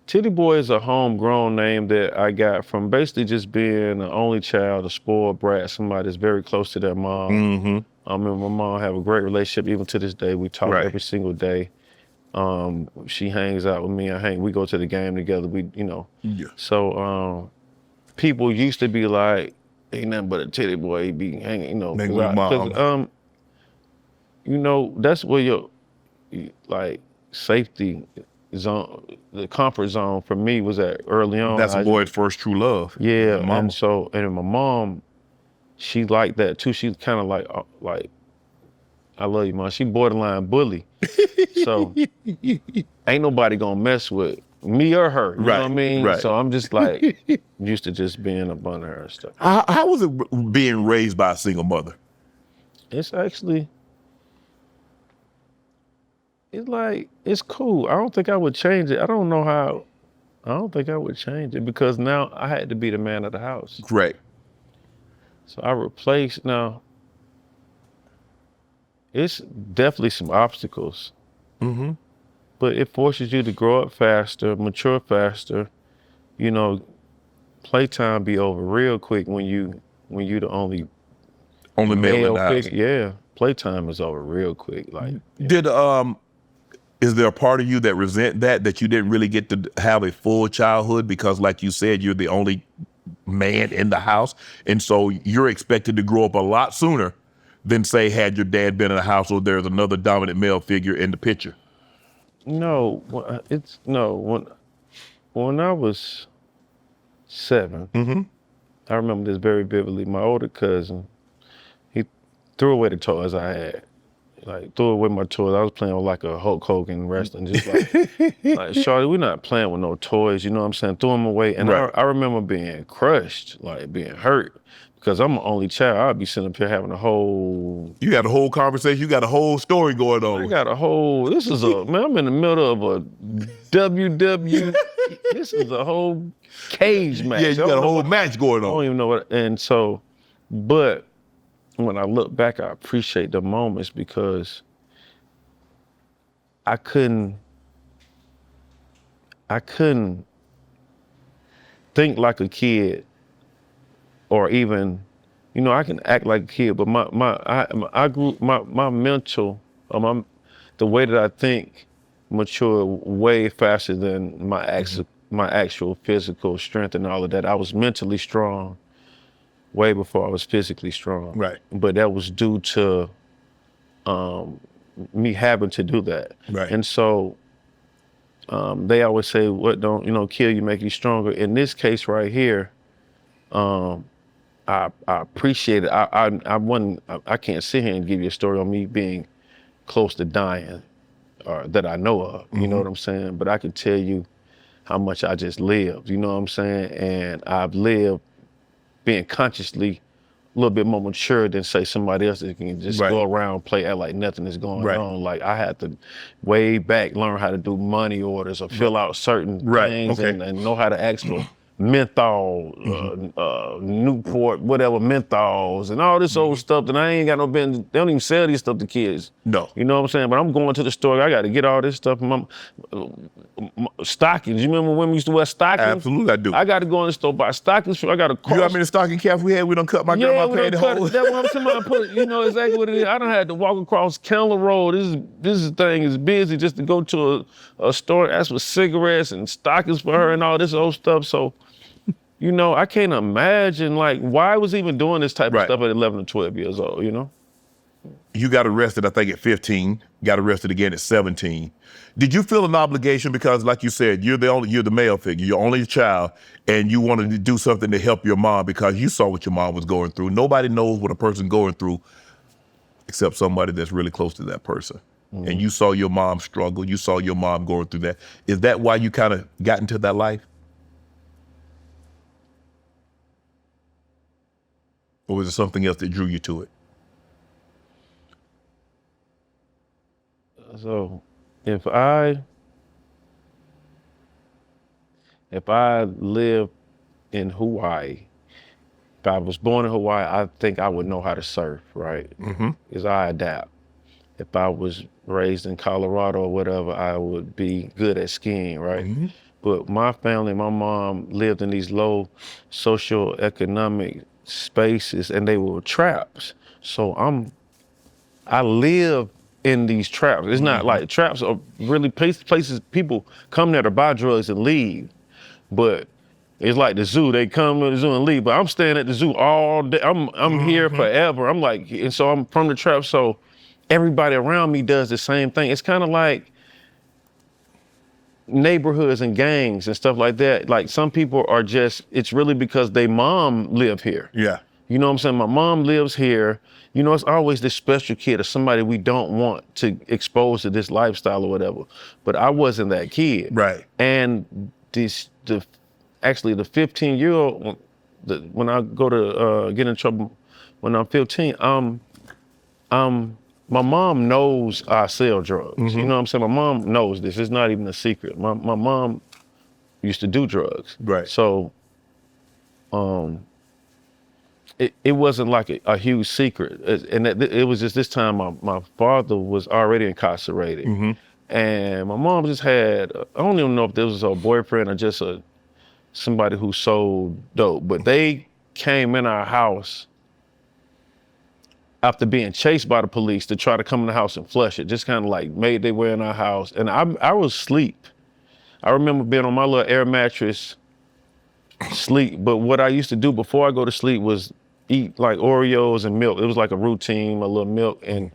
Speaker 3: Titty Boy is a homegrown name that I got from basically just being an only child, a spoiled brat, somebody that's very close to their mom. I mean, my mom have a great relationship even to this day. We talk every single day. She hangs out with me. We go to the game together. So people used to be like, ain't nothing but a titty boy. He be hanging, because that's where your safety zone, the comfort zone for me was at early on.
Speaker 1: That's a boy's first true love.
Speaker 3: Yeah, and my mom, she liked that too. She's kind of like, I love you, Mom. She borderline bully. So ain't nobody gonna mess with me or her. You know what I mean? Right. So I'm just like used to just being up under her and stuff.
Speaker 1: How was it being raised by a single mother?
Speaker 3: It's actually, it's cool. I don't think I would change it. I don't think I would change it because now I had to be the man of the house.
Speaker 1: Correct.
Speaker 3: So I replaced now. It's definitely some obstacles, but it forces you to grow up faster, mature faster. Playtime be over real quick when you the only
Speaker 1: male in the house.
Speaker 3: Yeah, playtime is over real quick. Like,
Speaker 1: Is there a part of you that resent that you didn't really get to have a full childhood because, like you said, you're the only man in the house, and so you're expected to grow up a lot sooner than, say, had your dad been in the house or there's another dominant male figure in the picture?
Speaker 3: no, when I was 7, I remember this very vividly. My older cousin, he threw away the toys I had. Like, threw away my toys. I was playing with like a Hulk Hogan wrestling, just like Shorty, we're not playing with no toys, you know what I'm saying? Threw them away. And I remember being crushed, like being hurt, because I'm the only child. I'd be sitting up here having a whole...
Speaker 1: You got a whole conversation, you got a whole story going on.
Speaker 3: I got a whole, I'm in the middle of a WW, this is a whole cage match.
Speaker 1: Yeah, you got a whole match going on.
Speaker 3: I don't even know what, and so, but when I look back, I appreciate the moments because I couldn't think like a kid, or even, you know, I can act like a kid, but my mental, or the way that I think matured way faster than my actual physical strength and all of that. I was mentally strong way before I was physically strong.
Speaker 1: Right.
Speaker 3: But that was due to me having to do that.
Speaker 1: Right.
Speaker 3: And so they always say, what don't, kill you, make you stronger. In this case right here, I appreciate it. I can't sit here and give you a story on me being close to dying or that I know of, you know what I'm saying? But I can tell you how much I just lived, you know what I'm saying? And I've lived being consciously a little bit more mature than, say, somebody else that can just go around, play, act like nothing is going on. Like, I had to way back learn how to do money orders or fill out certain things and know how to ask for menthol, Newport, whatever, menthols, and all this old stuff that I ain't got no business. They don't even sell these stuff to kids.
Speaker 1: No.
Speaker 3: You know what I'm saying? But I'm going to the store, I got to get all this stuff. Stockings, you remember when women used to wear stockings?
Speaker 1: Absolutely, I do.
Speaker 3: I got to go in the store, buy stockings. I got to cross.
Speaker 1: You know how many stocking caps we had? We done cut my grandma paid the whole.
Speaker 3: That's what I'm saying. I put, you know exactly what it is. I done had to walk across Candyland Road. This thing is busy just to go to a store, ask for cigarettes and stockings for her and all this old stuff. So, you know, I can't imagine, like, why I was even doing this type of stuff at 11 or 12 years old, you know?
Speaker 1: You got arrested, I think, at 15, got arrested again at 17. Did you feel an obligation because, like you said, you're the male figure, you're only a child, and you wanted to do something to help your mom because you saw what your mom was going through. Nobody knows what a person's going through except somebody that's really close to that person. And you saw your mom struggle, you saw your mom going through that. Is that why you kind of got into that life? Or was it something else that drew you to it?
Speaker 3: So if I lived in Hawaii, if I was born in Hawaii, I think I would know how to surf, right? Because I adapt. If I was raised in Colorado or whatever, I would be good at skiing, right? But my family, my mom lived in these low socioeconomic spaces and they were traps. So I live in these traps. It's not like traps are really places people come there to buy drugs and leave. But it's like the zoo. They come to the zoo and leave. But I'm staying at the zoo all day. I'm here forever. I'm like, and so I'm from the trap. So everybody around me does the same thing. It's kind of like neighborhoods and gangs and stuff like that. Like some people are just, it's really because they mom live here.
Speaker 1: Yeah.
Speaker 3: You know what I'm saying? My mom lives here. You know, it's always this special kid or somebody we don't want to expose to this lifestyle or whatever. But I wasn't that kid.
Speaker 1: Right.
Speaker 3: And the 15-year-old, when I go to get in trouble when I'm 15, my mom knows I sell drugs. You know what I'm saying? My mom knows this. It's not even a secret. My mom used to do drugs.
Speaker 1: Right.
Speaker 3: So, it wasn't like a huge secret. And it was just this time my father was already incarcerated. And my mom just had, I don't even know if this was her boyfriend or just somebody who sold dope, but they came in our house after being chased by the police to try to come in the house and flush it. Just kind of like made their way in our house. And I was asleep. I remember being on my little air mattress, sleep. But what I used to do before I go to sleep was eat like Oreos and milk. It was like a routine, a little milk. And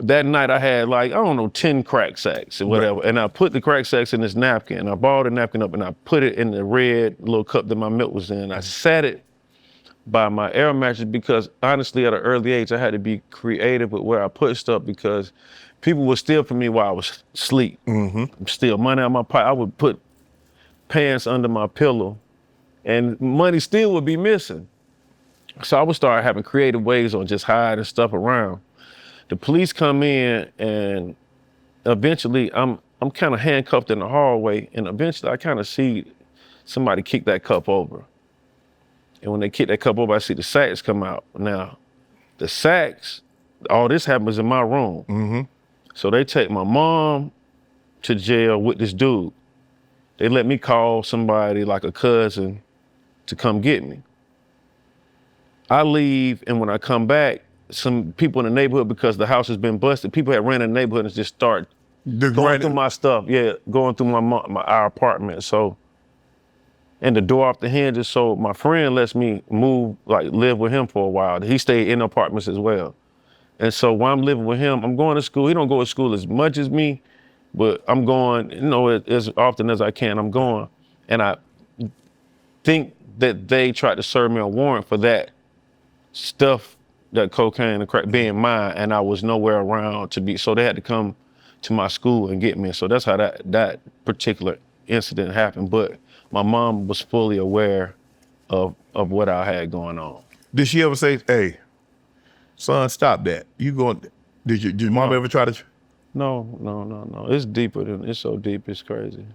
Speaker 3: that night I had like, I don't know, 10 crack sacks or whatever. Right. And I put the crack sacks in this napkin. I balled the napkin up and I put it in the red little cup that my milk was in. I sat it by my air mattress because honestly, at an early age, I had to be creative with where I put stuff because people would steal from me while I was asleep. Steal money out of my pocket. I would put pants under my pillow and money still would be missing. So I would start having creative ways on just hiding stuff around. The police come in and eventually I'm kind of handcuffed in the hallway and eventually I kind of see somebody kick that cup over. And when they kick that cup over, I see the sacks come out. Now, the sacks, all this happens in my room. So they take my mom to jail with this dude. They let me call somebody like a cousin to come get me. I leave, and when I come back, some people in the neighborhood, because the house has been busted, people had ran in the neighborhood and just start going through my stuff. Yeah, going through our apartment. So, and the door off the hinges. So my friend lets me move, like live with him for a while. He stayed in apartments as well. And so while I'm living with him, I'm going to school. He don't go to school as much as me, but I'm going, as often as I can, I'm going. And I think that they tried to serve me a warrant for that stuff, that cocaine and crack being mine, and I was nowhere around to be, so they had to come to my school and get me. So that's how that particular incident happened. But my mom was fully aware of what I had going on.
Speaker 1: Did she ever say, hey, son, stop that? Did your mom ever try to?
Speaker 3: No. It's deeper it's so deep, it's crazy.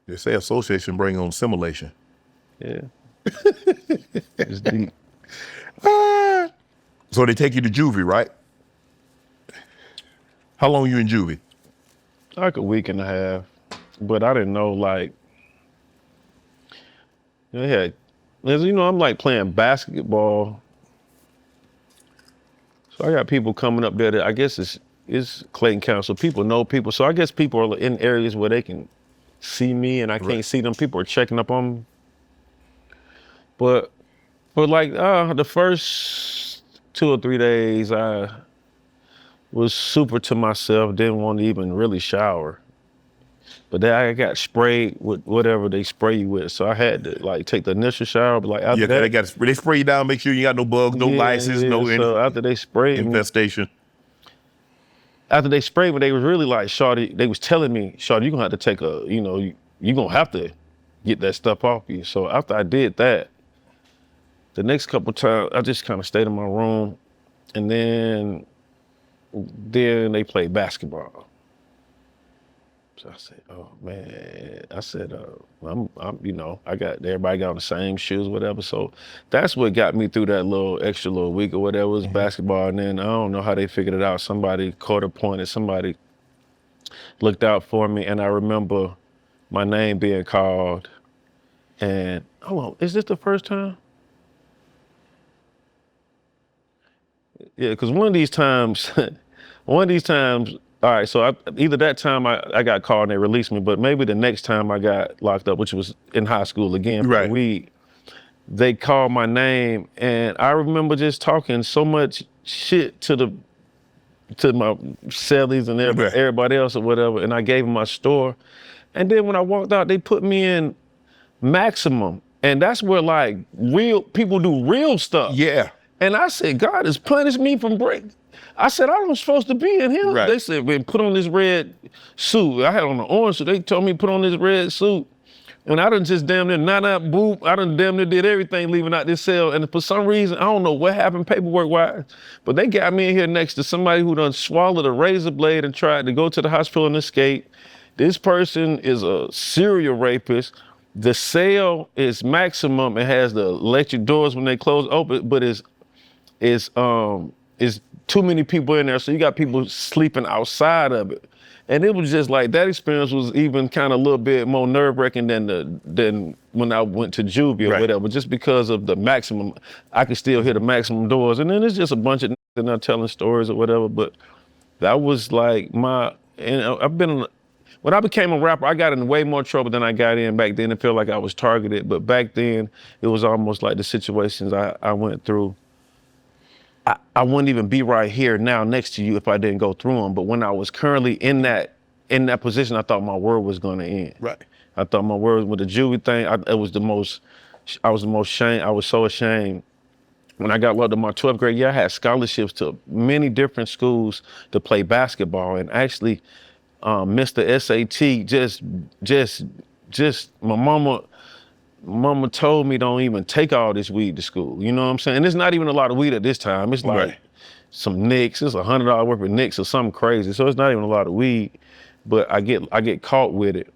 Speaker 1: They say association bring on assimilation.
Speaker 3: Yeah. It's deep.
Speaker 1: So they take you to juvie, right? How long you in juvie?
Speaker 3: Like a week and a half. But I didn't know, like, I'm like playing basketball. So I got people coming up there that I guess it's Clayton County, so people know people. So I guess people are in areas where they can see me and I can't see them. People are checking up on me. But for like the first 2 or 3 days, I was super to myself, didn't want to even really shower. But then I got sprayed with whatever they spray you with. So I had to like take the initial shower, but like after that,
Speaker 1: they spray you down, make sure you got no bugs, no lices, no
Speaker 3: so after they sprayed
Speaker 1: infestation.
Speaker 3: After they sprayed me, they was really like, Shawty, they was telling me, Shawty, you're gonna have to take you're gonna have to get that stuff off you. So after I did that, the next couple times, I just kind of stayed in my room, and then they played basketball. So I said, oh man, everybody got on the same shoes, whatever. So that's what got me through that extra little week or whatever was basketball. And then I don't know how they figured it out. Somebody caught a point and somebody looked out for me. And I remember my name being called. And hold on, is this the first time? Yeah, because one of these times, all right, so either that time I got called and they released me, but maybe the next time I got locked up, which was in high school again for weed, they called my name, and I remember just talking so much shit to my cellies and everybody else or whatever, and I gave them my store. And then when I walked out, they put me in maximum, and that's where like real people do real stuff. Yeah. And I said, God has punished me from breaking. I said, I was supposed to be in here. They said, man, put on this red suit. I had on an orange suit. They told me put on this red suit. And I done just damn near boop. I done damn near did everything leaving out this cell. And for some reason, I don't know what happened paperwork-wise, but they got me in here next to somebody who done swallowed a razor blade and tried to go to the hospital and escape. This person is a serial rapist. The cell is maximum. It has the electric doors when they close open, but it's too many people in there, so you got people sleeping outside of it. And it was just like, that experience was even kind of a little bit more nerve-wracking than when I went to juvie or whatever, just because of the maximum, I could still hear the maximum doors. And then it's just a bunch of that not telling stories or whatever, but that was like when I became a rapper, I got in way more trouble than I got in back then. It felt like I was targeted, but back then it was almost like the situations I went through. I wouldn't even be right here now next to you if I didn't go through them. But when I was currently in that position, I thought my world was gonna end.
Speaker 1: Right.
Speaker 3: I thought my world with the juvie thing, I was the most ashamed. I was so ashamed. When I got locked in my 12th grade year, I had scholarships to many different schools to play basketball, and actually missed the SAT. Just my mama told me don't even take all this weed to school. You know what I'm saying? And it's not even a lot of weed at this time. It's like some nicks. It's $100 worth of nicks or something crazy. So it's not even a lot of weed, but I get caught with it.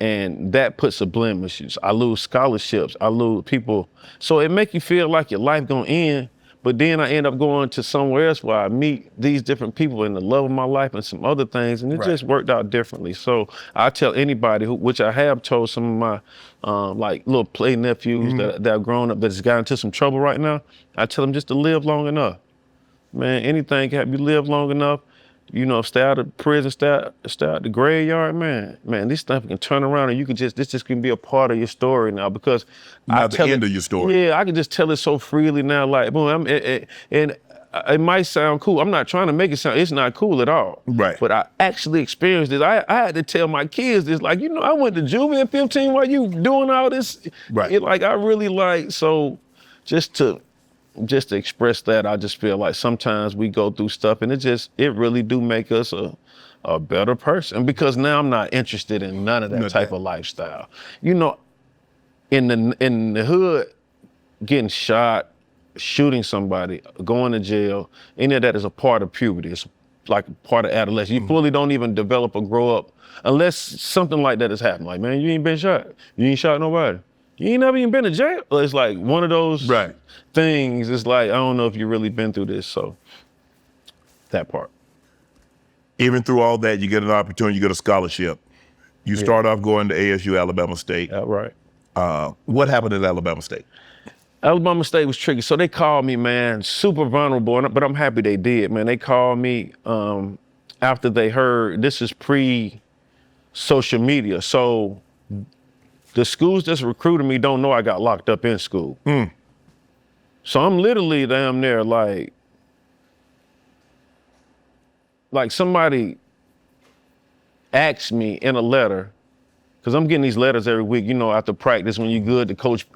Speaker 3: And that puts a blemish. I lose scholarships. I lose people. So it make you feel like your life gonna end, but then I end up going to somewhere else where I meet these different people and the love of my life and some other things, and it just worked out differently. So I tell anybody, which I have told some of my like little play nephews that have grown up, that's got into some trouble right now, I tell them just to live long enough. Man, anything can happen. You live long enough, you know, stay out of prison, stay out the graveyard, man, this stuff can turn around, and you can this just can be a part of your story now, because
Speaker 1: not the end of your story.
Speaker 3: Yeah, I can just tell it so freely now, like, boom, and it might sound cool. I'm not trying to make it sound, it's not cool at all.
Speaker 1: Right.
Speaker 3: But I actually experienced this. I had to tell my kids this, like, you know, I went to juvie at 15 while you doing all this.
Speaker 1: Right.
Speaker 3: Like, I really like, so just to express that, I just feel like sometimes we go through stuff and it really do make us a better person, because now I'm not interested in none of that type of lifestyle. You know, in the hood, getting shot, shooting somebody, going to jail, any of that is a part of puberty. It's like a part of adolescence. You fully don't even develop or grow up unless something like that has happened. Like, man, you ain't been shot. You ain't shot nobody. You ain't never even been to jail. It's like one of those things. It's like, I don't know if you really been through this. So that part.
Speaker 1: Even through all that, you get an opportunity, you get a scholarship. You start off going to ASU, Alabama State.
Speaker 3: Right.
Speaker 1: What happened at Alabama State?
Speaker 3: Alabama State was tricky. So they called me, man, super vulnerable, but I'm happy they did, man. They called me after they heard, this is pre-social media. So the schools that's recruiting me don't know I got locked up in school. So I'm literally damn near like somebody asked me in a letter, because I'm getting these letters every week, you know, after practice when you're good, the coach,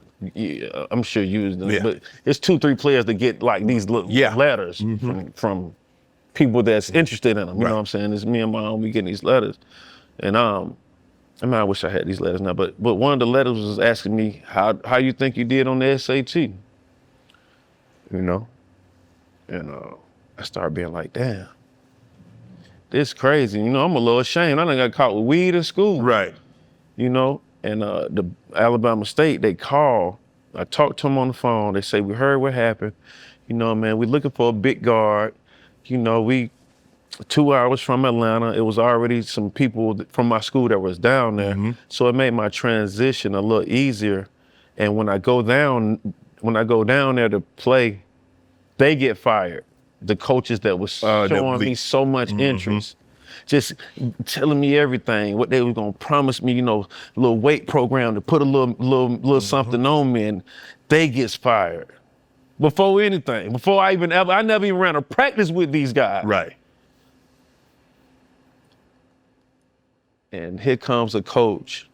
Speaker 3: I'm sure you use them, but it's 2-3 players that get like these little letters from people that's interested in them, you know what I'm saying? It's me and my own, we getting these letters. And I mean, I wish I had these letters now, but one of the letters was asking me how you think you did on the SAT, you know? And I started being like, damn, this crazy. You know, I'm a little ashamed. I done got caught with weed in school.
Speaker 1: Right.
Speaker 3: You know, and the Alabama State, they call. I talked to them on the phone. They say, we heard what happened. You know, man, we looking for a big guard. You know, we 2 hours from Atlanta. It was already some people from my school that was down there. So it made my transition a little easier. And when I go down there to play, they get fired. The coaches that was showing me so much interest, just telling me everything, what they were gonna promise me, you know, a little weight program to put a little something on me, and they gets fired. Before anything, I never even ran a practice with these guys.
Speaker 1: Right.
Speaker 3: And here comes a coach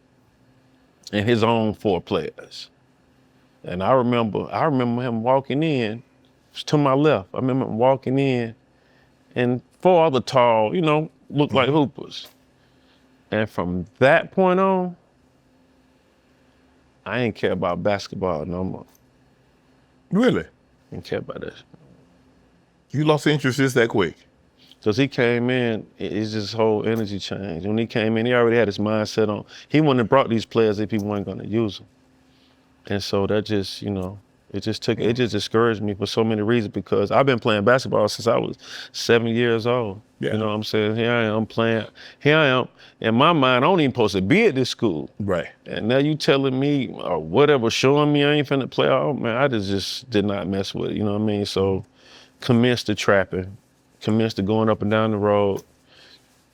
Speaker 3: and his own 4 players. And I remember him walking in, to my left. I remember him walking in, and 4 other tall, you know, looked like hoopers. And from that point on, I ain't care about basketball no more.
Speaker 1: Really?
Speaker 3: I didn't care about that.
Speaker 1: You lost interest just that quick?
Speaker 3: Because he came in, it's just whole energy changed. When he came in, he already had his mindset on, he wouldn't have brought these players if he wasn't gonna use them. And so that just, you know, It just discouraged me for so many reasons because I've been playing basketball since I was 7 years old.
Speaker 1: Yeah.
Speaker 3: You know what I'm saying? Here I am playing. Here I am. In my mind, I don't even supposed to be at this school.
Speaker 1: Right.
Speaker 3: And now you telling me or whatever, showing me I ain't finna play. Oh man, I just did not mess with it. You know what I mean? So commenced to trapping, commenced to going up and down the road.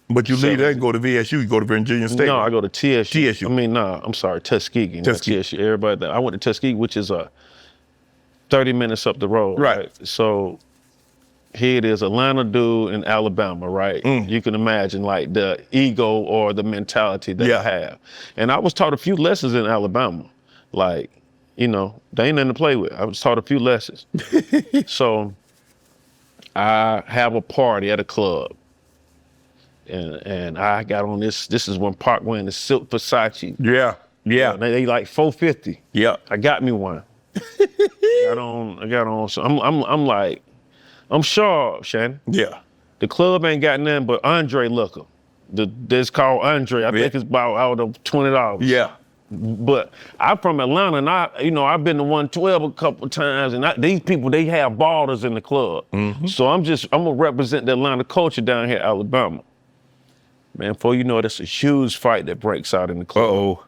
Speaker 1: But you leave there and go to VSU, you go to Virginia State.
Speaker 3: No, I go to TSU.
Speaker 1: TSU.
Speaker 3: I mean, I'm sorry, Tuskegee.
Speaker 1: Tuskegee.
Speaker 3: TSU. Everybody, I went to Tuskegee, which is 30 minutes up the road.
Speaker 1: Right.
Speaker 3: So here it is, Atlanta dude in Alabama, right? You can imagine like the ego or the mentality that I have. And I was taught a few lessons in Alabama. Like, you know, they ain't nothing to play with. I was taught a few lessons. So I have a party at a club. And I got on this is when Park wearing the silk Versace.
Speaker 1: Yeah.
Speaker 3: They like $450.
Speaker 1: Yeah.
Speaker 3: I got me one. I got on. So I'm like, I'm sharp, Shannon.
Speaker 1: Yeah.
Speaker 3: The club ain't got nothing but Andre liquor. It's called Andre. I think it's about out of $20.
Speaker 1: Yeah.
Speaker 3: But I'm from Atlanta, and I've been to 112 a couple times, and these people, they have ballers in the club. So I'm gonna represent the Atlanta culture down here in Alabama. Man, before you know it, it's a huge fight that breaks out in the club.
Speaker 1: Uh-oh.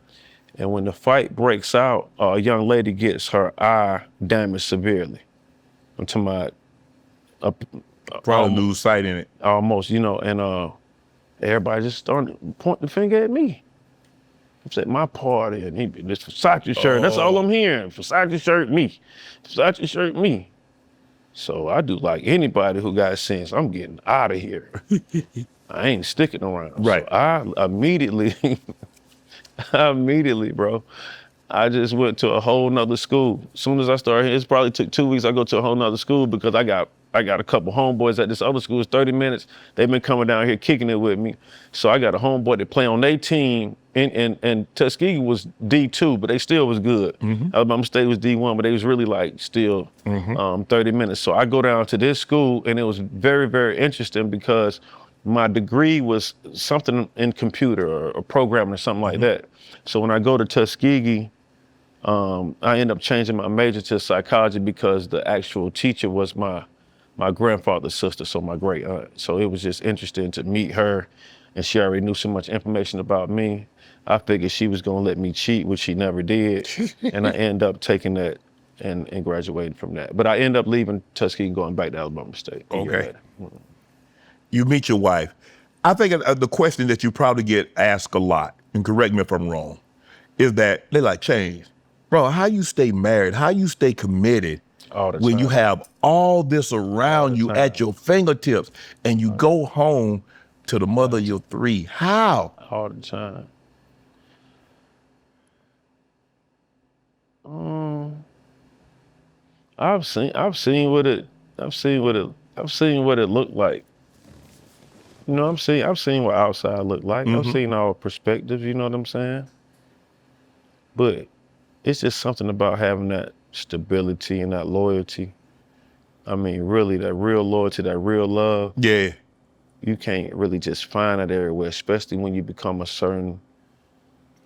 Speaker 3: And when the fight breaks out, a young lady gets her eye damaged severely. I'm talking about
Speaker 1: Probably lose sight in it.
Speaker 3: almost, and everybody just started pointing the finger at me. I'm saying my party and this Versace shirt. That's all I'm hearing. Versace shirt, me. Versace shirt, me. So I do like anybody who got sense. I'm getting out of here. I ain't sticking around.
Speaker 1: Right.
Speaker 3: So I immediately, bro, I just went to a whole nother school. As soon as I started, it probably took 2 weeks. I go to a whole nother school because I got a couple homeboys at this other school. It's 30 minutes. They've been coming down here kicking it with me. So I got a homeboy that play on their team. And Tuskegee was D2, but they still was good. Alabama State was D1, but they was really like still 30 minutes. So I go down to this school, and it was very, very interesting because my degree was something in computer or programming or something like that. So when I go to Tuskegee, I end up changing my major to psychology because the actual teacher was my grandfather's sister, so my great aunt. So it was just interesting to meet her, and she already knew so much information about me. I figured she was gonna let me cheat, which she never did, and I end up taking that and graduating from that. But I end up leaving Tuskegee and going back to Alabama State.
Speaker 1: Okay. You meet your wife. I think the question that you probably get asked a lot, and correct me if I'm wrong, is that they like, Chainz, bro, how you stay married? How you stay committed
Speaker 3: All the
Speaker 1: when
Speaker 3: time.
Speaker 1: you have all this around you at your fingertips and you go home to the mother of your three? How?
Speaker 3: All the time. I've seen what it looked like. You know, I've seen what outside looked like. I've seen all perspectives, you know what I'm saying? But it's just something about having that stability and that loyalty. I mean, really, that real loyalty, that real love.
Speaker 1: Yeah.
Speaker 3: You can't really just find it everywhere, especially when you become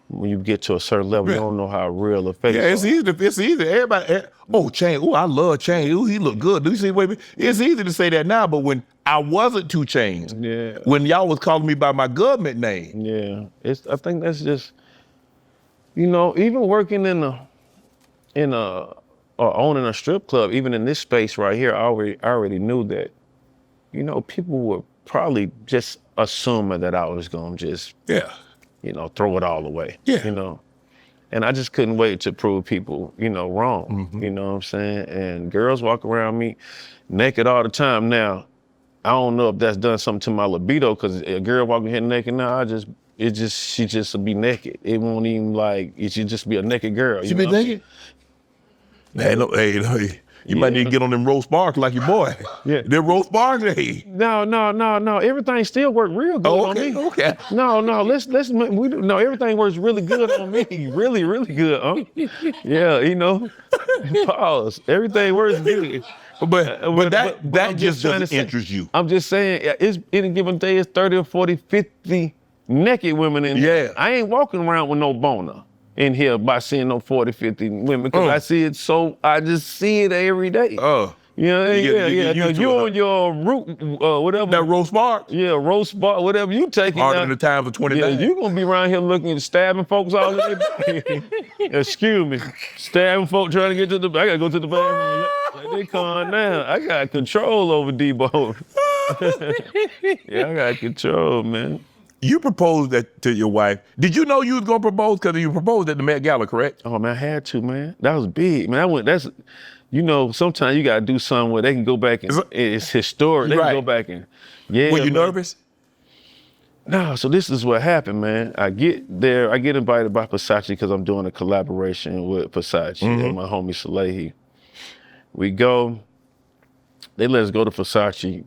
Speaker 3: when you get to a certain level, you don't know how real or fake.
Speaker 1: Yeah, it's easy. Everybody, Chainz, I love Chainz. He look good. Do you see what it's easy to say that now, but when I wasn't too Chainz, when y'all was calling me by my government name.
Speaker 3: I think that's just, even working or owning a strip club, even in this space right here, I already knew that, people were probably just assuming that I was gonna just throw it all away. And I just couldn't wait to prove people, wrong. You know what I'm saying? And girls walk around me naked all the time now. I don't know if that's done something to my libido, because a girl walking here naked now, she just would be naked. It won't even it should just be a naked girl.
Speaker 1: She be naked? Hey, you might need to get on them roast bars like your boy. Them roast bars, hey.
Speaker 3: No. Everything still worked real good on me.
Speaker 1: Okay.
Speaker 3: No. Everything works really good on me. Really, really good. Yeah, pause. Everything works good.
Speaker 1: But that just doesn't interest you.
Speaker 3: I'm just saying, it's any given day, it's 30 or 40, 50 naked women in there. I ain't walking around with no boner. in here by seeing no 40, 50 women because I just see it every day. You know, you on your root, whatever.
Speaker 1: That roast bar?
Speaker 3: Yeah, roast bar, whatever you taking.
Speaker 1: Harder than the times of 29.
Speaker 3: Yeah, you gonna be around here looking and stabbing folks all day. Excuse me. Stabbing folks trying to get to the, I gotta go to the bathroom. Like, they calm down. I got control over Debo. Yeah, I got control, man.
Speaker 1: You proposed that to your wife. Did you know you was gonna propose? Because you proposed at the Met Gala, correct?
Speaker 3: Oh man, I had to, man. That was big, man. That's, you know, sometimes you gotta do something where they can go back and it's historic. They can go back and,
Speaker 1: Were you nervous?
Speaker 3: No, so this is what happened, man. I get there, I get invited by Versace because I'm doing a collaboration with Versace and my homie Salehi. We go, they let us go to Versace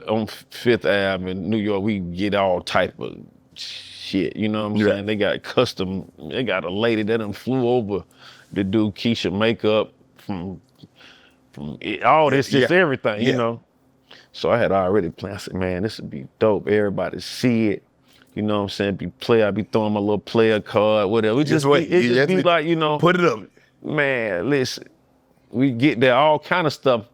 Speaker 3: on Fifth Ave in New York. We get all type of shit, you know what I'm saying? They got custom, they got a lady that done flew over to do Keisha makeup from all this, just everything, you know? So I had already planned, I said, man, this would be dope. Everybody see it. You know what I'm saying? I'd be throwing my little player card, whatever. It just be like, you know.
Speaker 1: Put it up.
Speaker 3: Man, listen, we get there, all kind of stuff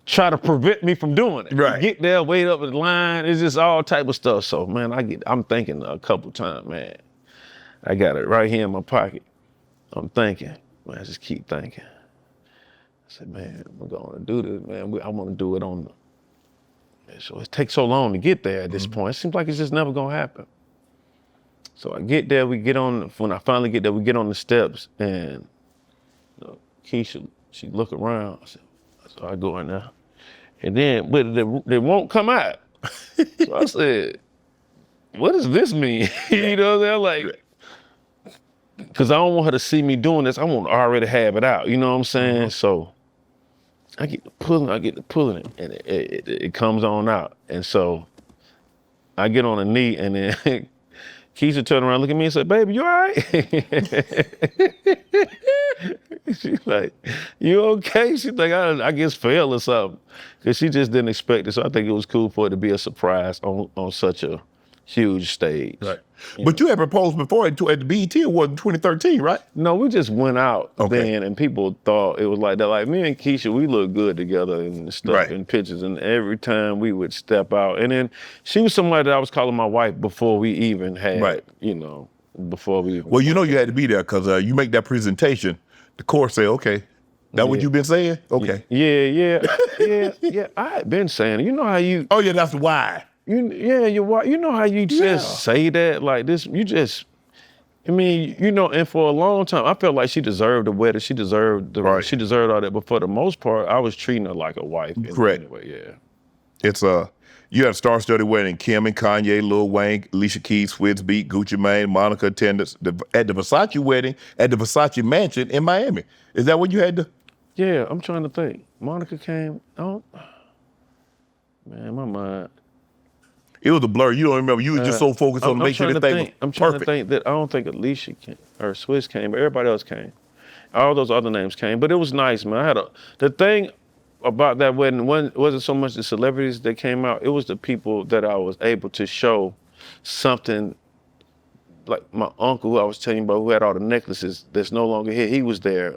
Speaker 3: try to prevent me from doing it.
Speaker 1: Right.
Speaker 3: Get there, wait up in the line, it's just all type of stuff. So man, I'm thinking a couple times, man. I got it right here in my pocket. I'm thinking, man, I just keep thinking. I said, man, we're gonna do this, man. I wanna do it on the, so it takes so long to get there at this point. It seems like it's just never gonna happen. So I get there, when I finally get there, we get on the steps and Keisha, she look around. So I go in there. And then, but they won't come out. So I said, what does this mean? You know what I'm saying? Like, because I don't want her to see me doing this. I want to already have it out. You know what I'm saying? So I get to pulling it, and it comes on out. And so I get on a knee, and then Keisha turned around, look at me and said, baby, you all right? She's like, you okay? She's like, I guess fell or something. Because she just didn't expect it. So I think it was cool for it to be a surprise on such a huge stage.
Speaker 1: Right. But you had proposed before at the BET Award in 2013, right?
Speaker 3: No, we just went out then, and people thought it was like that. Like me and Keisha, we look good together and stuff in pictures. And every time we would step out, and then she was somebody that I was calling my wife before we even had, you know, before we.
Speaker 1: Well, you know you had to be there because you make that presentation. The course say, okay, that what you've been saying? Okay.
Speaker 3: Yeah. I had been saying it. You know how you.
Speaker 1: Oh yeah, that's why.
Speaker 3: You know how you just say that like this. You just, I mean, you know, and for a long time, I felt like she deserved the wedding. She deserved she deserved all that. But for the most part, I was treating her like a wife.
Speaker 1: Correct.
Speaker 3: Anyway, yeah.
Speaker 1: It's you had a star-studded wedding. Kim and Kanye, Lil Wayne, Alicia Keys, Swizz Beatz, Gucci Mane, Monica attended at the Versace wedding at the Versace mansion in Miami. Is that what you had to?
Speaker 3: Yeah, I'm trying to think. Monica came. Oh, man, my mind.
Speaker 1: It was a blur. You don't remember. You was just so focused on making sure the thing was perfect.
Speaker 3: I'm trying to think that I don't think Alicia came or Swizz came, but everybody else came. All those other names came, but it was nice, man. The thing about that wedding wasn't so much the celebrities that came out. It was the people that I was able to show something. Like my uncle, who I was telling you about, who had all the necklaces that's no longer here. He was there.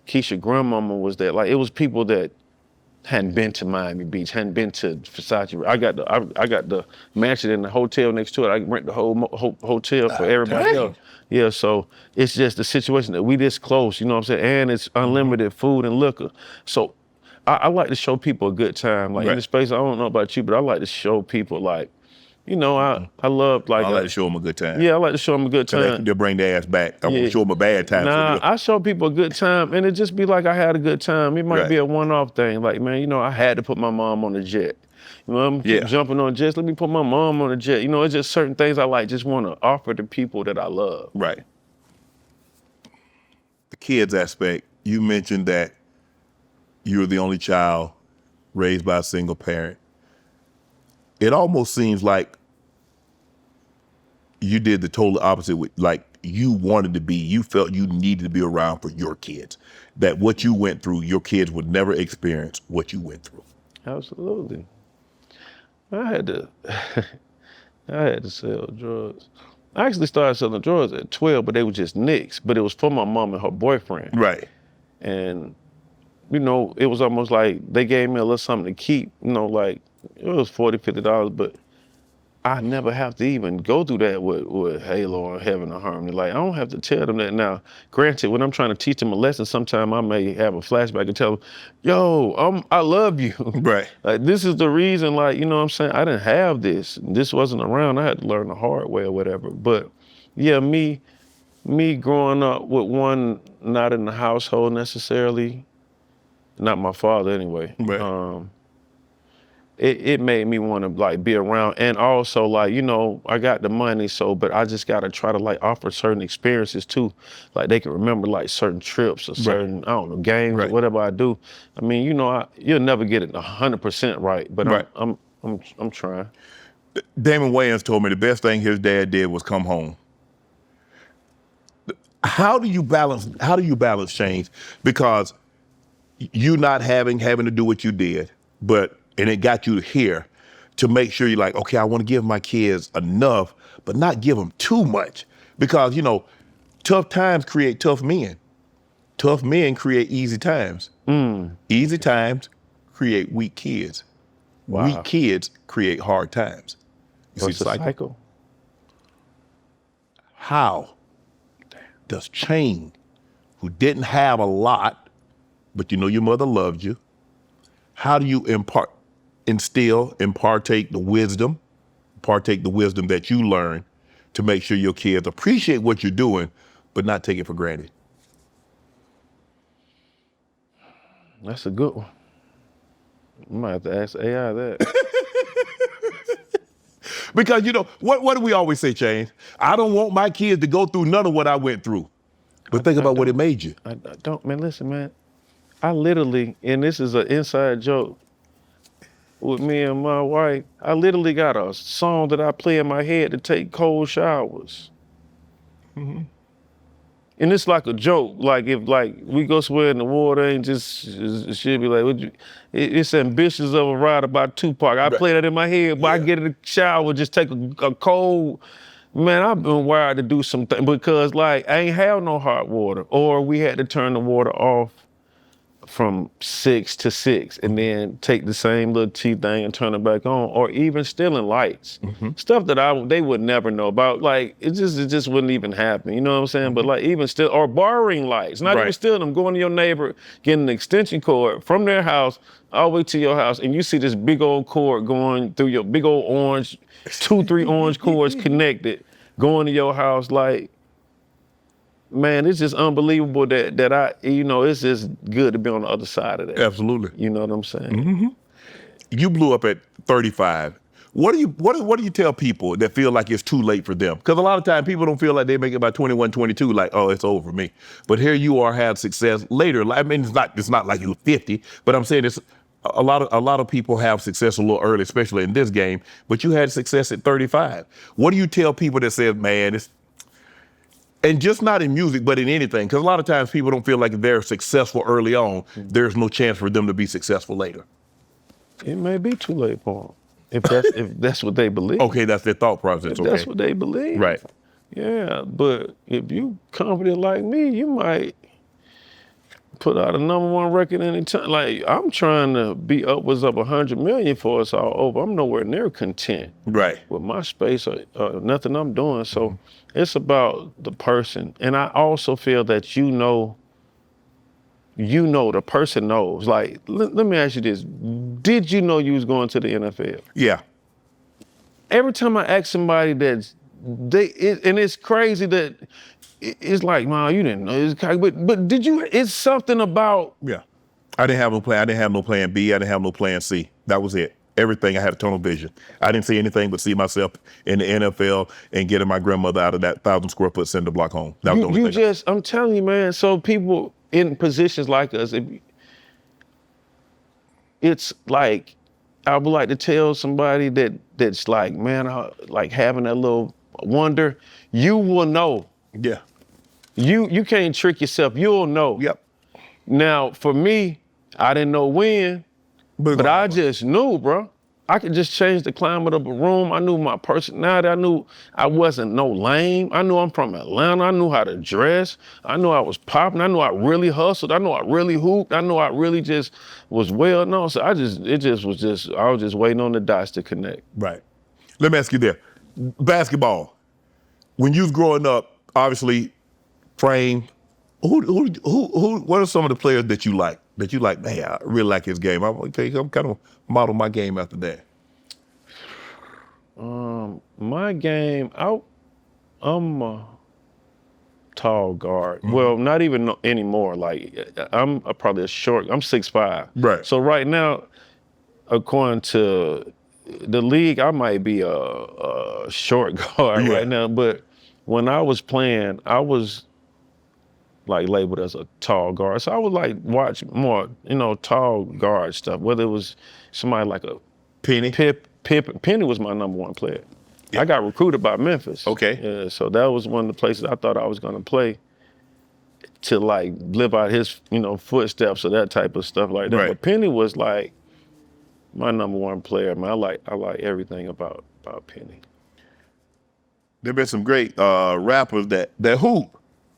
Speaker 3: Keisha grandmama was there. Like it was people that hadn't been to Miami Beach, hadn't been to Versace. I got the mansion and the hotel next to it. I rent the whole hotel for everybody else. Yeah, so it's just the situation that we this close, you know what I'm saying? And it's unlimited food and liquor. So I like to show people a good time. Like in the space, I don't know about you, but I like to show people like, you know, I love like.
Speaker 1: I like to show them a good time.
Speaker 3: Yeah, I like to show them a good time.
Speaker 1: They'll bring their ass back. I won't show them a bad time.
Speaker 3: Nah, I show people a good time, and it just be like I had a good time. It might be a one-off thing. Like, man, you know, I had to put my mom on the jet. You know, I'm jumping on jets. Let me put my mom on the jet. You know, it's just certain things I like. Just want to offer to people that I love.
Speaker 1: Right. The kids aspect. You mentioned that you were the only child raised by a single parent. It almost seems like you did the total opposite with, like, you wanted to be, you felt you needed to be around for your kids. That what you went through, your kids would never experience what you went through.
Speaker 3: Absolutely. I had to sell drugs. I actually started selling drugs at 12, but they were just nicks. But it was for my mom and her boyfriend.
Speaker 1: Right.
Speaker 3: And, you know, it was almost like they gave me a little something to keep, you know, like it was $40, $50, but I never have to even go through that with Halo or Heaven or Harmony. Like, I don't have to tell them that now. Granted, when I'm trying to teach them a lesson, sometimes I may have a flashback and tell them, yo, I love you.
Speaker 1: Right.
Speaker 3: Like, this is the reason, like, you know what I'm saying? I didn't have this. This wasn't around. I had to learn the hard way or whatever. But yeah, me growing up with one not in the household necessarily, not my father anyway.
Speaker 1: Right.
Speaker 3: It made me want to like be around, and also like, you know, I got the money, but I just gotta try to like offer certain experiences too, like they can remember like certain trips or certain I don't know games or whatever I do. I mean, you know, you'll never get it 100% right, but I'm trying.
Speaker 1: Damon Wayans told me the best thing his dad did was come home. How do you balance Chainz? Because you not having to do what you did, and it got you here to make sure you're like, okay, I want to give my kids enough, but not give them too much. Because, you know, tough times create tough men. Tough men create easy times. Easy times create weak kids.
Speaker 3: Wow.
Speaker 1: Weak kids create hard times. You
Speaker 3: So it's a cycle.
Speaker 1: How does Chainz, who didn't have a lot, but you know your mother loved you, how do you impart the wisdom that you learn to make sure your kids appreciate what you're doing, but not take it for granted?
Speaker 3: That's a good one. I might have to ask AI that.
Speaker 1: Because, you know, what do we always say, Chainz? I don't want my kids to go through none of what I went through. But think about what it made you.
Speaker 3: I don't, man, listen, man. I literally, and this is an inside joke with me and my wife, I literally got a song that I play in my head to take cold showers.
Speaker 1: Mm-hmm.
Speaker 3: And it's like a joke. Like if like we go somewhere in the water and she'll be like, it's Ambitions of a Ride about Tupac. I play that in my head, but I get in the shower, just take a cold, man, I've been wired to do something because like I ain't have no hot water, or we had to turn the water off from 6 to 6 and then take the same little tea thing and turn it back on, or even stealing lights. Stuff that they would never know about. Like it just wouldn't even happen. You know what I'm saying? But like even still, or borrowing lights, not even stealing them, going to your neighbor, getting an extension cord from their house all the way to your house, and you see this big old cord going through your big old orange, 2-3 orange cords connected, going to your house. Like, man, it's just unbelievable that I, you know, it's just good to be on the other side of that.
Speaker 1: Absolutely.
Speaker 3: You know what I'm saying?
Speaker 1: Mm-hmm. You blew up at 35. What do you tell people that feel like it's too late for them? Because a lot of times people don't feel like they make it by 21, 22, like, oh, it's over for me. But here you are, had success later. I mean, it's not like you were 50, but I'm saying it's a lot of people have success a little early, especially in this game. But you had success at 35. What do you tell people that say, man, it's, and just not in music, but in anything? Because a lot of times people don't feel like if they're successful early on, there's no chance for them to be successful later.
Speaker 3: It may be too late for them. If that's what they believe.
Speaker 1: Okay, that's their thought process.
Speaker 3: If that's what they believe.
Speaker 1: Right.
Speaker 3: Yeah, but if you confident like me, you might put out a #1 record anytime. Like, I'm trying to be upwards of 100 million before it's all over. I'm nowhere near content.
Speaker 1: Right.
Speaker 3: With my space or nothing I'm doing. So it's about the person. And I also feel that the person knows. Like, let me ask you this. Did you know you was going to the NFL?
Speaker 1: Yeah.
Speaker 3: Every time I ask somebody and it's crazy that it's like, man, you didn't know. But did you, it's something about.
Speaker 1: Yeah. I didn't have no plan. I didn't have no plan B. I didn't have no plan C. That was it. Everything, I had a tunnel vision. I didn't see anything but see myself in the NFL and getting my grandmother out of that 1,000 square foot cinder block home. That was the only thing.
Speaker 3: I'm telling you, man, so people in positions like us, it's like, I would like to tell somebody that's like, man, like having that little wonder, you will know.
Speaker 1: Yeah.
Speaker 3: You can't trick yourself, you'll know.
Speaker 1: Yep.
Speaker 3: Now, for me, I didn't know when, but I just knew, bro. I could just change the climate of a room. I knew my personality. I knew I wasn't no lame. I knew I'm from Atlanta. I knew how to dress. I knew I was popping. I knew I really hustled. I knew I really hooped. I knew I really just was well known. So I was just waiting on the dots to connect.
Speaker 1: Right. Let me ask you there. Basketball. When you was growing up, obviously, Frame. What are some of the players that you like? That you like, man, I really like his game. I'm kind of model my game after that.
Speaker 3: My game, I'm a tall guard. Well, not even anymore. Like I'm probably a short. I'm 6'5".
Speaker 1: Right.
Speaker 3: So right now, according to the league, I might be a short guard right now. But when I was playing, I was like labeled as a tall guard. So I would like watch more, tall guard stuff, whether it was somebody like a
Speaker 1: Penny.
Speaker 3: Penny was my number one player. Yeah. I got recruited by Memphis.
Speaker 1: Okay.
Speaker 3: Yeah, so that was one of the places I thought I was gonna play to like live out his, footsteps or that type of stuff like that.
Speaker 1: Right.
Speaker 3: But Penny was like my number one player, man. I like everything about Penny.
Speaker 1: There been some great rappers that hoop.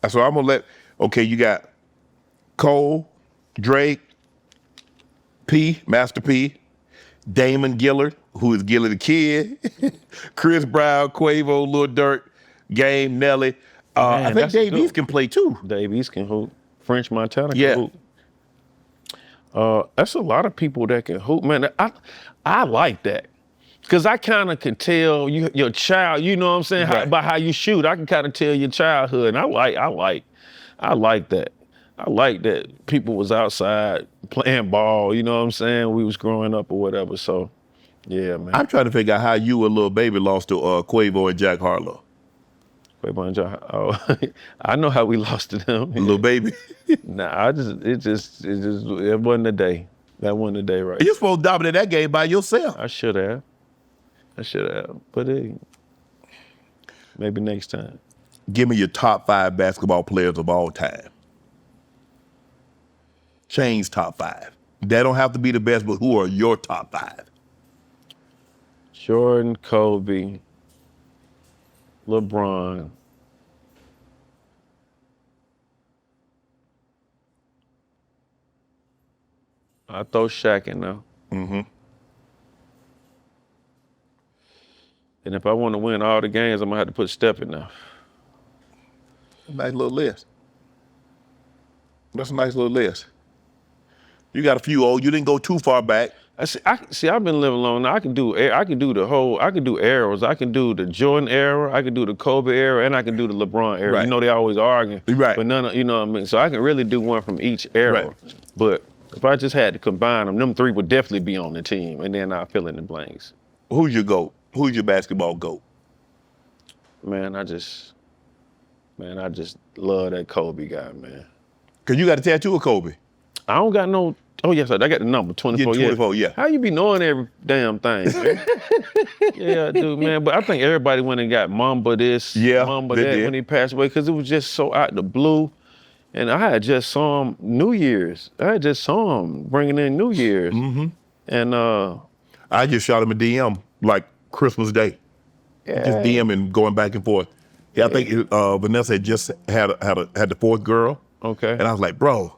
Speaker 1: So I'm gonna okay, you got Cole, Drake, Master P, Damon Gillard, who is Gillard the Kid, Chris Brown, Quavo, Lil Durk, Game, Nelly. I think Dave East can play too.
Speaker 3: Dave East can hoop. French Montana can hoop. That's a lot of people that can hoop, man. I like that. Cause I kind of can tell your child, you know what I'm saying,
Speaker 1: right.
Speaker 3: By how you shoot. I can kind of tell your childhood, and I like that. I like that people was outside playing ball, you know what I'm saying? We was growing up or whatever, so yeah, man.
Speaker 1: I'm trying to figure out how you and Lil Baby lost to Quavo and Jack Harlow.
Speaker 3: Quavo and Jack, I know how we lost to them.
Speaker 1: Lil Baby?
Speaker 3: Nah, it wasn't the day. That wasn't the day, right?
Speaker 1: You're supposed to dominate that game by yourself.
Speaker 3: I should have, but maybe next time.
Speaker 1: Give me your top 5 basketball players of all time. Chainz top 5. They don't have to be the best, but who are your top 5?
Speaker 3: Jordan, Kobe, LeBron. I throw Shaq in there.
Speaker 1: Mm-hmm.
Speaker 3: And if I want to win all the games, I'm gonna have to put Steph in there.
Speaker 1: Nice little list. That's a nice little list. You got a few old. You didn't go too far back.
Speaker 3: I've been living long now. I can do eras. I can do the Jordan era, I can do the Kobe era, and I can do the LeBron era.
Speaker 1: Right.
Speaker 3: You know, they always arguing.
Speaker 1: Right.
Speaker 3: But none of, you know what I mean? So I can really do one from each era.
Speaker 1: Right.
Speaker 3: But if I just had to combine them 3 would definitely be on the team, and then I'll fill in the blanks.
Speaker 1: Who's your GOAT? Who's your basketball GOAT?
Speaker 3: Man, I just love that Kobe guy, man.
Speaker 1: Cause you got a tattoo of Kobe.
Speaker 3: I don't got no. Oh yes, I got the number 24.
Speaker 1: Yeah, 24. Yeah.
Speaker 3: How you be knowing every damn thing, man? Yeah, dude, man. But I think everybody went and got Mamba this, Mamba that
Speaker 1: did.
Speaker 3: when he passed away, because it was just so out the blue. And I had just saw him New Year's. I had just saw him bringing in New Year's.
Speaker 1: Mm-hmm.
Speaker 3: And
Speaker 1: I just shot him a DM like Christmas Day.
Speaker 3: yeah.
Speaker 1: Just DM and going back and forth. Yeah, I think Vanessa had just had the 4th girl.
Speaker 3: Okay.
Speaker 1: And I was like, bro,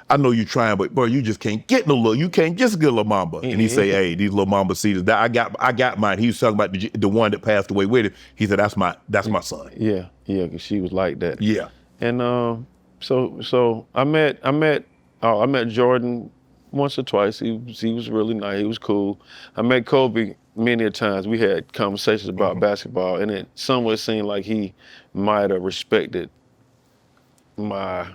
Speaker 1: I know you trying, but bro, you just can't get no little. You can't just get a little mamba. And he say, hey, these little mamba seeds. I got mine. He was talking about the one that passed away with him. He said, that's my son.
Speaker 3: Yeah, because she was like that.
Speaker 1: Yeah.
Speaker 3: And so I met Jordan once or twice. He was really nice. He was cool. I met Kobe many a times. We had conversations about basketball, and it somewhat seemed like he might have respected my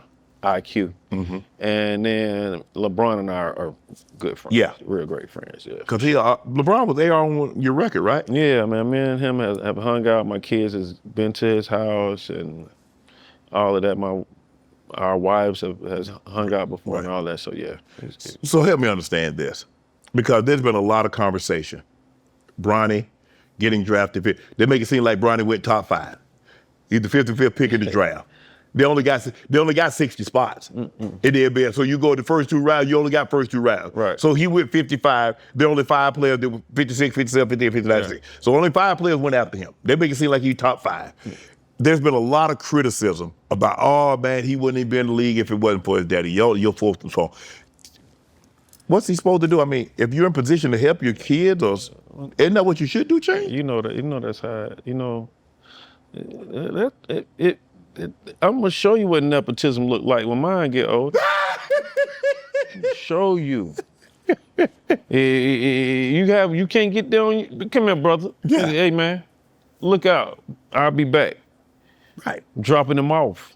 Speaker 3: IQ.
Speaker 1: Mm-hmm.
Speaker 3: And then LeBron and I are good friends.
Speaker 1: Yeah.
Speaker 3: Real great friends, yeah.
Speaker 1: Because LeBron was there on your record, right?
Speaker 3: Yeah, man. Me and him have hung out. My kids has been to his house and all of that. Our wives has hung out before and all that, so yeah.
Speaker 1: So help me understand this, because there's been a lot of conversation. Bronny getting drafted. They make it seem like Bronny went top 5. He's the 55th pick in the draft. They only got 60 spots. It did bad. So you go the first 2 rounds, you only got first 2 rounds.
Speaker 3: Right.
Speaker 1: So he went 55. There were only 5 players that were 56, 57, 58, 59, 60. So only 5 players went after him. They make it seem like he top 5. There's been a lot of criticism about, oh man, he wouldn't even be in the league if it wasn't for his daddy. You're fourth and so. What's he supposed to do? I mean, if you're in position to help your kids, or isn't that what you should do, Chainz?
Speaker 3: You know that's how, I'm gonna show you what nepotism look like when mine get old. Show you. You can't get there on you. Come here, brother.
Speaker 1: Yeah.
Speaker 3: Hey man, look out. I'll be back.
Speaker 1: Right.
Speaker 3: Dropping them off.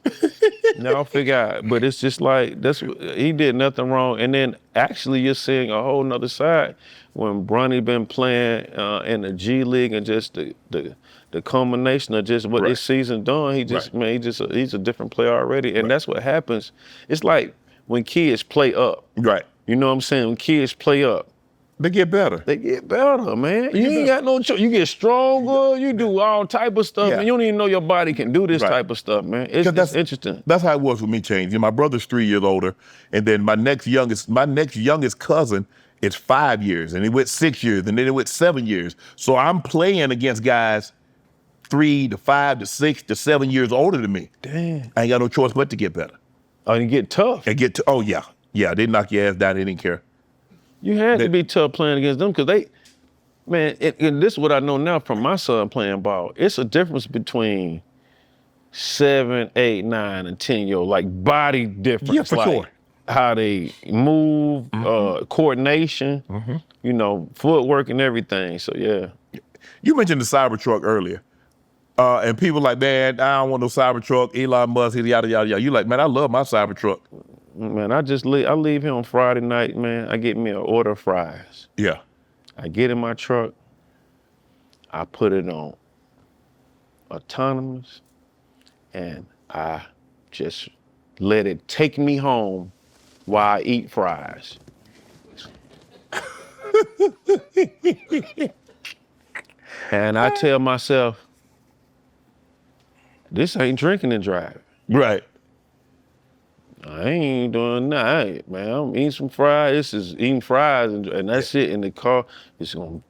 Speaker 3: Now I'll figure out. But it's just like he did nothing wrong. And then actually you're seeing a whole nother side when Bronny been playing in the G League and just the culmination of just what this season done. He's a different player already. And that's what happens. It's like when kids play up.
Speaker 1: Right.
Speaker 3: You know what I'm saying? When kids play up,
Speaker 1: they get better.
Speaker 3: They get better, man. You ain't got no choice. You get stronger. You do all type of stuff, and you don't even know your body can do this type of stuff, man. It's interesting.
Speaker 1: That's how it was with me, Chainz. My brother's 3 years older, and then my next youngest cousin is 5 years, and he went 6 years, and then he went 7 years. So I'm playing against guys 3 to 5 to 6 to 7 years older than me.
Speaker 3: Damn.
Speaker 1: I ain't got no choice but to get better.
Speaker 3: Oh, you get tough.
Speaker 1: Oh yeah. They knock your ass down. They didn't care.
Speaker 3: You had to be tough playing against them because and this is what I know now from my son playing ball. It's a difference between 7, 8, 9, and 10-year-old, like body difference.
Speaker 1: Yeah, for sure.
Speaker 3: How they move, coordination, footwork and everything. So yeah.
Speaker 1: You mentioned the Cybertruck earlier. And people like, man, I don't want no Cybertruck, Elon Musk, yada, yada, yada. You like, man, I love my Cybertruck.
Speaker 3: Man, I leave here on Friday night, man. I get me an order of fries.
Speaker 1: Yeah.
Speaker 3: I get in my truck. I put it on autonomous, and I just let it take me home while I eat fries. And I tell myself, this ain't drinking and driving.
Speaker 1: Right.
Speaker 3: I ain't doing that, man. I'm eating some fries. This is eating fries, and that's it. In the car, it's gonna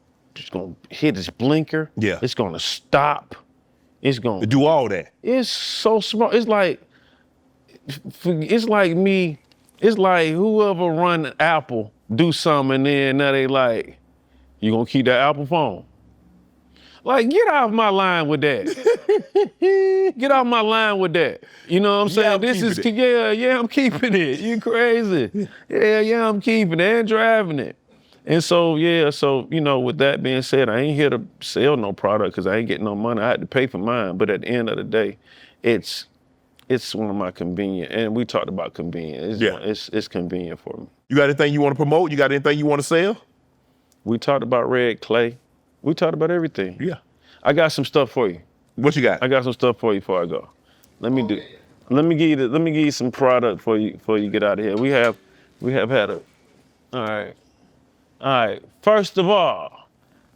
Speaker 3: hit its blinker.
Speaker 1: Yeah.
Speaker 3: It's gonna stop. It's gonna
Speaker 1: do all that.
Speaker 3: It's so smart. It's like me. It's like whoever run Apple do something, and then now they like, you gonna keep that Apple phone? Like, get off my line with that. Get off my line with that. You know what I'm saying? I'm keeping it. You crazy. Yeah, I'm keeping it and driving it. And so, with that being said, I ain't here to sell no product because I ain't getting no money. I had to pay for mine. But at the end of the day, it's one of my convenient. And we talked about convenient. It's convenient for me.
Speaker 1: You got anything you want to promote? You got anything you want to sell?
Speaker 3: We talked about red clay. We talked about everything.
Speaker 1: Yeah.
Speaker 3: I got some stuff for you.
Speaker 1: What you got?
Speaker 3: I got some stuff for you before I go. Let me give you some product for you get out of here. We have had all right. First of all,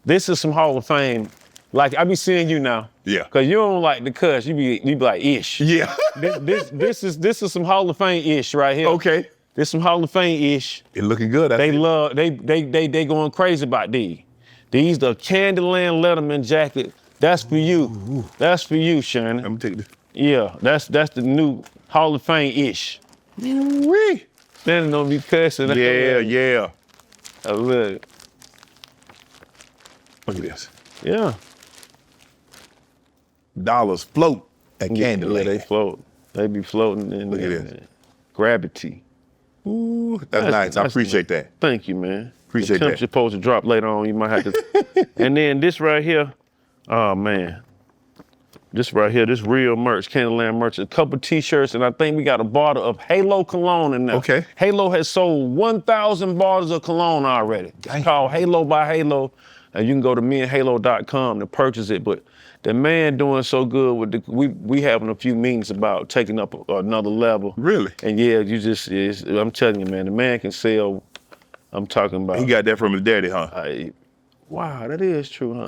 Speaker 3: this is some Hall of Fame. Like I be seeing you now.
Speaker 1: Yeah.
Speaker 3: Cause you don't like the cuss. You be like ish.
Speaker 1: Yeah.
Speaker 3: This is some Hall of Fame ish right here.
Speaker 1: Okay.
Speaker 3: This some Hall of Fame ish.
Speaker 1: It looking good.
Speaker 3: They going crazy about these. These the Candyland Letterman jacket. That's for you.
Speaker 1: Ooh.
Speaker 3: That's for you, Shannon.
Speaker 1: Let me take this.
Speaker 3: Yeah, that's the new Hall of Fame-ish.
Speaker 1: Wee.
Speaker 3: Shannon don't be cussing.
Speaker 1: Yeah.
Speaker 3: I love it.
Speaker 1: Look at this.
Speaker 3: Yeah.
Speaker 1: Dollars float at Candyland.
Speaker 3: Yeah, they float. They be floating in
Speaker 1: Look at
Speaker 3: there.
Speaker 1: this.
Speaker 3: Gravity.
Speaker 1: Ooh, that's nice. I appreciate that.
Speaker 3: Thank you, man.
Speaker 1: Appreciate
Speaker 3: the
Speaker 1: that.
Speaker 3: You're supposed to drop later on. You might have to. And then this right here, oh man. This right here, this real merch, Candyland merch, a couple t-shirts, and I think we got a bottle of Halo cologne in there.
Speaker 1: Okay.
Speaker 3: Halo has sold 1,000 bottles of cologne already. It's called Halo by Halo. And you can go to meandhalo.com to purchase it. But the man doing so good with we having a few meetings about taking up another level.
Speaker 1: Really?
Speaker 3: And yeah, I'm telling you, man, the man can sell. I'm talking about.
Speaker 1: He got that from his daddy, huh?
Speaker 3: Wow, that is true, huh?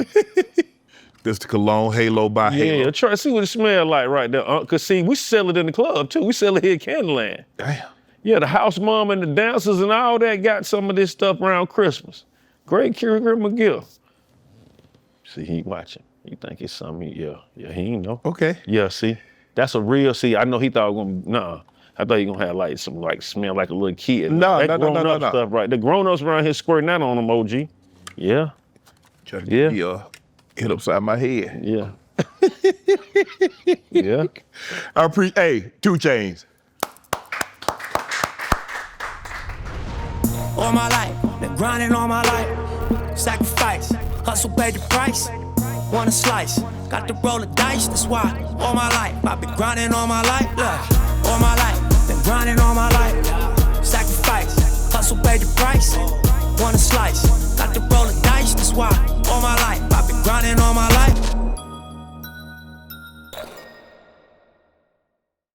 Speaker 1: This the cologne Halo by Halo.
Speaker 3: Yeah, try to see what it smells like right there. Cause see, we sell it in the club too. We sell it here at Candyland.
Speaker 1: Damn.
Speaker 3: Yeah, the house mom and the dancers and all that got some of this stuff around Christmas. Great Kira gift. See, he watching. You think it's something? Yeah, he ain't know.
Speaker 1: Okay.
Speaker 3: Yeah, see, that's a real. See, I know he thought I was gonna. Nah, I thought he gonna have like some like smell like a little kid.
Speaker 1: No,
Speaker 3: that grown up stuff, right? The grown ups around here squirting that on them, OG. Yeah.
Speaker 1: Hit upside my head.
Speaker 3: Yeah. Yeah.
Speaker 1: I appreciate. Hey, 2 Chainz.
Speaker 2: All my life, been grinding all my life. Sacrifice, hustle paid the price. Want a slice, got to roll the dice. That's why all my life, I've been grinding all my life. Look, all my life, been grinding all my life.